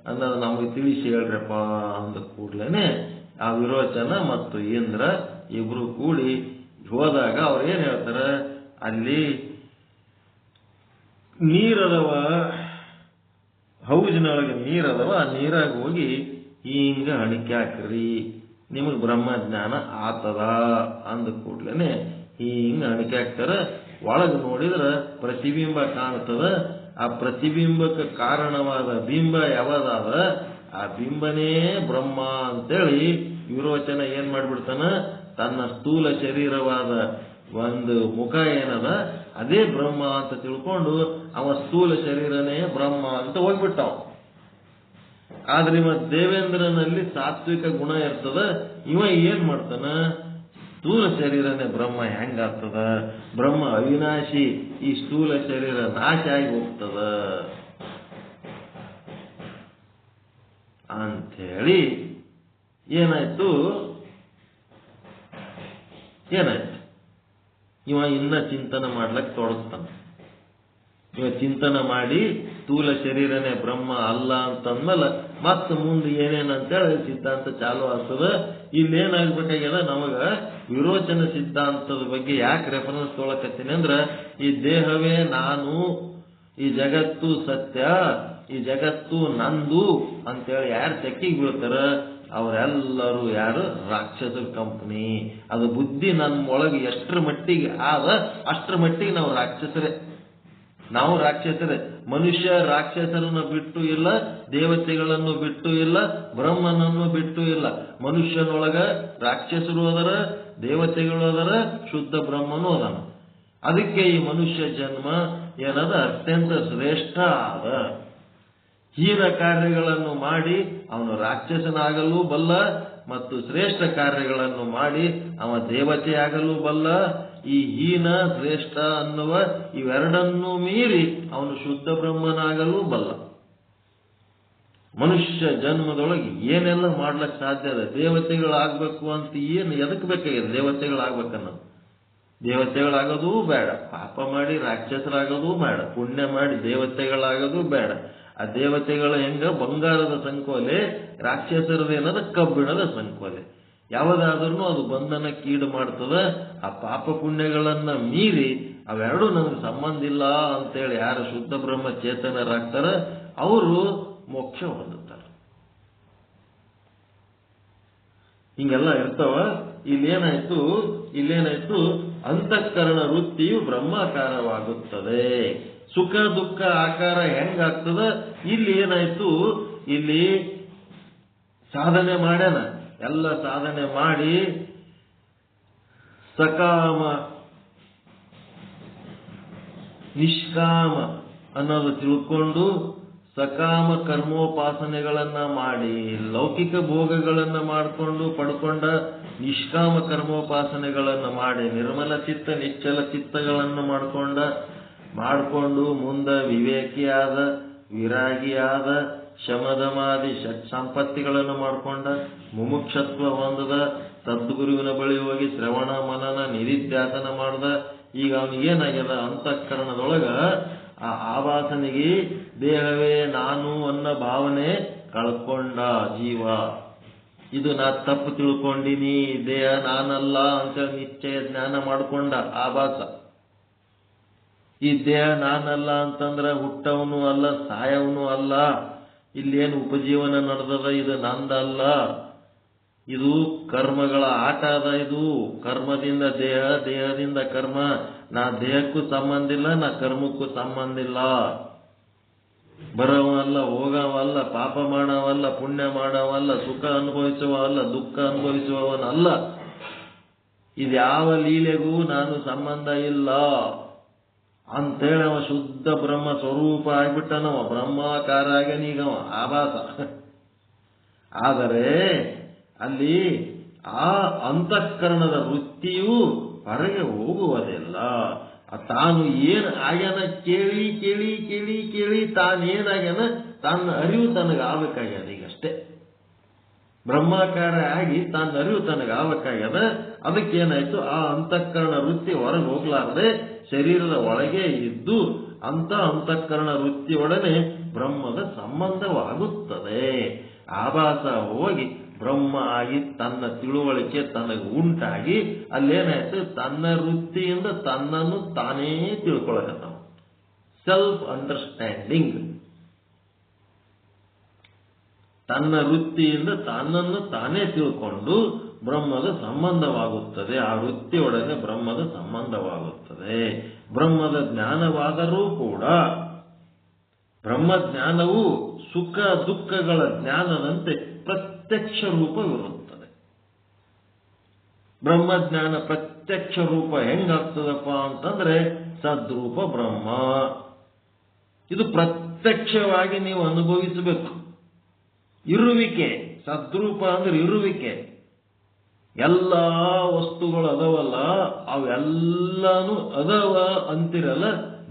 ಅನ್ನೋದು ನಮಗೆ ತಿಳಿಸಿ ಹೇಳ್ರಪ್ಪ ಅಂದ ಕೂಡ್ಲೇನೆ ಆ ವಿರೋಚನ ಮತ್ತು ಇಂದ್ರ ಇಬ್ರು ಕೂಡಿ ಹೋದಾಗ ಅವ್ರು ಏನ್ ಹೇಳ್ತಾರ? ಅಲ್ಲಿ ನೀರದವ, ಹೌಜಿನೊಳಗೆ ನೀರದವ, ಆ ನೀರಾಗ ಹೋಗಿ ಹಿಂಗ ಹಣಿಕೆ ಹಾಕ್ರಿ, ನಿಮಗ್ ಬ್ರಹ್ಮಜ್ಞಾನ ಆತದ ಅಂದ ಕೂಡ್ಲೇನೆ ಹಿಂಗ ಹಣಿಕೆ ಹಾಕ್ತಾರ. ಒಳಗೆ ನೋಡಿದ್ರ ಪ್ರತಿಬಿಂಬ ಕಾಣ್ತದ. ಆ ಪ್ರತಿಬಿಂಬಕ್ಕೆ ಕಾರಣವಾದ ಬಿಂಬ ಯಾವದಾದ ಆ ಬಿಂಬನೇ ಬ್ರಹ್ಮ ಅಂತೇಳಿ ವಿರೋಚನ ಏನ್ ಮಾಡ್ಬಿಡ್ತಾನ? ತನ್ನ ಸ್ಥೂಲ ಶರೀರವಾದ ಒಂದು ಮುಖ ಏನದ ಅದೇ ಬ್ರಹ್ಮ ಅಂತ ತಿಳ್ಕೊಂಡು ಅವ ಸ್ಥೂಲ ಶರೀರನೇ ಬ್ರಹ್ಮ ಅಂತ ಹೋಗ್ಬಿಟ್ಟವ. ಆದ್ರೆ ಇವ ದೇವೇಂದ್ರನಲ್ಲಿ ಸಾತ್ವಿಕ ಗುಣ ಇರ್ತದ. ಇವ ಏನ್ ಮಾಡ್ತಾನ? ಸ್ಥೂಲ ಶರೀರನೇ ಬ್ರಹ್ಮ ಹೆಂಗಾಗ್ತದ? ಬ್ರಹ್ಮ ಅವಿನಾಶಿ, ಈ ಸ್ಥೂಲ ಶರೀರ ನಾಶ ಆಗಿ ಹೋಗ್ತದ ಅಂಥೇಳಿ ಏನಾಯ್ತು? ಇವ ಇನ್ನ ಚಿಂತನೆ ಮಾಡ್ಲಕ್ ತೊಡಸ್ತಾನ. ಇವ ಚಿಂತನೆ ಮಾಡಿ ಸ್ಥೂಲ ಶರೀರನೇ ಬ್ರಹ್ಮ ಅಲ್ಲ ಅಂತಂದ್ಮೇಲೆ ಮತ್ತ ಮುಂದೆ ಏನೇನಂತೇಳಿ ಸಿದ್ಧಾಂತ ಚಾಲು ಆಗ್ತದ. ಇಲ್ಲೇನಾಗ್ಬೇಕಾಗ್ಯದ, ನಮಗ ವಿರೋಚನ ಸಿದ್ಧಾಂತದ ಬಗ್ಗೆ ಯಾಕೆ ರೆಫರೆನ್ಸ್ ತೊಗೊಳಕತ್ತೀನಿ ಅಂದ್ರ, ಈ ದೇಹವೇ ನಾನು, ಈ ಜಗತ್ತು ಸತ್ಯ, ಈ ಜಗತ್ತು ನಂದು ಅಂತೇಳಿ ಯಾರು ತೆಕ್ಕಿಗೆ ಬೀಳ್ತಾರ ಅವರೆಲ್ಲರೂ ಯಾರು? ರಾಕ್ಷಸರ ಕಂಪನಿ. ಅದು ಬುದ್ಧಿ ನಮ್ಮ ಒಳಗೆ ಎಷ್ಟರ ಮಟ್ಟಿಗೆ ಆದ ಅಷ್ಟರ ಮಟ್ಟಿಗೆ ನಾವು ರಾಕ್ಷಸರೇ. ನಾವು ರಾಕ್ಷಸರೇ. ಮನುಷ್ಯ ರಾಕ್ಷಸರನ್ನು ಬಿಟ್ಟು ಇಲ್ಲ, ದೇವತೆಗಳನ್ನು ಬಿಟ್ಟು ಇಲ್ಲ, ಬ್ರಹ್ಮನನ್ನು ಬಿಟ್ಟು ಇಲ್ಲ. ಮನುಷ್ಯನೊಳಗ ರಾಕ್ಷಸರು ಅದರ, ದೇವತೆಗಳು ಅದರ, ಶುದ್ಧ ಬ್ರಹ್ಮನೂ ಅದನ. ಅದಕ್ಕೆ ಈ ಮನುಷ್ಯ ಜನ್ಮ ಏನದ ಅತ್ಯಂತ ಶ್ರೇಷ್ಠ ಆದ. ಹೀನ ಕಾರ್ಯಗಳನ್ನು ಮಾಡಿ ಅವನು ರಾಕ್ಷಸನಾಗಲು ಬಲ್ಲ, ಮತ್ತು ಶ್ರೇಷ್ಠ ಕಾರ್ಯಗಳನ್ನು ಮಾಡಿ ಅವ ದೇವತೆಯಾಗಲು ಬಲ್ಲ. ಈ ಹೀನ ಶ್ರೇಷ್ಠ ಅನ್ನುವ ಇವೆರಡನ್ನೂ ಮೀರಿ ಅವನು ಶುದ್ಧ ಬ್ರಹ್ಮನಾಗಲು ಬಲ್ಲ. ಮನುಷ್ಯ ಜನ್ಮದೊಳಗೆ ಏನೆಲ್ಲ ಮಾಡ್ಲಿಕ್ಕೆ ಸಾಧ್ಯ ಅದ? ದೇವತೆಗಳಾಗಬೇಕು ಅಂತ ಏನು ಎದಕ್ಕೆ ಬೇಕಾಗಿದೆ? ದೇವತೆಗಳಾಗ್ಬೇಕನ್ನೋದು. ದೇವತೆಗಳಾಗೋದು ಬೇಡ, ಪಾಪ ಮಾಡಿ ರಾಕ್ಷಸರಾಗೋದು ಬೇಡ, ಪುಣ್ಯ ಮಾಡಿ ದೇವತೆಗಳಾಗೋದು ಬೇಡ. ಆ ದೇವತೆಗಳ ಹೆಂಗ ಬಂಗಾರದ ಸಂಕೋಲೆ, ರಾಕ್ಷಸರದೇನದ ಕಬ್ಬಿಣದ ಸಂಕೋಲೆ. ಯಾವುದಾದ್ರೂ ಅದು ಬಂಧನಕ್ಕೀಡು ಮಾಡ್ತದ. ಆ ಪಾಪ ಪುಣ್ಯಗಳನ್ನ ಮೀರಿ ಅವೆರಡು ನನಗೆ ಸಂಬಂಧ ಇಲ್ಲ ಅಂತೇಳಿ ಯಾರು ಶುದ್ಧ ಬ್ರಹ್ಮ ಚೇತನರಾಗ್ತಾರ ಅವರು ಮೋಕ್ಷ ಹೊಂದುತ್ತಾರೆ. ಹಿಂಗೆಲ್ಲ ಇರ್ತಾವ. ಇಲ್ಲೇನಾಯ್ತು ಅಂತಃಕರಣ ವೃತ್ತಿಯು ಬ್ರಹ್ಮಾಕಾರವಾಗುತ್ತದೆ. ಸುಖ ದುಃಖ ಆಕಾರ ಹೆಂಗಾಗ್ತದ? ಇಲ್ಲಿ ಏನಾಯ್ತು, ಇಲ್ಲಿ ಸಾಧನೆ ಮಾಡ್ಯಾನ. ಎಲ್ಲ ಸಾಧನೆ ಮಾಡಿ ಸಕಾಮ ನಿಷ್ಕಾಮ ಅನ್ನೋದು ತಿಳ್ಕೊಂಡು ಸಕಾಮ ಕರ್ಮೋಪಾಸನೆಗಳನ್ನ ಮಾಡಿ ಲೌಕಿಕ ಭೋಗಗಳನ್ನ ಮಾಡಿಕೊಂಡು ಪಡ್ಕೊಂಡ ನಿಷ್ಕಾಮ ಕರ್ಮೋಪಾಸನೆಗಳನ್ನ ಮಾಡಿ ನಿರ್ಮಲ ಚಿತ್ತ ನಿಶ್ಚಲ ಚಿತ್ತಗಳನ್ನು ಮಾಡಿಕೊಂಡು ಮುಂದೆ ವಿವೇಕಿಯಾದ, ವಿರಾಗಿಯಾದ, ಶಮದಮಾದಿ ಸಂಪತ್ತಿಗಳನ್ನು ಮಾಡಿಕೊಂಡ, ಮುಮುಕ್ಷತ್ವ ಹೊಂದದ, ಸದ್ಗುರುವಿನ ಬಳಿ ಹೋಗಿ ಶ್ರವಣ ಮನನ ನಿಧಿಧ್ಯಾಸನ ಮಾಡ್ದ. ಈಗ ಅವನಿಗೇನಾಗ್ಯದ? ಅಂತಃಕರಣದೊಳಗ ಆ ಆವಾಸನಿಗೆ ದೇಹವೇ ನಾನು ಅನ್ನೋ ಭಾವನೆ ಕಳ್ಕೊಂಡ ಜೀವ. ಇದು ನಾ ತಪ್ಪು ತಿಳ್ಕೊಂಡಿನಿ, ದೇಹ ನಾನಲ್ಲ ಅಂತೇಳಿ ನಿಶ್ಚಯ ಜ್ಞಾನ ಮಾಡ್ಕೊಂಡ ಆಭಾಸ. ಈ ದೇಹ ನಾನಲ್ಲ ಅಂತಂದ್ರ ಹುಟ್ಟವನು ಅಲ್ಲ, ಸಾಯವನು ಅಲ್ಲ. ಇಲ್ಲೇನು ಉಪಜೀವನ ನಡೆದದ, ಇದು ನಂದಲ್ಲ. ಇದು ಕರ್ಮಗಳ ಆಟ ಅದ. ಇದು ಕರ್ಮದಿಂದ ದೇಹ, ದೇಹದಿಂದ ಕರ್ಮ. ನಾ ದೇಹಕ್ಕೂ ಸಂಬಂಧ ಇಲ್ಲ, ನಾ ಕರ್ಮಕ್ಕೂ ಸಂಬಂಧ ಇಲ್ಲ. ಬರವಲ್ಲ, ಹೋಗವಲ್ಲ, ಪಾಪ ಮಾಡವಲ್ಲ, ಪುಣ್ಯ ಮಾಡವಲ್ಲ, ಸುಖ ಅನುಭವಿಸುವವಲ್ಲ, ದುಃಖ ಅನುಭವಿಸುವವನಲ್ಲ. ಇದ್ಯಾವ ಲೀಲೆಗೂ ನಾನು ಸಂಬಂಧ ಇಲ್ಲ ಅಂತೇಳಿ ಅವ ಶುದ್ಧ ಬ್ರಹ್ಮ ಸ್ವರೂಪ ಆಗ್ಬಿಟ್ಟನವ. ಬ್ರಹ್ಮಾಕಾರ ಆಗ್ಯಾನೀಗವ ಆಭಾಸ. ಆದರೆ ಅಲ್ಲಿ ಆ ಅಂತಃಕರಣದ ವೃತ್ತಿಯು ಹೊರಗೆ ಹೋಗುವುದಿಲ್ಲ. ತಾನು ಏನ್ ಆಗ್ಯಾನ ಕೇಳಿ ಕೇಳಿ ಕೇಳಿ ಕೇಳಿ ತಾನೇನಾಗ್ಯಾನ ತನ್ನ ಅರಿವು ತನಗಾಗಬೇಕಾಗ್ಯದ. ಈಗಷ್ಟೇ ಬ್ರಹ್ಮಾಕಾರ ಆಗಿ ತನ್ನ ಅರಿವು ತನಗಾಗಬೇಕಾಗ್ಯದ. ಅದಕ್ಕೇನಾಯ್ತು? ಆ ಅಂತಃಕರಣ ವೃತ್ತಿ ಹೊರಗೆ ಹೋಗ್ಲಾರ್ದೆ ಶರೀರದ ಒಳಗೆ ಇದ್ದು ಅಂತಃಕರಣ ವೃತ್ತಿಯೊಡನೆ ಬ್ರಹ್ಮದ ಸಂಬಂಧವಾಗುತ್ತದೆ. ಆಭಾಸ ಹೋಗಿ ಬ್ರಹ್ಮ ಆಗಿ ತನ್ನ ತಿಳುವಳಿಕೆ ತನಗೆ ಉಂಟಾಗಿ ಅಲ್ಲೇನಾಯ್ತು? ತನ್ನ ವೃತ್ತಿಯಿಂದ ತನ್ನನ್ನು ತಾನೇ ತಿಳ್ಕೊಳಕತ್ತಾವ. Self understanding. ತನ್ನ ವೃತ್ತಿಯಿಂದ ತನ್ನನ್ನು ತಾನೇ ತಿಳ್ಕೊಂಡು ಬ್ರಹ್ಮದ ಸಂಬಂಧವಾಗುತ್ತದೆ. ಆ ವೃತ್ತಿಯೊಡನೆ ಬ್ರಹ್ಮದ ಸಂಬಂಧವಾಗುತ್ತದೆ. ಬ್ರಹ್ಮದ ಜ್ಞಾನವಾದರೂ ಕೂಡ ಬ್ರಹ್ಮಜ್ಞಾನವು ಸುಖ ದುಃಖಗಳ ಜ್ಞಾನದಂತೆ ಪ್ರತ್ಯಕ್ಷ ರೂಪವಿರುತ್ತದೆ. ಬ್ರಹ್ಮಜ್ಞಾನ ಪ್ರತ್ಯಕ್ಷ ರೂಪ ಹೆಂಗಾಗ್ತದಪ್ಪ ಅಂತಂದ್ರೆ ಸದ್ರೂಪ ಬ್ರಹ್ಮ. ಇದು ಪ್ರತ್ಯಕ್ಷವಾಗಿ ನೀವು ಅನುಭವಿಸಬೇಕು. ಇರುವಿಕೆ, ಸದ್ರೂಪ ಅಂದ್ರೆ ಇರುವಿಕೆ. ಎಲ್ಲ ವಸ್ತುಗಳು ಅದವಲ್ಲ, ಅವೆಲ್ಲಾನು ಅದವ ಅಂತಿರಲ್ಲ,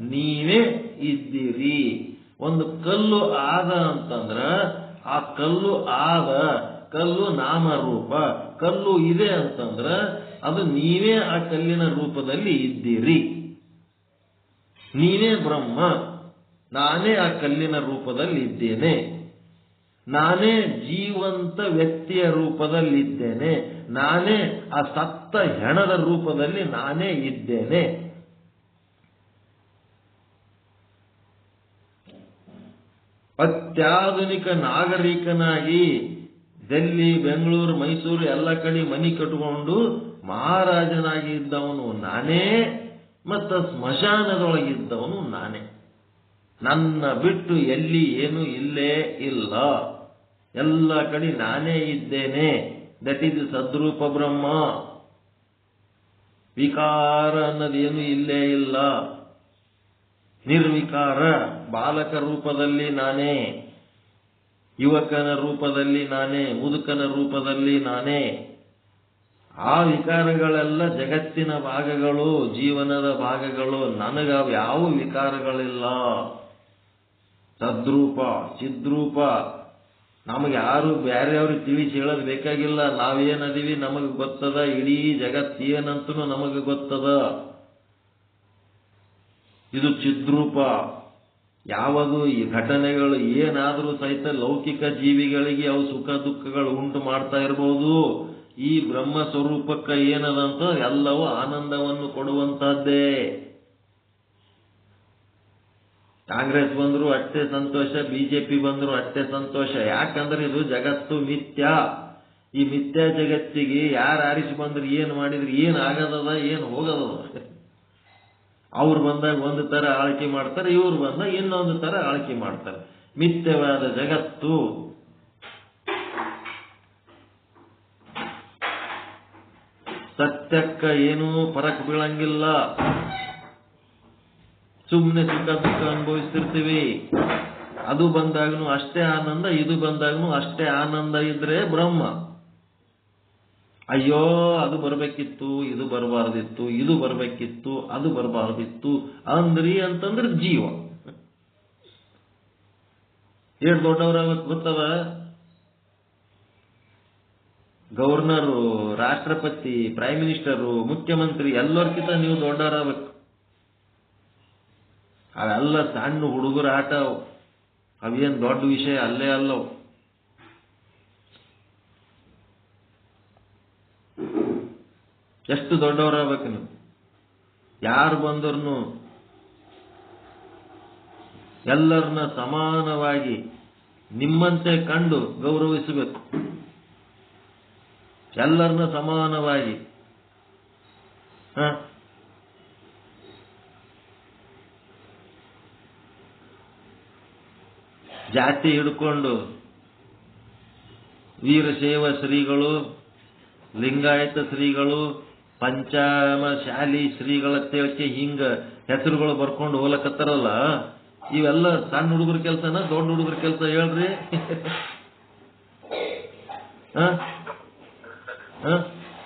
ನೀವೇ ಇದ್ದೀರಿ. ಒಂದು ಕಲ್ಲು ಆದ ಅಂತಂದ್ರ ಆ ಕಲ್ಲು ಆದ, ಕಲ್ಲು ನಾಮರೂಪ. ಕಲ್ಲು ಇದೆ ಅಂತಂದ್ರ ಅದು ನೀವೇ ಆ ಕಲ್ಲಿನ ರೂಪದಲ್ಲಿ ಇದ್ದೀರಿ. ನೀವೇ ಬ್ರಹ್ಮ, ನಾನೇ ಆ ಕಲ್ಲಿನ ರೂಪದಲ್ಲಿ ಇದ್ದೇನೆ. ನಾನೇ ಜೀವಂತ ವ್ಯಕ್ತಿಯ ರೂಪದಲ್ಲಿದ್ದೇನೆ, ನಾನೇ ಆ ಸತ್ತ ಹೆಣದ ರೂಪದಲ್ಲಿ ನಾನೇ ಇದ್ದೇನೆ. ಅತ್ಯಾಧುನಿಕ ನಾಗರಿಕನಾಗಿ ಡೆಲ್ಲಿ, ಬೆಂಗಳೂರು, ಮೈಸೂರು ಎಲ್ಲ ಕಡೆ ಮನಿ ಕಟ್ಟಿಕೊಂಡು ಮಹಾರಾಜನಾಗಿ ಇದ್ದವನು ನಾನೇ, ಮತ್ತು ಸ್ಮಶಾನದೊಳಗಿದ್ದವನು ನಾನೇ. ನನ್ನ ಬಿಟ್ಟು ಎಲ್ಲಿ ಏನು ಇಲ್ಲೇ ಇಲ್ಲ, ಎಲ್ಲ ಕಡೆ ನಾನೇ ಇದ್ದೇನೆ. ದಟ್ ಈಸ್ ಸದ್ರೂಪ ಬ್ರಹ್ಮ. ವಿಕಾರ ಅನ್ನೋದೇನು ಇಲ್ಲೇ ಇಲ್ಲ. ನಿರ್ವಿಕಾರ. ಬಾಲಕ ರೂಪದಲ್ಲಿ ನಾನೇ, ಯುವಕನ ರೂಪದಲ್ಲಿ ನಾನೇ, ಮುದುಕನ ರೂಪದಲ್ಲಿ ನಾನೇ. ಆ ವಿಕಾರಗಳೆಲ್ಲ ಜಗತ್ತಿನ ಭಾಗಗಳು, ಜೀವನದ ಭಾಗಗಳು. ನನಗವು ಯಾವ ವಿಕಾರಗಳಿಲ್ಲ. ಸದ್ರೂಪ, ಚಿದ್ರೂಪ. ನಮಗೆ ಯಾರು ಬೇರೆಯವ್ರಿಗೆ ತಿಳಿಸಿ ಹೇಳೋದು ಬೇಕಾಗಿಲ್ಲ. ನಾವೇನದೀವಿ ನಮಗೆ ಗೊತ್ತದ, ಇಡೀ ಜಗತ್ತೇನಂತೂ ನಮಗೆ ಗೊತ್ತದ. ಇದು ಚಿದ್ರೂಪ. ಯಾವುದು ಈ ಘಟನೆಗಳು ಏನಾದರೂ ಸಹಿತ ಲೌಕಿಕ ಜೀವಿಗಳಿಗೆ ಅವು ಸುಖ ದುಃಖಗಳು ಉಂಟು ಮಾಡ್ತಾ ಇರಬಹುದು. ಈ ಬ್ರಹ್ಮ ಸ್ವರೂಪಕ್ಕೆ ಏನದಂತ ಎಲ್ಲವೂ ಆನಂದವನ್ನು ಕೊಡುವಂತಹದ್ದೇ. ಕಾಂಗ್ರೆಸ್ ಬಂದ್ರು ಅಷ್ಟೇ ಸಂತೋಷ, ಬಿಜೆಪಿ ಬಂದ್ರು ಅಷ್ಟೇ ಸಂತೋಷ. ಯಾಕಂದ್ರೆ ಇದು ಜಗತ್ತು ಮಿಥ್ಯ. ಈ ಮಿಥ್ಯಾ ಜಗತ್ತಿಗೆ ಯಾರು ಆರಿಸಿ ಬಂದ್ರು, ಏನು ಮಾಡಿದ್ರು, ಏನು ಆಗದದ, ಏನು ಹೋಗದದ. ಅವ್ರು ಬಂದಾಗ ಒಂದು ತರ ಆಳ್ಕೆ ಮಾಡ್ತಾರೆ, ಇವ್ರು ಬಂದಾಗ ಇನ್ನೊಂದು ತರ ಆಳ್ಕೆ ಮಾಡ್ತಾರೆ. ಮಿಥ್ಯವಾದ ಜಗತ್ತು. ಸತ್ಯಕ್ಕ ಏನೂ ಫರಕ್ ಬೀಳಂಗಿಲ್ಲ. ಸುಮ್ಮನೆ ಸುಖ ದುಃಖ ಅನುಭವಿಸ್ತಿರ್ತೀವಿ. ಅದು ಬಂದಾಗನು ಅಷ್ಟೇ ಆನಂದ, ಇದು ಬಂದಾಗನು ಅಷ್ಟೇ ಆನಂದ ಇದ್ರೆ ಬ್ರಹ್ಮ. ಅಯ್ಯೋ ಅದು ಬರಬೇಕಿತ್ತು, ಇದು ಬರಬಾರ್ದಿತ್ತು, ಇದು ಬರಬೇಕಿತ್ತು, ಅದು ಬರಬಾರ್ದಿತ್ತು ಅಂದ್ರಿ ಅಂತಂದ್ರೆ ಜೀವ. ಏನ್ ದೊಡ್ಡವರ ಗೊತ್ತವ? ಗವರ್ನರು, ರಾಷ್ಟ್ರಪತಿ, ಪ್ರೈಮ್ ಮಿನಿಸ್ಟರು, ಮುಖ್ಯಮಂತ್ರಿ ಎಲ್ಲರಿಗಿಂತ ನೀವು ದೊಡ್ಡವರಾಗಬೇಕು. ಅವೆಲ್ಲ ಸಣ್ಣ ಹುಡುಗರ ಆಟ. ಅವೇನ್ ದೊಡ್ಡ ವಿಷಯ ಅಲ್ಲೇ ಅಲ್ಲವು. ಎಷ್ಟು ದೊಡ್ಡವರಾಗಬೇಕು ನೀವು. ಯಾರು ಬಂದ್ರು ಎಲ್ಲರನ್ನ ಸಮಾನವಾಗಿ ನಿಮ್ಮಂತೆ ಕಂಡು ಗೌರವಿಸಬೇಕು. ಎಲ್ಲರನ್ನ ಸಮಾನವಾಗಿ. ಜಾತಿ ಹಿಡ್ಕೊಂಡು ವೀರಶೈವ ಶ್ರೀಗಳು, ಲಿಂಗಾಯತ ಶ್ರೀಗಳು, ಪಂಚಮಶಾಲಿ ಶ್ರೀಗಳ ತೇಳ್ಕೆ ಹಿಂಗ ಹೆಸರುಗಳು ಬರ್ಕೊಂಡು ಹೋಲಕತ್ತಾರಲ್ಲ, ಇವೆಲ್ಲ ಸಣ್ಣ ಹುಡುಗರ ಕೆಲಸನ ದೊಡ್ಡ ಹುಡುಗರ ಕೆಲಸ ಹೇಳ್ರಿ?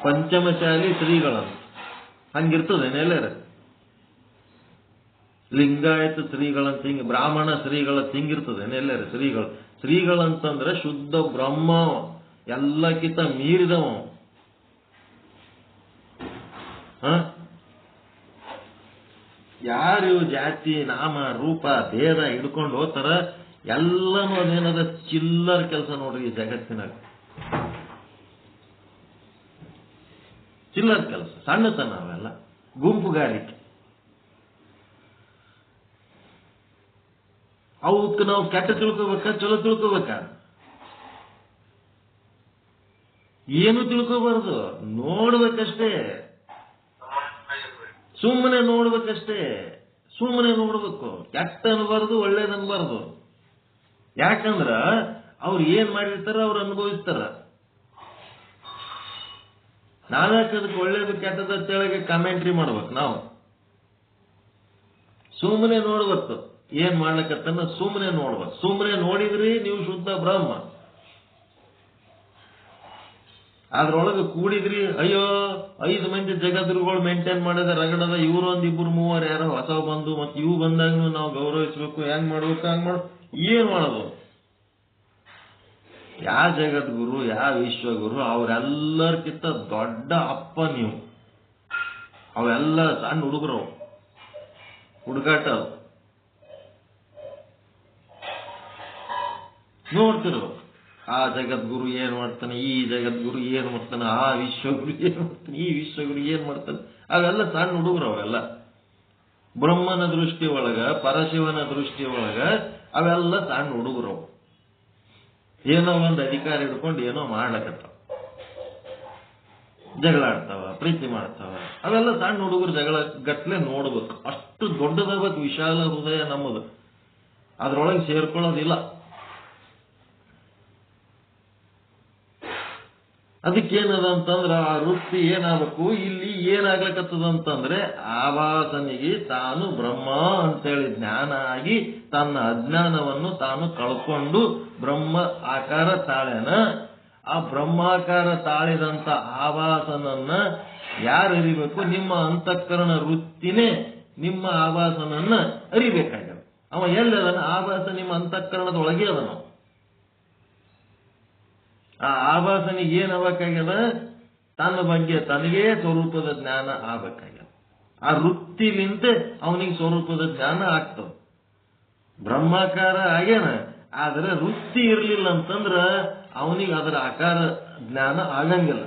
ಪಂಚಮಶಾಲಿ ಶ್ರೀಗಳ ಹಂಗಿರ್ತದೇನೆಲ್ಲರ? ಲಿಂಗಾಯತ ಶ್ರೀಗಳಂತ ಹಿಂಗ, ಬ್ರಾಹ್ಮಣ ಶ್ರೀಗಳಂತ ಹಿಂಗಿರ್ತದೇನೆಲ್ಲರ? ಶ್ರೀಗಳಂತಂದ್ರೆ ಶುದ್ಧ ಬ್ರಹ್ಮ, ಎಲ್ಲಕ್ಕಿಂತ ಮೀರಿದವ. ಯಾರು ಜಾತಿ, ನಾಮ, ರೂಪ, ಭೇದ ಹಿಡ್ಕೊಂಡು ಹೋಗ್ತಾರ, ಎಲ್ಲನೂ ಅದೇನದ ಚಿಲ್ಲರ್ ಕೆಲಸ ನೋಡ್ರಿ. ಈ ಜಗತ್ತಿನಾಗ ಚಿಲ್ಲರ್ ಕೆಲಸ, ಸಣ್ಣತನ, ಅವೆಲ್ಲ ಗುಂಪುಗಾರಿಕೆ. ಅವಕ್ಕೆ ನಾವು ಕೆಟ್ಟ ತಿಳ್ಕೋಬೇಕ, ಚಲೋ ತಿಳ್ಕೋಬೇಕ? ಏನು ತಿಳ್ಕೋಬಾರ್ದು, ನೋಡ್ಬೇಕಷ್ಟೇ. ಸುಮ್ಮನೆ ನೋಡ್ಬೇಕಷ್ಟೇ, ಸುಮ್ಮನೆ ನೋಡ್ಬೇಕು. ಕೆಟ್ಟ ಅನ್ಬಾರ್ದು, ಒಳ್ಳೇದನ್ಬಾರ್ದು. ಯಾಕಂದ್ರ ಅವ್ರು ಏನ್ ಮಾಡಿರ್ತಾರ ಅವ್ರು ಅನುಭವಿಸ್ತಾರ. ನಾವ್ಯಾಕೆ ಅದಕ್ಕೆ ಒಳ್ಳೇದು ಕೆಟ್ಟದ ತೆಳಗೆ ಕಾಮೆಂಟ್ರಿ ಮಾಡ್ಬೇಕು? ನಾವು ಸುಮ್ಮನೆ ನೋಡ್ಬೇಕು. ಏನ್ ಮಾಡ್ಲಕತ್ತನ್ನ ಸುಮ್ಮನೆ ನೋಡ್ಬೇಕು. ಸುಮ್ಮನೆ ನೋಡಿದ್ರಿ ನೀವು ಶುದ್ಧ ಬ್ರಹ್ಮ. ಅದ್ರೊಳಗೆ ಕೂಡಿದ್ರಿ, ಅಯ್ಯೋ 5 ಮಂದಿ ಜಗದ್ಗುರುಗಳು ಮೇಂಟೈನ್ ಮಾಡಿದ ರಗಡದ, ಇವ್ರು ಒಂದ್ 2-3 ಯಾರೋ ಹೊಸ ಬಂದು ಮತ್ತೆ ಇವು ಬಂದಾಗ ನಾವು ಗೌರವಿಸ್ಬೇಕು. ಹೆಂಗ್ ಮಾಡ್ಬೇಕು, ಹಂಗ್ ಮಾಡ. ಏನ್ ಮಾಡೋದು? ಯಾವ ಜಗದ್ಗುರು, ಯಾವ ವಿಶ್ವಗುರು, ಅವ್ರೆಲ್ಲರ್ಕಿಂತ ದೊಡ್ಡ ಅಪ್ಪ ನೀವು. ಅವೆಲ್ಲ ಸಣ್ಣ ಹುಡುಗರು, ಹುಡುಗಾಟ ನೋಡ್ತಿರು. ಆ ಜಗದ್ಗುರು ಏನ್ ಮಾಡ್ತಾನೆ, ಈ ಜಗದ್ಗುರು ಏನ್ ಮಾಡ್ತಾನೆ, ಆ ವಿಶ್ವಗುರು ಏನ್ ಮಾಡ್ತಾನೆ, ಈ ವಿಶ್ವಗುರು ಏನ್ ಮಾಡ್ತಾನೆ, ಅವೆಲ್ಲ ಸಣ್ಣ ಹುಡುಗರು. ಅವೆಲ್ಲ ಬ್ರಹ್ಮನ ದೃಷ್ಟಿ ಒಳಗ, ಪರಶಿವನ ದೃಷ್ಟಿ ಒಳಗ ಅವೆಲ್ಲ ಸಣ್ಣ ಹುಡುಗರು. ಏನೋ ಒಂದು ಅಧಿಕಾರ ಹಿಡ್ಕೊಂಡು ಏನೋ ಮಾಡ್ಲಕತ್ತಾವ, ಜಗಳ ಆಡ್ತಾವ, ಪ್ರೀತಿ ಮಾಡ್ತಾವ. ಅವೆಲ್ಲ ಸಣ್ಣ ಹುಡುಗರು ಜಗಳ ಗಟ್ಲೆ ನೋಡ್ಬೇಕು. ಅಷ್ಟು ದೊಡ್ಡದಾಗಬೇಕು ವಿಶಾಲ ಹೃದಯ ನಮ್ಮದು, ಅದ್ರೊಳಗೆ ಸೇರ್ಕೊಳ್ಳೋದಿಲ್ಲ. ಅದಕ್ಕೇನದ ಅಂತಂದ್ರ ಆ ವೃತ್ತಿ ಏನಾಗಬೇಕು, ಇಲ್ಲಿ ಏನಾಗ್ಲಕತ್ತದಂತಂದ್ರೆ ಆವಾಸನಿಗೆ ತಾನು ಬ್ರಹ್ಮ ಅಂತೇಳಿ ಜ್ಞಾನ ಆಗಿ ತನ್ನ ಅಜ್ಞಾನವನ್ನು ತಾನು ಕಳ್ಕೊಂಡು ಬ್ರಹ್ಮ ಆಕಾರ ತಾಳೆನ. ಆ ಬ್ರಹ್ಮಾಕಾರ ತಾಳಿದಂತ ಆವಾಸನನ್ನ ಯಾರು ಅರಿಬೇಕು? ನಿಮ್ಮ ಅಂತಃಕರಣ ವೃತ್ತಿನೇ ನಿಮ್ಮ ಆವಾಸನನ್ನ ಅರಿಬೇಕಾಗ್ಯದ. ಅವ ಎಲ್ಲದನ ಆವಾಸ ನಿಮ್ಮ ಅಂತಃಕರಣದೊಳಗೆ ಅದನ. ಆ ಆವಾಸನಿಗೆ ಏನ್ ಆಗ್ಬೇಕಾಗ್ಯದ? ತನ್ನ ಬಗ್ಗೆ ತನಗೇ ಸ್ವರೂಪದ ಜ್ಞಾನ ಆಗ್ಬೇಕಾಗ್ಯದ. ಆ ವೃತ್ತಿಲಿಂದ ಅವನಿಗೆ ಸ್ವರೂಪದ ಜ್ಞಾನ ಆಗ್ತದ. ಬ್ರಹ್ಮಾಕಾರ ಆಗ್ಯಾನ, ಆದ್ರೆ ವೃತ್ತಿ ಇರ್ಲಿಲ್ಲ ಅಂತಂದ್ರ ಅವನಿಗೆ ಅದರ ಆಕಾರ ಜ್ಞಾನ ಆಗಂಗಿಲ್ಲ.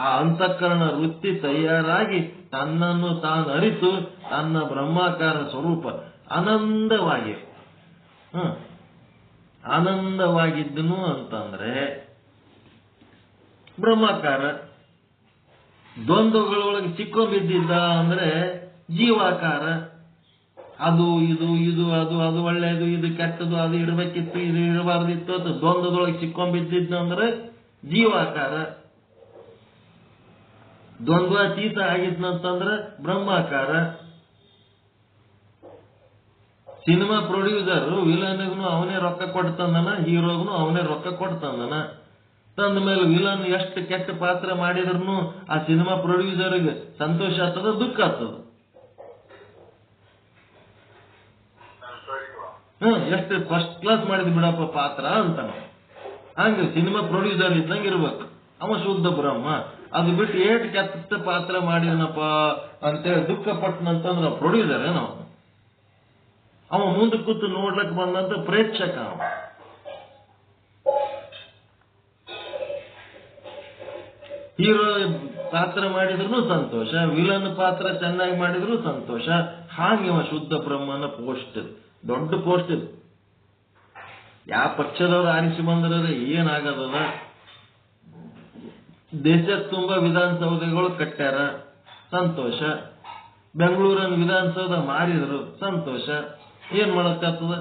ಆ ಅಂತಃಕರಣ ವೃತ್ತಿ ತಯಾರಾಗಿ ತನ್ನನ್ನು ತಾನು ಅರಿತು ತನ್ನ ಬ್ರಹ್ಮಾಕಾರ ಸ್ವರೂಪ ಆನಂದವಾಗಿ ಆನಂದವಾಗಿದ್ದನು ಅಂತಂದ್ರೆ ಬ್ರಹ್ಮಾಕಾರ. ದ್ವಂದ್ವಗಳೊಳಗೆ ಸಿಕ್ಕೊಂಬಿದ್ದಿದ್ದ ಅಂದ್ರೆ ಜೀವಾಕಾರ. ಅದು ಇದು ಇದು ಅದು ಅದು ಒಳ್ಳೆಯದು ಇದು ಕೆಟ್ಟದು, ಅದು ಇರಬೇಕಿತ್ತು ಇದು ಇರಬಾರ್ದಿತ್ತು ಅಂತ ದ್ವಂದ್ವದೊಳಗೆ ಸಿಕ್ಕೊಂಬಿದ್ದಿದ್ದ ಅಂದ್ರೆ ಜೀವಾಕಾರ. ದ್ವಂದ್ವಾತೀತ ಆಗಿದ್ನಂತಂದ್ರೆ ಬ್ರಹ್ಮಾಕಾರ. ಸಿನಿಮಾ ಪ್ರೊಡ್ಯೂಸರ್ ವಿಲನ್ಗೂ ಅವನೇ ರೊಕ್ಕ ಕೊಡ್ತಂದನ, ಹೀರೋಗ್ನು ಅವನೇ ರೊಕ್ಕ ಕೊಡ್ತಂದನ. ತಂದ ಮೇಲೆ ವಿಲನ್ ಎಷ್ಟು ಕೆಟ್ಟ ಪಾತ್ರ ಮಾಡಿದ್ರು ಆ ಸಿನಿಮಾ ಪ್ರೊಡ್ಯೂಸರ್ಗೆ ಸಂತೋಷ ಆಗ್ತದ, ದುಃಖ ಆಗ್ತದ. ಎಷ್ಟು ಫಸ್ಟ್ ಕ್ಲಾಸ್ ಮಾಡಿದ್ ಬಿಡಪ್ಪ ಪಾತ್ರ ಅಂತ. ಹಂಗ ಸಿನಿಮಾ ಪ್ರೊಡ್ಯೂಸರ್ ಇದ್ದಂಗೆ ಇರ್ಬೇಕು, ಅವ ಶುದ್ಧ ಬ್ರಹ್ಮ. ಅದು ಬಿಟ್ಟು ಏಟ್ ಕೆಟ್ಟ ಪಾತ್ರ ಮಾಡಿದನಪ್ಪ ಅಂತೇಳಿ ದುಃಖ ಪಟ್ಟನಂತಂದ್ರ ಪ್ರೊಡ್ಯೂಸರ್ ಏನೋ, ಅವ ಮುಂದೆ ಕೂತು ನೋಡ್ಲಕ್ ಬಂದಂತ ಪ್ರೇಕ್ಷಕ. ಹೀರೋ ಪಾತ್ರ ಮಾಡಿದ್ರು ಸಂತೋಷ, ವಿಲನ್ ಪಾತ್ರ ಚೆನ್ನಾಗಿ ಮಾಡಿದ್ರು ಸಂತೋಷ. ಹಾಗೆ ಅವ ಶುದ್ಧ ಬ್ರಹ್ಮನ ಪೋಸ್ಟ್, ದೊಡ್ಡ ಪೋಸ್ಟ್ ಇದು. ಯಾವ ಪಕ್ಷದವ್ರು ಆರಿಸಿ ಬಂದ್ರೆ ಏನಾಗದದ? ದೇಶದ ತುಂಬಾ ವಿಧಾನಸೌಧಗಳು ಕಟ್ಟ್ಯಾರ, ಸಂತೋಷ. ಬೆಂಗಳೂರನ್ನು ವಿಧಾನಸೌಧ ಮಾರಿದ್ರು, ಸಂತೋಷ. ಏನ್ ಮಾಡಕ್ಕಾಗ್ತದ?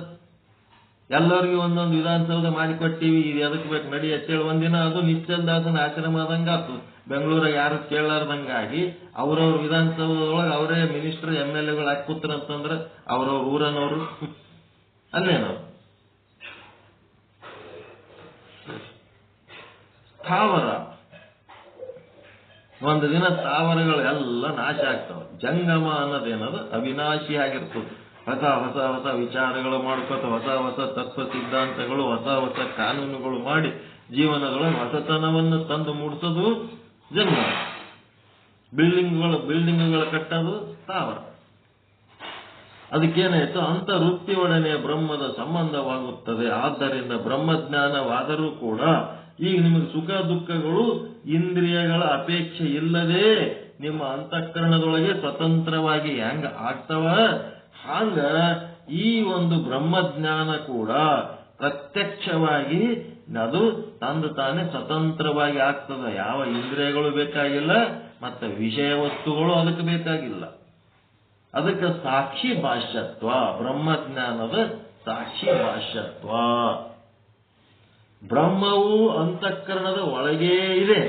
ಎಲ್ಲರಿಗೂ ಒಂದೊಂದು ವಿಧಾನಸೌಧ ಮಾಡಿಕೊಟ್ಟಿವಿ, ಇದು ಎದಕ್ ಬೇಕು ನಡಿ ಅಂತೇಳಿ ಒಂದಿನ ಅದು ನಿಶ್ಚಲ್ದಾಸನ ಆಶ್ರಮ ಆದಂಗ ಆತು. ಬೆಂಗಳೂರಾಗ ಯಾರು ಕೇಳಾರ್ದಂಗಾಗಿ ಅವ್ರವ್ರ ವಿಧಾನಸೌಧದೊಳಗೆ ಅವರೇ ಮಿನಿಸ್ಟರ್ MLA ಹಾಕಿ ಕೂತ್ರಂತಂದ್ರ ಅವ್ರವ್ರ ಊರನವರು ಅಲ್ಲೇನೋ. ಸ್ಥಾವರ ಒಂದು ದಿನ ಸ್ಥಾವರಗಳು ಎಲ್ಲ ನಾಶ ಆಗ್ತಾವ. ಜಂಗಮ ಅನ್ನೋದೇನದು ಅವಿನಾಶಿ ಆಗಿರ್ತದೆ. ಹೊಸ ಹೊಸ ಹೊಸ ವಿಚಾರಗಳು ಮಾಡ್ಕೋತ ಹೊಸ ಹೊಸ ತತ್ವ ಸಿದ್ಧಾಂತಗಳು, ಹೊಸ ಹೊಸ ಕಾನೂನುಗಳು ಮಾಡಿ ಜೀವನಗಳ ಹೊಸತನವನ್ನು ತಂದು ಮೂಡಿಸೋದು ಜನ್ಮ. ಬಿಲ್ಡಿಂಗ್ಗಳು ಕಟ್ಟೋದು ಸ್ಥಾವರ. ಅದಕ್ಕೇನಾಯ್ತು? ಅಂತ ವೃತ್ತಿಯೊಡನೆ ಬ್ರಹ್ಮದ ಸಂಬಂಧವಾಗುತ್ತದೆ. ಆದ್ದರಿಂದ ಬ್ರಹ್ಮಜ್ಞಾನವಾದರೂ ಕೂಡ ಈಗ ನಿಮಗೆ ಸುಖ ದುಃಖಗಳು ಇಂದ್ರಿಯಗಳ ಅಪೇಕ್ಷೆ ಇಲ್ಲದೆ ನಿಮ್ಮ ಅಂತಃಕರಣದೊಳಗೆ ಸ್ವತಂತ್ರವಾಗಿ ಹೆಂಗ ಆಗ್ತವ, ಹಾಂಗ ಈ ಒಂದು ಬ್ರಹ್ಮಜ್ಞಾನ ಕೂಡ ಪ್ರತ್ಯಕ್ಷವಾಗಿ ಅದು ತಂದು ತಾನೇ ಸ್ವತಂತ್ರವಾಗಿ ಆಗ್ತದ. ಯಾವ ಇಂದ್ರಿಯಗಳು ಬೇಕಾಗಿಲ್ಲ, ಮತ್ತೆ ವಿಷಯ ವಸ್ತುಗಳು ಅದಕ್ಕೆ ಬೇಕಾಗಿಲ್ಲ. ಅದಕ್ಕೆ ಸಾಕ್ಷಿ ಭಾಷ್ಯತ್ವ, ಬ್ರಹ್ಮಜ್ಞಾನದ ಸಾಕ್ಷಿ ಭಾಷ್ಯತ್ವ. ಬ್ರಹ್ಮವು ಅಂತಃಕರಣದ ಒಳಗೇ ಇದೆ,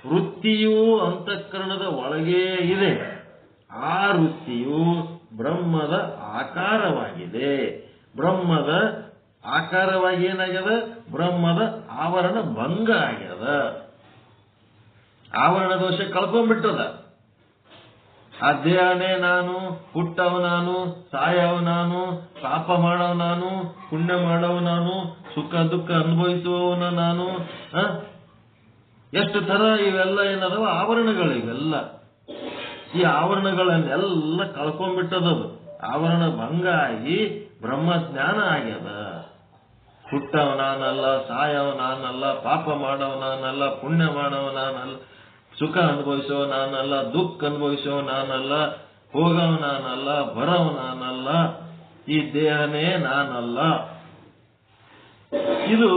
ವೃತ್ತಿಯೂ ಅಂತಃಕರಣದ ಒಳಗೇ ಇದೆ. ಆ ವೃತ್ತಿಯು ಬ್ರಹ್ಮದ ಆಕಾರವಾಗಿದೆ. ಬ್ರಹ್ಮದ ಆಕಾರವಾಗಿ ಏನಾಗ್ಯದ? ಬ್ರಹ್ಮದ ಆವರಣ ಭಂಗ ಆಗ್ಯದ. ಆವರಣ ದೋಷ ಕಳ್ಕೊಂಡ್ಬಿಟ್ಟದ. ಆ ದೇಹನೇ ನಾನು, ಹುಟ್ಟವ ನಾನು, ಸಾಯವ ನಾನು, ಪಾಪ ಮಾಡವ ನಾನು, ಪುಣ್ಯ ಮಾಡವ ನಾನು, ಸುಖ ದುಃಖ ಅನುಭವಿಸುವವನ ನಾನು. ಎಷ್ಟು ತರ ಇವೆಲ್ಲ ಏನದವ ಆವರಣಗಳು. ಇವೆಲ್ಲ ಈ ಆವರಣಗಳನ್ನೆಲ್ಲ ಕಳ್ಕೊಂಡ್ಬಿಟ್ಟದದು. ಆವರಣ ಭಂಗ ಆಗಿ ಬ್ರಹ್ಮಜ್ಞಾನ ಆಗ್ಯದ. ಹುಟ್ಟವ ನಾನಲ್ಲ, ಸಾಯವ ನಾನಲ್ಲ, ಪಾಪ ಮಾಡವ ನಾನಲ್ಲ, ಪುಣ್ಯ ಮಾಡವ ನಾನಲ್ಲ, ಸುಖ ಅನುಭವಿಸೋ ನಾನಲ್ಲ, ದುಃಖ ಅನುಭವಿಸೋ ನಾನಲ್ಲ, ಹೋಗವ ನಾನಲ್ಲ, ಬರವ ನಾನಲ್ಲ, ಈ ದೇಹನೇ ನಾನಲ್ಲ. ಇದು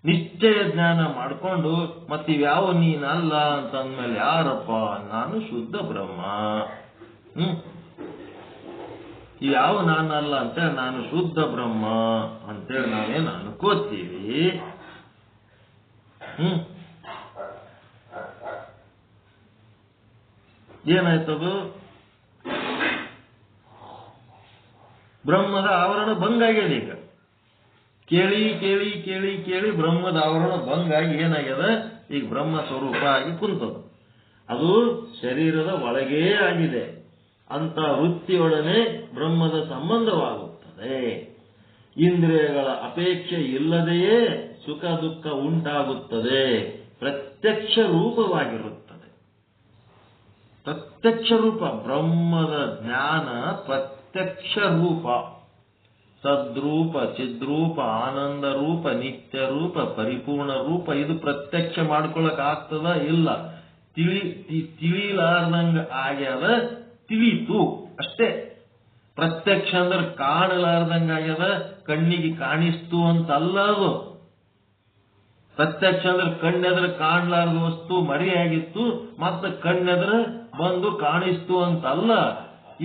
ನಿಶ್ಚಯ ಜ್ಞಾನ ಮಾಡಿಕೊಂಡು ಮತ್ತಿವ್ಯಾವ ನೀನಲ್ಲ ಅಂತಂದ್ಮೇಲೆ ಯಾರಪ್ಪ? ನಾನು ಶುದ್ಧ ಬ್ರಹ್ಮ. ಯಾವ ನಾನಲ್ಲ ಅಂತೇಳಿ ನಾನು ಶುದ್ಧ ಬ್ರಹ್ಮ ಅಂತೇಳಿ ನಾವೇನು ಅನ್ಕೋತೀವಿ. ಏನಾಯ್ತದು? ಬ್ರಹ್ಮದ ಆವರಣ ಭಂಗಾಗ್ಯದ. ಈಗ ಕೇಳಿ ಕೇಳಿ ಕೇಳಿ ಕೇಳಿ ಬ್ರಹ್ಮದ ಆವರಣ ಭಂಗಾಗಿ ಏನಾಗ್ಯದ? ಈಗ ಬ್ರಹ್ಮ ಸ್ವರೂಪ ಆಗಿ ಕುಂತದ. ಅದು ಶರೀರದ ಒಳಗೇ ಆಗಿದೆ. ಅಂತ ವೃತ್ತಿಯೊಡನೆ ಬ್ರಹ್ಮದ ಸಂಬಂಧವಾಗುತ್ತದೆ. ಇಂದ್ರಿಯಗಳ ಅಪೇಕ್ಷೆ ಇಲ್ಲದೆಯೇ ಸುಖ ದುಃಖ ಉಂಟಾಗುತ್ತದೆ. ಪ್ರತ್ಯಕ್ಷ ರೂಪವಾಗಿರುತ್ತದೆ. ಪ್ರತ್ಯಕ್ಷ ರೂಪ ಬ್ರಹ್ಮದ ಜ್ಞಾನ ಪ್ರತ್ಯಕ್ಷ ರೂಪ. ಸದ್ರೂಪ, ಚಿದ್ರೂಪ, ಆನಂದ ರೂಪ, ನಿತ್ಯ ರೂಪ, ಪರಿಪೂರ್ಣ ರೂಪ. ಇದು ಪ್ರತ್ಯಕ್ಷ ಮಾಡ್ಕೊಳಕ್ ಆಗ್ತದ? ಇಲ್ಲ. ತಿಳಿಲಾರ್ದಂಗ ಆಗ್ಯದ, ತಿಳಿತು ಅಷ್ಟೇ. ಪ್ರತ್ಯಕ್ಷ ಅಂದ್ರೆ ಕಾಣಲಾರ್ದಂಗ ಆಗ್ಯದ, ಕಣ್ಣಿಗೆ ಕಾಣಿಸ್ತು ಅಂತಲ್ಲ. ಅದು ಪ್ರತ್ಯಕ್ಷ ಅಂದ್ರೆ ಕಣ್ಣೆದ್ರೆ ಕಾಣಲಾರ್ದ ವಸ್ತು ಮರೆಯಾಗಿತ್ತು, ಮತ್ತೆ ಕಣ್ಣೆದ್ರೆ ಬಂದು ಕಾಣಿಸ್ತು ಅಂತಲ್ಲ.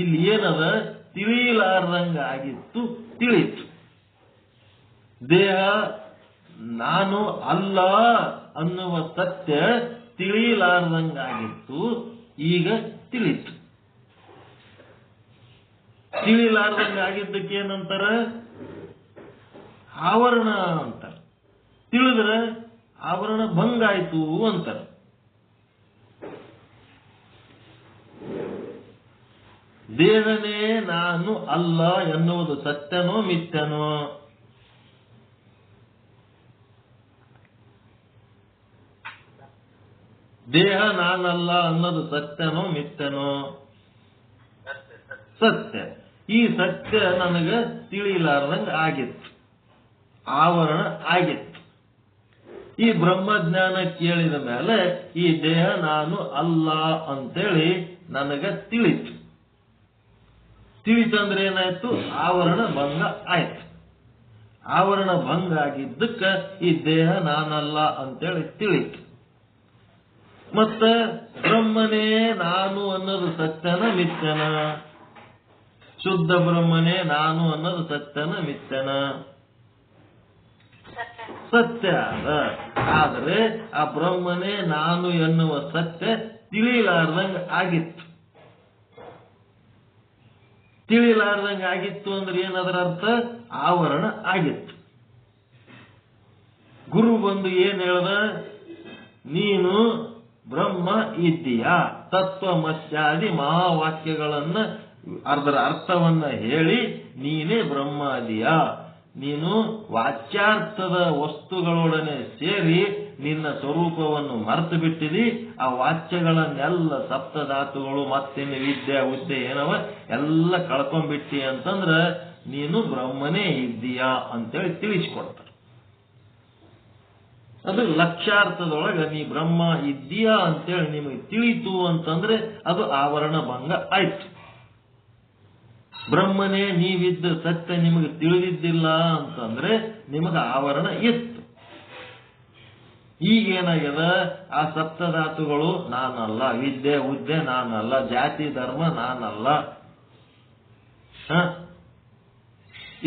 ಇಲ್ಲಿ ಏನದ? ತಿಳಿಲಾರ್ದಂಗ ಆಗಿತ್ತು, ತಿಳಿತು. ದೇಹ ನಾನು ಅಲ್ಲ ಅನ್ನುವ ಸತ್ಯ ತಿಳಿಲಾರ್ದಂಗಾಗಿತ್ತು, ಈಗ ತಿಳಿತು. ತಿಳಿಲಾರ್ದಂಗ ಆಗಿದ್ದಕ್ಕೆ ಏನಂತಾರ? ಆವರಣ ಅಂತಾರ. ತಿಳಿದ್ರೆ ಆವರಣ ಭಂಗಾಯ್ತು ಅಂತಾರ. ದೇಹನೇ ನಾನು ಅಲ್ಲ ಎನ್ನುವುದು ಸತ್ಯನೋ ಮಿಥ್ಯನೋ? ದೇಹ ನಾನಲ್ಲ ಅನ್ನೋದು ಸತ್ಯನೋ ಮಿಥ್ಯನೋ? ಸತ್ಯ. ಈ ಸತ್ಯ ನನಗೆ ತಿಳಿಲಾರ್ದಂಗ ಆಗಿತ್ತು, ಆವರಣ ಆಗಿತ್ತು. ಈ ಬ್ರಹ್ಮಜ್ಞಾನ ಕೇಳಿದ ಮೇಲೆ ಈ ದೇಹ ನಾನು ಅಲ್ಲ ಅಂತೇಳಿ ನನಗೆ ತಿಳಿತು. ತಿಳಿತಂದ್ರೆ ಏನಾಯ್ತು? ಆವರಣ ಭಂಗ ಆಯ್ತು. ಆವರಣ ಭಂಗ ಆಗಿದ್ದಕ್ಕೆ ಈ ದೇಹ ನಾನಲ್ಲ ಅಂತೇಳಿ ತಿಳಿತು. ಮತ್ತೆ ಬ್ರಹ್ಮನೇ ನಾನು ಅನ್ನೋದು ಸತ್ಯನ ಮಿಥ್ಯನ? ಶುದ್ಧ ಬ್ರಹ್ಮನೇ ನಾನು ಅನ್ನೋದು ಸತ್ಯನ ಮಿಥ್ಯನ? ಸತ್ಯ ಅದ. ಆದರೆ ಆ ಬ್ರಹ್ಮನೇ ನಾನು ಎನ್ನುವ ಸತ್ಯ ತಿಳಿಲಾರ್ದಂಗ ಆಗಿತ್ತು. ತಿಳಿಲಾರ್ದಂಗ ಆಗಿತ್ತು ಅಂದ್ರೆ ಏನದರ ಅರ್ಥ? ಆವರಣ ಆಗಿತ್ತು. ಗುರು ಬಂದು ಏನ್ ಹೇಳ್ದ? ನೀನು ಬ್ರಹ್ಮ ಇದ್ದೀಯಾ, ತತ್ವಮಸ್ಯಾದಿ ಮಹಾವಾಕ್ಯಗಳನ್ನ ಅದರ ಅರ್ಥವನ್ನ ಹೇಳಿ ನೀನೇ ಬ್ರಹ್ಮ ಅದೀಯಾ. ನೀನು ವಾಚ್ಯಾರ್ಥದ ವಸ್ತುಗಳೊಡನೆ ಸೇರಿ ನಿನ್ನ ಸ್ವರೂಪವನ್ನು ಮರೆತು ಬಿಟ್ಟಿದಿ. ಆ ವಾಚ್ಯಗಳನ್ನೆಲ್ಲ ಸಪ್ತಧಾತುಗಳು ಮತ್ತಿನ್ನು ವಿದ್ಯೆ ಹುದ್ದೆ ಏನವ ಎಲ್ಲ ಕಳ್ಕೊಂಡ್ಬಿಟ್ಟಿ ಅಂತಂದ್ರ ನೀನು ಬ್ರಹ್ಮನೇ ಇದ್ದೀಯಾ ಅಂತೇಳಿ ತಿಳಿಸಿಕೊಡ್ತಾರೆ. ಅದು ಲಕ್ಷ್ಯಾರ್ಥದೊಳಗ ನೀ ಬ್ರಹ್ಮ ಇದ್ದೀಯಾ ಅಂತೇಳಿ ನಿಮಗೆ ತಿಳಿತು ಅಂತಂದ್ರೆ ಅದು ಆವರಣ ಭಂಗ ಆಯ್ತು. ಬ್ರಹ್ಮನೇ ನೀವಿದ್ದ ಸತ್ಯ ನಿಮಗೆ ತಿಳಿದಿದ್ದಿಲ್ಲ ಅಂತಂದ್ರೆ ನಿಮಗೆ ಆವರಣ ಇತ್ತು. ಈಗೇನಾಗ್ಯದ? ಆ ಸಪ್ತಧಾತುಗಳು ನಾನಲ್ಲ, ವಿದ್ಯೆ ಹುದ್ದೆ ನಾನಲ್ಲ, ಜಾತಿ ಧರ್ಮ ನಾನಲ್ಲ,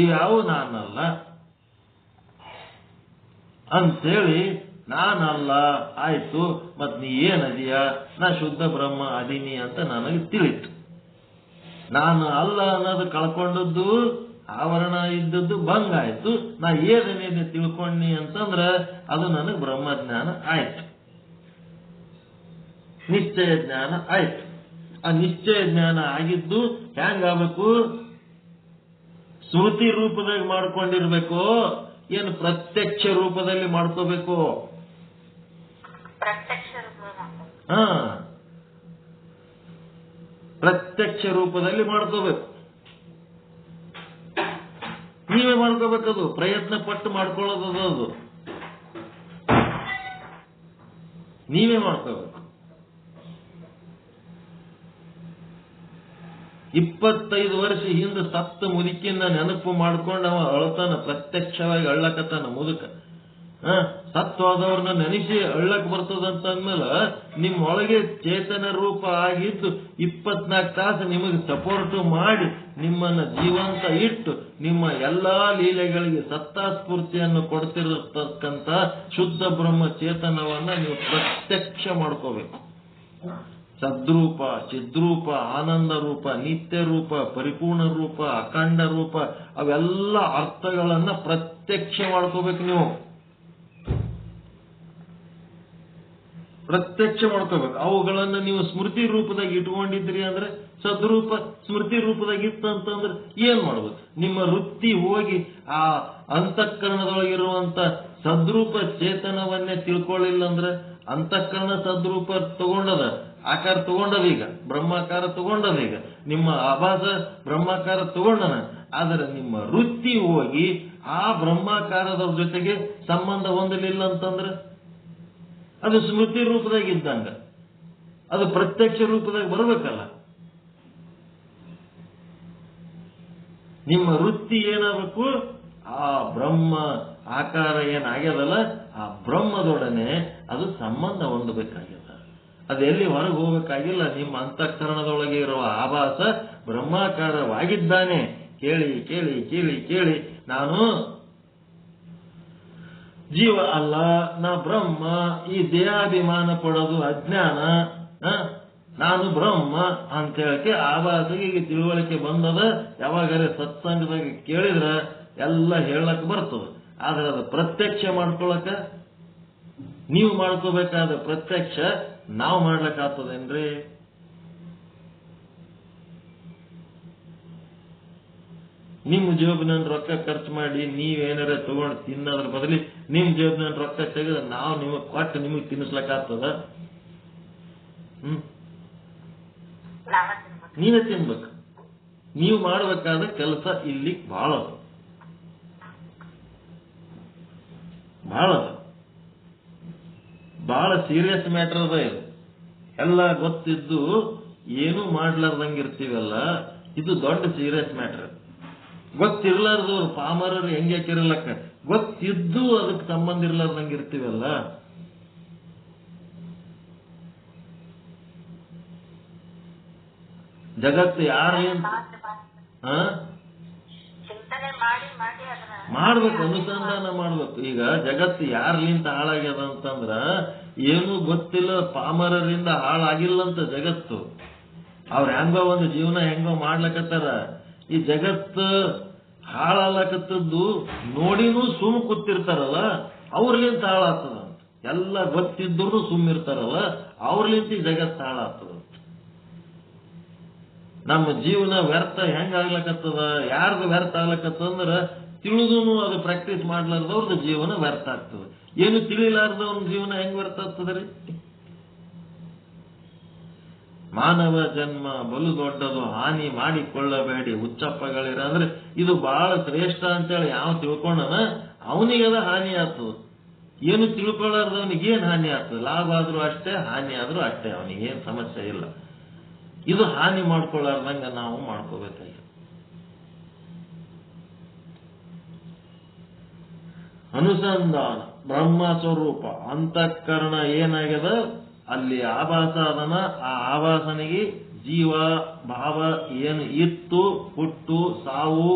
ಇವ್ಯಾವು ನಾನಲ್ಲ ಅಂತೇಳಿ ನಾನಲ್ಲ ಆಯ್ತು. ಮತ್ ನೀ ಏನದೀಯ? ನಾ ಶುದ್ಧ ಬ್ರಹ್ಮ ಅದೀನಿ ಅಂತ ನನಗೆ ತಿಳಿತು. ನಾನು ಅಲ್ಲ ಅನ್ನೋದು ಕಳ್ಕೊಂಡದ್ದು, ಆವರಣ ಇದ್ದದ್ದು ಭಂಗ ಆಯ್ತು. ನಾ ಏನೇನು ತಿಳ್ಕೊಂಡಿ ಅಂತಂದ್ರ ಅದು ನನಗೆ ಬ್ರಹ್ಮಜ್ಞಾನ ಆಯ್ತು, ನಿಶ್ಚಯ ಜ್ಞಾನ ಆಯ್ತು. ಆ ನಿಶ್ಚಯ ಜ್ಞಾನ ಆಗಿದ್ದು ಹೆಂಗಾಗಬೇಕು? ಸ್ಮೃತಿ ರೂಪದಾಗ ಮಾಡ್ಕೊಂಡಿರ್ಬೇಕು, ಏನು ಪ್ರತ್ಯಕ್ಷ ರೂಪದಲ್ಲಿ ಮಾಡ್ಕೋಬೇಕು? ಪ್ರತ್ಯಕ್ಷ ರೂಪದಲ್ಲಿ ಮಾಡ್ಕೋಬೇಕು. ನೀವು ನೀವೇ ಮಾಡ್ಕೋಬೇಕದು, ಪ್ರಯತ್ನ ಪಟ್ಟು ಮಾಡ್ಕೊಳ್ಳೋದು ಅದು ನೀವೇ ಮಾಡ್ಕೋಬೇಕು. 25 ವರ್ಷ ಹಿಂದೆ ಸತ್ತ ಮುದುಕಿನ ನೆನಪು ಮಾಡ್ಕೊಂಡು ಅವ ಅಳತಾನ, ಪ್ರತ್ಯಕ್ಷವಾಗಿ ಅಳ್ಳಕತ್ತಾನ ಮುದುಕ. ಸತ್ತು ಹೋದವ್ರನ್ನ ನೆನೆಸಿ ಅಳ್ಳಕ್ ಬರ್ತದಂತ ಅಂದ್ಮೇಲೆ ನಿಮ್ಮೊಳಗೆ ಚೇತನ ರೂಪ ಆಗಿದ್ದು 24 ತಾಸು ನಿಮಗೆ ಸಪೋರ್ಟ್ ಮಾಡಿ ನಿಮ್ಮನ್ನ ಜೀವಂತ ಇಟ್ಟು ನಿಮ್ಮ ಎಲ್ಲಾ ಲೀಲೆಗಳಿಗೆ ಸತ್ತಾಸ್ಫೂರ್ತಿಯನ್ನು ಕೊಡ್ತಿರತಕ್ಕಂತ ಶುದ್ಧ ಬ್ರಹ್ಮ ಚೇತನವನ್ನ ನೀವು ಪ್ರತ್ಯಕ್ಷ ಮಾಡ್ಕೋಬೇಕು. ಸದ್ರೂಪ, ಚಿದ್ರೂಪ, ಆನಂದ ರೂಪ, ನಿತ್ಯ ರೂಪ, ಪರಿಪೂರ್ಣ ರೂಪ, ಅಖಂಡ ರೂಪ, ಅವೆಲ್ಲ ಅರ್ಥಗಳನ್ನ ಪ್ರತ್ಯಕ್ಷ ಮಾಡ್ಕೋಬೇಕು. ನೀವು ಪ್ರತ್ಯಕ್ಷ ಮಾಡ್ಕೋಬೇಕು. ಅವುಗಳನ್ನ ನೀವು ಸ್ಮೃತಿ ರೂಪದಾಗ ಇಟ್ಕೊಂಡಿದ್ರಿ ಅಂದ್ರೆ, ಸದ್ರೂಪ ಸ್ಮೃತಿ ರೂಪದಾಗ ಇತ್ತಂತಂದ್ರೆ ಏನ್ ಮಾಡ್ಬೇಕು? ನಿಮ್ಮ ವೃತ್ತಿ ಹೋಗಿ ಆ ಅಂತಃಕರಣದೊಳಗಿರುವಂತ ಸದ್ರೂಪ ಚೇತನವನ್ನೇ ತಿಳ್ಕೊಳ್ಳಿಲ್ಲ ಅಂದ್ರೆ, ಅಂತಃಕರಣ ಸದ್ರೂಪ ತಗೊಂಡದ, ಆಕಾರ ತಗೊಂಡದ, ಈಗ ಬ್ರಹ್ಮಾಕಾರ ತಗೊಂಡದ, ಈಗ ನಿಮ್ಮ ಆಭಾಸ ಬ್ರಹ್ಮಾಕಾರ ತಗೊಂಡನ. ಆದರೆ ನಿಮ್ಮ ವೃತ್ತಿ ಹೋಗಿ ಆ ಬ್ರಹ್ಮಾಕಾರದ ಜೊತೆಗೆ ಸಂಬಂಧ ಹೊಂದಲಿಲ್ಲ ಅಂತಂದ್ರೆ ಅದು ಸ್ಮೃತಿ ರೂಪದಾಗ ಇದ್ದಂಗ, ಅದು ಪ್ರತ್ಯಕ್ಷ ರೂಪದಾಗ ಬರಬೇಕಲ್ಲ. ನಿಮ್ಮ ವೃತ್ತಿ ಏನಾಗಬೇಕು? ಆ ಬ್ರಹ್ಮ ಆಕಾರ ಏನಾಗ್ಯದಲ್ಲ, ಆ ಬ್ರಹ್ಮದೊಡನೆ ಅದು ಸಂಬಂಧ ಹೊಂದಬೇಕಾಗ್ಯದ. ಅದು ಎಲ್ಲಿ ಹೊರಗೆ ಹೋಗ್ಬೇಕಾಗಿಲ್ಲ. ನಿಮ್ಮ ಅಂತಃಕರಣದೊಳಗೆ ಇರುವ ಆಭಾಸ ಬ್ರಹ್ಮಾಕಾರವಾಗಿದ್ದಾನೆ. ಕೇಳಿ ಕೇಳಿ ಕೇಳಿ ಕೇಳಿ, ನಾನು ಜೀವ ಅಲ್ಲ, ನಾ ಬ್ರಹ್ಮ, ಈ ದೇಹಾಭಿಮಾನ ಪಡೋದು ಅಜ್ಞಾನ, ನಾನು ಬ್ರಹ್ಮ ಅಂತ ಹೇಳಕ್ಕೆ ಆಭಾಸಗೆ ಈಗ ತಿಳುವಳಿಕೆ ಬಂದದ. ಯಾವಾಗಾರೆ ಸತ್ಸಂಗದಾಗ ಕೇಳಿದ್ರ ಎಲ್ಲ ಹೇಳಕ್ ಬರ್ತದ. ಆದ್ರೆ ಅದು ಪ್ರತ್ಯಕ್ಷ ಮಾಡ್ಕೊಳಕ ನೀವು ಮಾಡ್ಕೋಬೇಕಾದ ಪ್ರತ್ಯಕ್ಷ ನಾವು ಮಾಡ್ಲಕ್ ಆಗ್ತದೇನ್ರಿ? ನಿಮ್ಮ ಜೇಬಿನ ರೊಕ್ಕ ಖರ್ಚು ಮಾಡಿ ನೀವೇನಾರ ತಗೊಂಡು ತಿನ್ನೋದ್ರ ಬದಲಿ ನಿಮ್ ಜೇಬಿನ ರೊಕ್ಕ ತೆಗೆದು ನಾವು ನಿಮಗ್ ಕೊಟ್ಟು ನಿಮಗ್ ತಿನ್ನಿಸ್ಲಕ್ ಆಗ್ತದ? ನೀವೇ ತಿನ್ಬೇಕು. ನೀವು ಮಾಡಬೇಕಾದ ಕೆಲಸ ಇಲ್ಲಿ ಬಹಳ ಸೀರಿಯಸ್ ಮ್ಯಾಟರ್ ಅದ ಇದು. ಎಲ್ಲ ಗೊತ್ತಿದ್ದು ಏನು ಮಾಡ್ಲಾರ್ದಂಗಿರ್ತೀವಲ್ಲ, ಇದು ದೊಡ್ಡ ಸೀರಿಯಸ್ ಮ್ಯಾಟರ್. ಗೊತ್ತಿರ್ಲಾರ್ದವ್ರು ಪಾಮರರು ಹೆಂಗ್ಯಾಕಿರ್ಲಕ್ಕ, ಗೊತ್ತಿದ್ದು ಅದಕ್ಕೆ ಸಂಬಂಧ ಇರ್ಲಾರ್ದಂಗಿರ್ತೀವಲ್ಲ. ಜಗತ್ತು ಯಾರೇನ್ ಮಾಡ್ಬೇಕು, ಅನುಸಂಧಾನ ಮಾಡ್ಬೇಕು. ಈಗ ಜಗತ್ತು ಯಾರ್ಲಿಂತ ಹಾಳಾಗ್ಯದ ಅಂತಂದ್ರ ಏನು ಗೊತ್ತಿಲ್ಲ, ಪಾಮರರಿಂದ ಹಾಳಾಗಿಲ್ಲಂತ ಜಗತ್ತು. ಅವ್ರ ಹೆಂಗೋ ಒಂದು ಜೀವನ ಹೆಂಗೋ ಮಾಡ್ಲಕತ್ತಾರ. ಈ ಜಗತ್ತು ಹಾಳಾಗ್ಲಕತ್ತದ್ದು ನೋಡಿನೂ ಸುಮ್ ಕೂತಿರ್ತಾರಲ್ಲ, ಅವ್ರಲಿಂತ ಹಾಳಾಗ್ತದಂತ. ಎಲ್ಲ ಗೊತ್ತಿದ್ರು ಸುಮ್ಮಿರ್ತಾರಲ್ಲ, ಅವ್ರಲಿಂತ ಈ ಜಗತ್ತು ಹಾಳಾಗ್ತದ. ನಮ್ಮ ಜೀವನ ವ್ಯರ್ಥ ಹೆಂಗಾಗ್ಲಕತ್ತದ, ಯಾರ್ದು ವ್ಯರ್ಥ ಆಗ್ಲಕತ್ತಂದ್ರ ತಿಳಿದೂನು ಅದು ಪ್ರಾಕ್ಟೀಸ್ ಮಾಡ್ಲಾರ್ದವ್ರದ್ದು ಜೀವನ ವ್ಯರ್ಥ ಆಗ್ತದೆ. ಏನು ತಿಳಿಲಾರ್ದವ್ನ ಜೀವನ ಹೆಂಗ್ ವ್ಯರ್ಥ ಆಗ್ತದ್ರಿ? ಮಾನವ ಜನ್ಮ ಬಲು ದೊಡ್ಡದು, ಹಾನಿ ಮಾಡಿಕೊಳ್ಳಬೇಡಿ ಹುಚ್ಚಪ್ಪಗಳಿರ. ಅಂದ್ರೆ ಇದು ಬಹಳ ಶ್ರೇಷ್ಠ ಅಂತೇಳಿ ಯಾವ ತಿಳ್ಕೊಂಡನ ಅವನಿಗದ ಹಾನಿ ಆಗ್ತದ. ಏನು ತಿಳ್ಕೊಳ್ಳಾರ್ದವನಿಗೇನ್ ಹಾನಿ ಆಗ್ತದೆ? ಲಾಭ ಆದ್ರೂ ಅಷ್ಟೇ, ಹಾನಿ ಆದ್ರೂ ಅಷ್ಟೇ, ಅವನಿಗೇನ್ ಸಮಸ್ಯೆ ಇಲ್ಲ. ಇದು ಹಾನಿ ಮಾಡ್ಕೊಳ್ಳಾರ್ದಂಗ ನಾವು ಮಾಡ್ಕೋಬೇಕಾಗಿ. ಅನುಸಂಧಾನ ಬ್ರಹ್ಮ ಸ್ವರೂಪ ಅಂತಃಕರಣ ಏನಾಗ್ಯದ, ಅಲ್ಲಿ ಆಭಾಸ ಅದನ. ಆ ಆಭಾಸನಿಗೆ ಜೀವ ಭಾವ ಏನು ಇತ್ತು, ಹುಟ್ಟು ಸಾವು,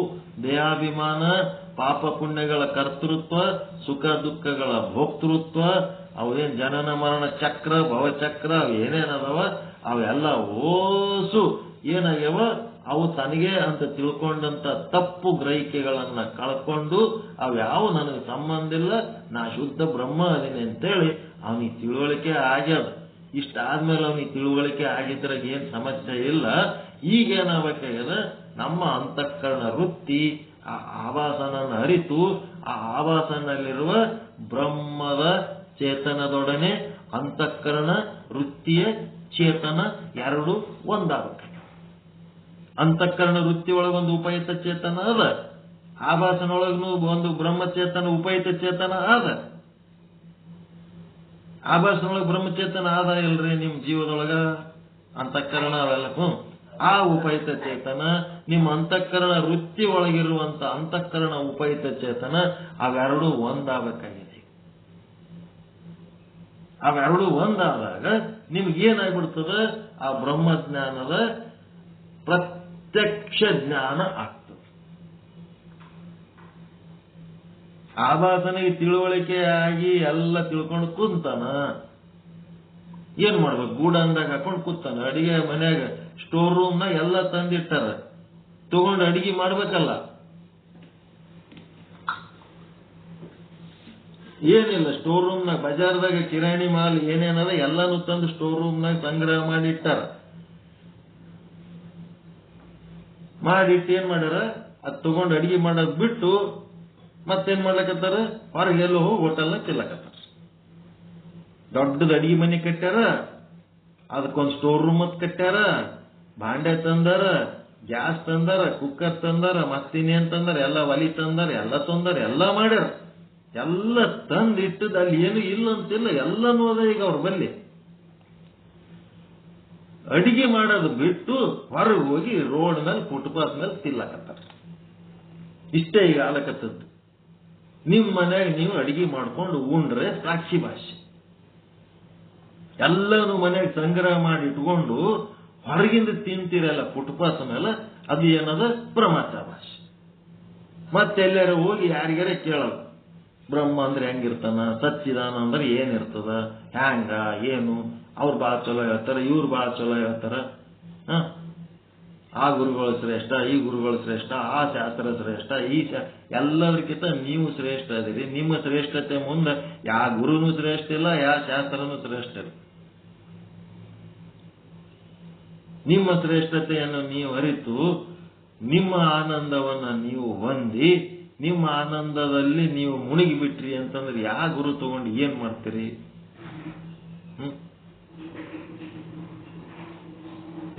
ದೇಹಾಭಿಮಾನ, ಪಾಪ ಪುಣ್ಯಗಳ ಕರ್ತೃತ್ವ, ಸುಖ ದುಃಖಗಳ ಭೋಕ್ತೃತ್ವ, ಅವೇನ್ ಜನನ ಮರಣ ಚಕ್ರ ಭವಚಕ್ರ ಏನೇನದವ ಅವೆಲ್ಲ ಓಸು ಏನಾಗ್ಯವ, ಅವು ತನಗೆ ಅಂತ ತಿಳ್ಕೊಂಡಂತ ತಪ್ಪು ಗ್ರಹಿಕೆಗಳನ್ನ ಕಳ್ಕೊಂಡು ಅವ್ಯಾವು ನನಗೆ ಸಂಬಂಧ ಇಲ್ಲ, ನಾ ಶುದ್ಧ ಬ್ರಹ್ಮ ಅದೀನಿ ಅಂತೇಳಿ ಅವನಿಗೆ ತಿಳುವಳಿಕೆ ಆಗ್ಯದ. ಇಷ್ಟ ಆದ್ಮೇಲೆ ಅವನಿಗೆ ತಿಳುವಳಿಕೆ ಆಗಿದ್ರೆ ಏನ್ ಸಮಸ್ಯೆ ಇಲ್ಲ. ಈಗೇನಾಗಬೇಕಾಗ್ಯದ, ನಮ್ಮ ಅಂತಃಕರಣ ವೃತ್ತಿ ಆ ಆಭಾಸನನ್ನು ಅರಿತು ಆ ಆಭಾಸನಲ್ಲಿರುವ ಬ್ರಹ್ಮದ ಚೇತನದೊಡನೆ ಅಂತಃಕರಣ ವೃತ್ತಿಯ ಚೇತನ ಎರಡು ಒಂದಾಗಬೇಕು. ಅಂತಃಕರಣ ವೃತ್ತಿ ಒಳಗೊಂದು ಉಪಯುಕ್ತ ಚೇತನ ಅದ, ಆಭಾಸನೊಳಗೂ ಒಂದು ಬ್ರಹ್ಮಚೇತನ ಉಪಹಿತ ಚೇತನ ಆದ. ಆಭಾಸನೊಳಗೆ ಬ್ರಹ್ಮಚೇತನ ಆದ ಇಲ್ರಿ ನಿಮ್ ಜೀವದೊಳಗ ಅಂತಃಕರಣ ಅವೆಲ್ಲ. ಆ ಉಪಹಿತ ಚೇತನ ನಿಮ್ಮ ಅಂತಃಕರಣ ವೃತ್ತಿ ಒಳಗಿರುವಂತ ಅಂತಃಕರಣ ಉಪಹಿತ ಚೇತನ ಅವೆರಡು ಒಂದಾಗಬೇಕಾಗಿದೆ. ಅವೆರಡು ಒಂದಾದಾಗ ನಿಮ್ಗೇನಾಗ್ಬಿಡ್ತದ, ಆ ಬ್ರಹ್ಮಜ್ಞಾನದ ಪ್ರತ್ಯಕ್ಷ ಜ್ಞಾನ ಆಗ್ತದೆ. ಆಭಾಸನಿಗೆ ತಿಳುವಳಿಕೆ ಆಗಿ ಎಲ್ಲ ತಿಳ್ಕೊಂಡು ಕುಂತಾನ. ಏನ್ ಮಾಡ್ಬೇಕು, ಗೂಡಂದಾಗ ಹಾಕೊಂಡು ಕೂತಾನ. ಅಡಿಗೆ ಮನ್ಯಾಗ ಸ್ಟೋರ್ ರೂಮ್ನಾಗ ಎಲ್ಲ ತಂದಿಟ್ಟಾರ, ತಗೊಂಡು ಅಡಿಗೆ ಮಾಡ್ಬೇಕಲ್ಲ. ಏನಿಲ್ಲ, ಸ್ಟೋರ್ ರೂಮ್ನಾಗ ಬಜಾರ್ದಾಗ ಕಿರಾಣಿ ಮಾಲ್ ಏನೇನದ ಎಲ್ಲಾನು ತಂದು ಸ್ಟೋರ್ ರೂಮ್ನಾಗ ಸಂಗ್ರಹ ಮಾಡಿ ಇಟ್ಟಾರ. ಮಾಡಿಟ್ಟು ಏನ್ ಮಾಡ್ಯಾರ, ಅದ್ ತಗೊಂಡು ಅಡಿಗೆ ಮಾಡೋದ್ ಬಿಟ್ಟು ಮತ್ತೇನ್ ಮಾಡ್ಲಕತ್ತಾರ, ಹೊರಗೆಲ್ಲೋ ಹೋಗಿ ಹೋಟೆಲ್ನ ತಿಲ್ಲಕತ್ತಾರ. ದೊಡ್ಡದ ಅಡಿಗೆ ಮನೆ ಕಟ್ಟ್ಯಾರ, ಅದಕ್ಕೊಂದು ಸ್ಟೋರ್ ರೂಮ್ ಅಂತ ಕಟ್ಟ್ಯಾರ, ಭಾಂಡೆ ತಂದಾರ, ಗ್ಯಾಸ್ ತಂದಾರ, ಕುಕ್ಕರ್ ತಂದಾರ, ಮತ್ತಿನ್ನೇನ್ ತಂದಾರ, ಎಲ್ಲ ಒಲಿ ತಂದಾರ, ಎಲ್ಲ ತಂದಾರ, ಎಲ್ಲ ಮಾಡ್ಯಾರ. ಎಲ್ಲ ತಂದಿಟ್ಟದ ಅಲ್ಲಿ ಏನು ಇಲ್ಲ ಅಂತಿಲ್ಲ, ಎಲ್ಲನೂ ಅದ ಈಗ ಅವ್ರ ಬಲ್ಲಿ. ಅಡಿಗೆ ಮಾಡೋದು ಬಿಟ್ಟು ಹೊರಗೆ ಹೋಗಿ ರೋಡ್ ಮೇಲೆ ಫುಟ್ಪಾತ್ ಮೇಲೆ ತಿಲ್ಲಕತ್ತಾರ. ಇಷ್ಟೇ ಈಗ ಆಲಕತ್ತದ್ದು. ನಿಮ್ ಮನ್ಯಾಗ ನೀವು ಅಡಿಗೆ ಮಾಡ್ಕೊಂಡು ಉಂಡ್ರೆ ಸಾಕ್ಷಿ ಭಾಷೆ. ಎಲ್ಲನೂ ಮನೆಯಾಗ ಸಂಗ್ರಹ ಮಾಡಿ ಇಟ್ಕೊಂಡು ಹೊರಗಿಂದ ತಿಂತೀರಲ್ಲ ಫುಟ್ಪಾತ್ ಮೇಲೆ, ಅದು ಏನದ ಪ್ರಮಾಚ ಭಾಷೆ. ಮತ್ತೆಲ್ಲಾರ ಹೋಗಿ ಯಾರಿಗಾರ ಕೇಳಲ್ಲ, ಬ್ರಹ್ಮ ಅಂದ್ರೆ ಹೆಂಗಿರ್ತಾನ, ಸಚ್ಚಿದಾನ ಅಂದ್ರೆ ಏನಿರ್ತದ, ಹ್ಯಾಂಗ ಏನು, ಅವ್ರು ಬಾಳ ಚಲೋ ಹೇಳ್ತಾರ, ಇವ್ರು ಬಾಳ ಚಲೋ ಹೇಳ್ತಾರ, ಆ ಗುರುಗಳು ಶ್ರೇಷ್ಠ, ಈ ಗುರುಗಳು ಶ್ರೇಷ್ಠ, ಆ ಶಾಸ್ತ್ರ ಶ್ರೇಷ್ಠ, ಎಲ್ಲದಕ್ಕಿಂತ ನೀವು ಶ್ರೇಷ್ಠ ಅದೀರಿ. ನಿಮ್ಮ ಶ್ರೇಷ್ಠತೆ ಮುಂದೆ ಯಾವ ಗುರುನೂ ಶ್ರೇಷ್ಠ ಇಲ್ಲ, ಯಾವ ಶಾಸ್ತ್ರನೂ ಶ್ರೇಷ್ಠ ಇಲ್ಲ. ನಿಮ್ಮ ಶ್ರೇಷ್ಠತೆಯನ್ನು ನೀವು ಅರಿತು ನಿಮ್ಮ ಆನಂದವನ್ನ ನೀವು ಹೊಂದಿ ನಿಮ್ಮ ಆನಂದದಲ್ಲಿ ನೀವು ಮುಳುಗಿ ಬಿಟ್ರಿ ಅಂತಂದ್ರೆ ಯಾವ ಗುರು ತಗೊಂಡು ಏನ್ ಮಾಡ್ತೀರಿ?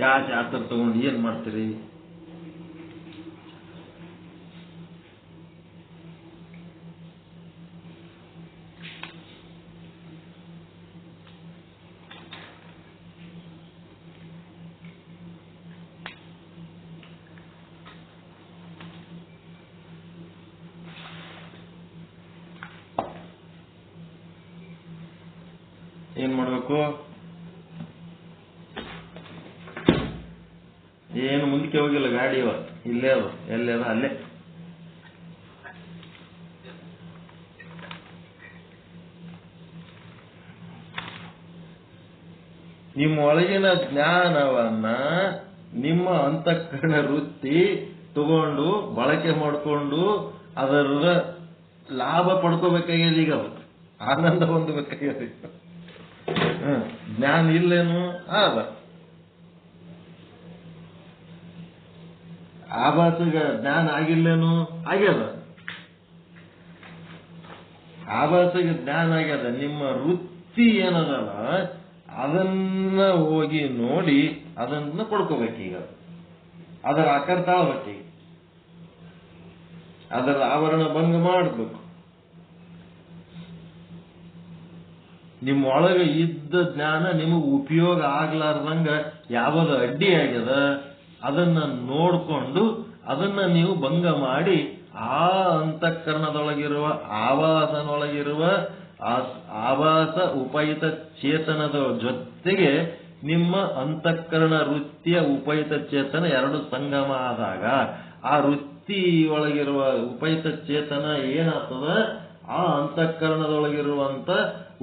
ಯಾವ ಶಾಸ್ತ್ರ ತಗೊಂಡು ಏನ್ ಮಾಡ್ತೀರಿ? ಏನ್ ಮಾಡ್ಬೇಕು? ಏನು ಮುಂದಕ್ಕೆ ಹೋಗಿಲ್ಲ ಗಾಡಿ, ಇವತ್ತು ಇಲ್ಲೇ ಅದು, ಎಲ್ಲೇ ಅದ ಅಲ್ಲೇ. ನಿಮ್ಮ ಒಳಗಿನ ಜ್ಞಾನವನ್ನ ನಿಮ್ಮ ಅಂತಃಕರಣ ವೃತ್ತಿ ತಗೊಂಡು ಬಳಕೆ ಮಾಡಿಕೊಂಡು ಅದರ ಲಾಭ ಪಡ್ಕೋಬೇಕಾಗ್ಯದ. ಈಗ ಆನಂದ ಹೊಂದಬೇಕಾಗ್ಯದ. ಜ್ಞಾನ ಇಲ್ಲೇನು ಆದ, ಆಭಾಸಗ ಜ್ಞಾನ ಆಗಿಲ್ಲೇನು ಆಗ್ಯದ, ಆಭಾಸಗ ಜ್ಞಾನ ಆಗ್ಯದ. ನಿಮ್ಮ ವೃತ್ತಿ ಏನದಲ್ಲ ಅದನ್ನ ಹೋಗಿ ನೋಡಿ ಅದನ್ನ ಪಡ್ಕೋಬೇಕೀಗ. ಅದರ ಆಕಾರ ತಾಳ್ಬೇಕೀಗ, ಅದರ ಆವರಣ ಭಂಗ ಮಾಡಬೇಕು. ನಿಮ್ಮ ಒಳಗೆ ಇದ್ದ ಜ್ಞಾನ ನಿಮಗೆ ಉಪಯೋಗ ಆಗ್ಲಾರ್ದಂಗ ಯಾವುದು ಅಡ್ಡಿ ಆಗ್ಯದ ಅದನ್ನ ನೋಡ್ಕೊಂಡು ಅದನ್ನ ನೀವು ಭಂಗ ಮಾಡಿ ಆ ಅಂತಃಕರಣದೊಳಗಿರುವ ಆಭಾಸನೊಳಗಿರುವ ಆಭಾಸ ಉಪಹಿತ ಚೇತನದ ಜೊತೆಗೆ ನಿಮ್ಮ ಅಂತಃಕರಣ ವೃತ್ತಿಯ ಉಪಹಿತ ಚೇತನ ಎರಡು ಸಂಗಮ ಆದಾಗ ಆ ವೃತ್ತಿ ಒಳಗಿರುವ ಉಪಹಿತ ಚೇತನ ಏನಾಗ್ತದ, ಆ ಅಂತಃಕರಣದೊಳಗಿರುವಂತ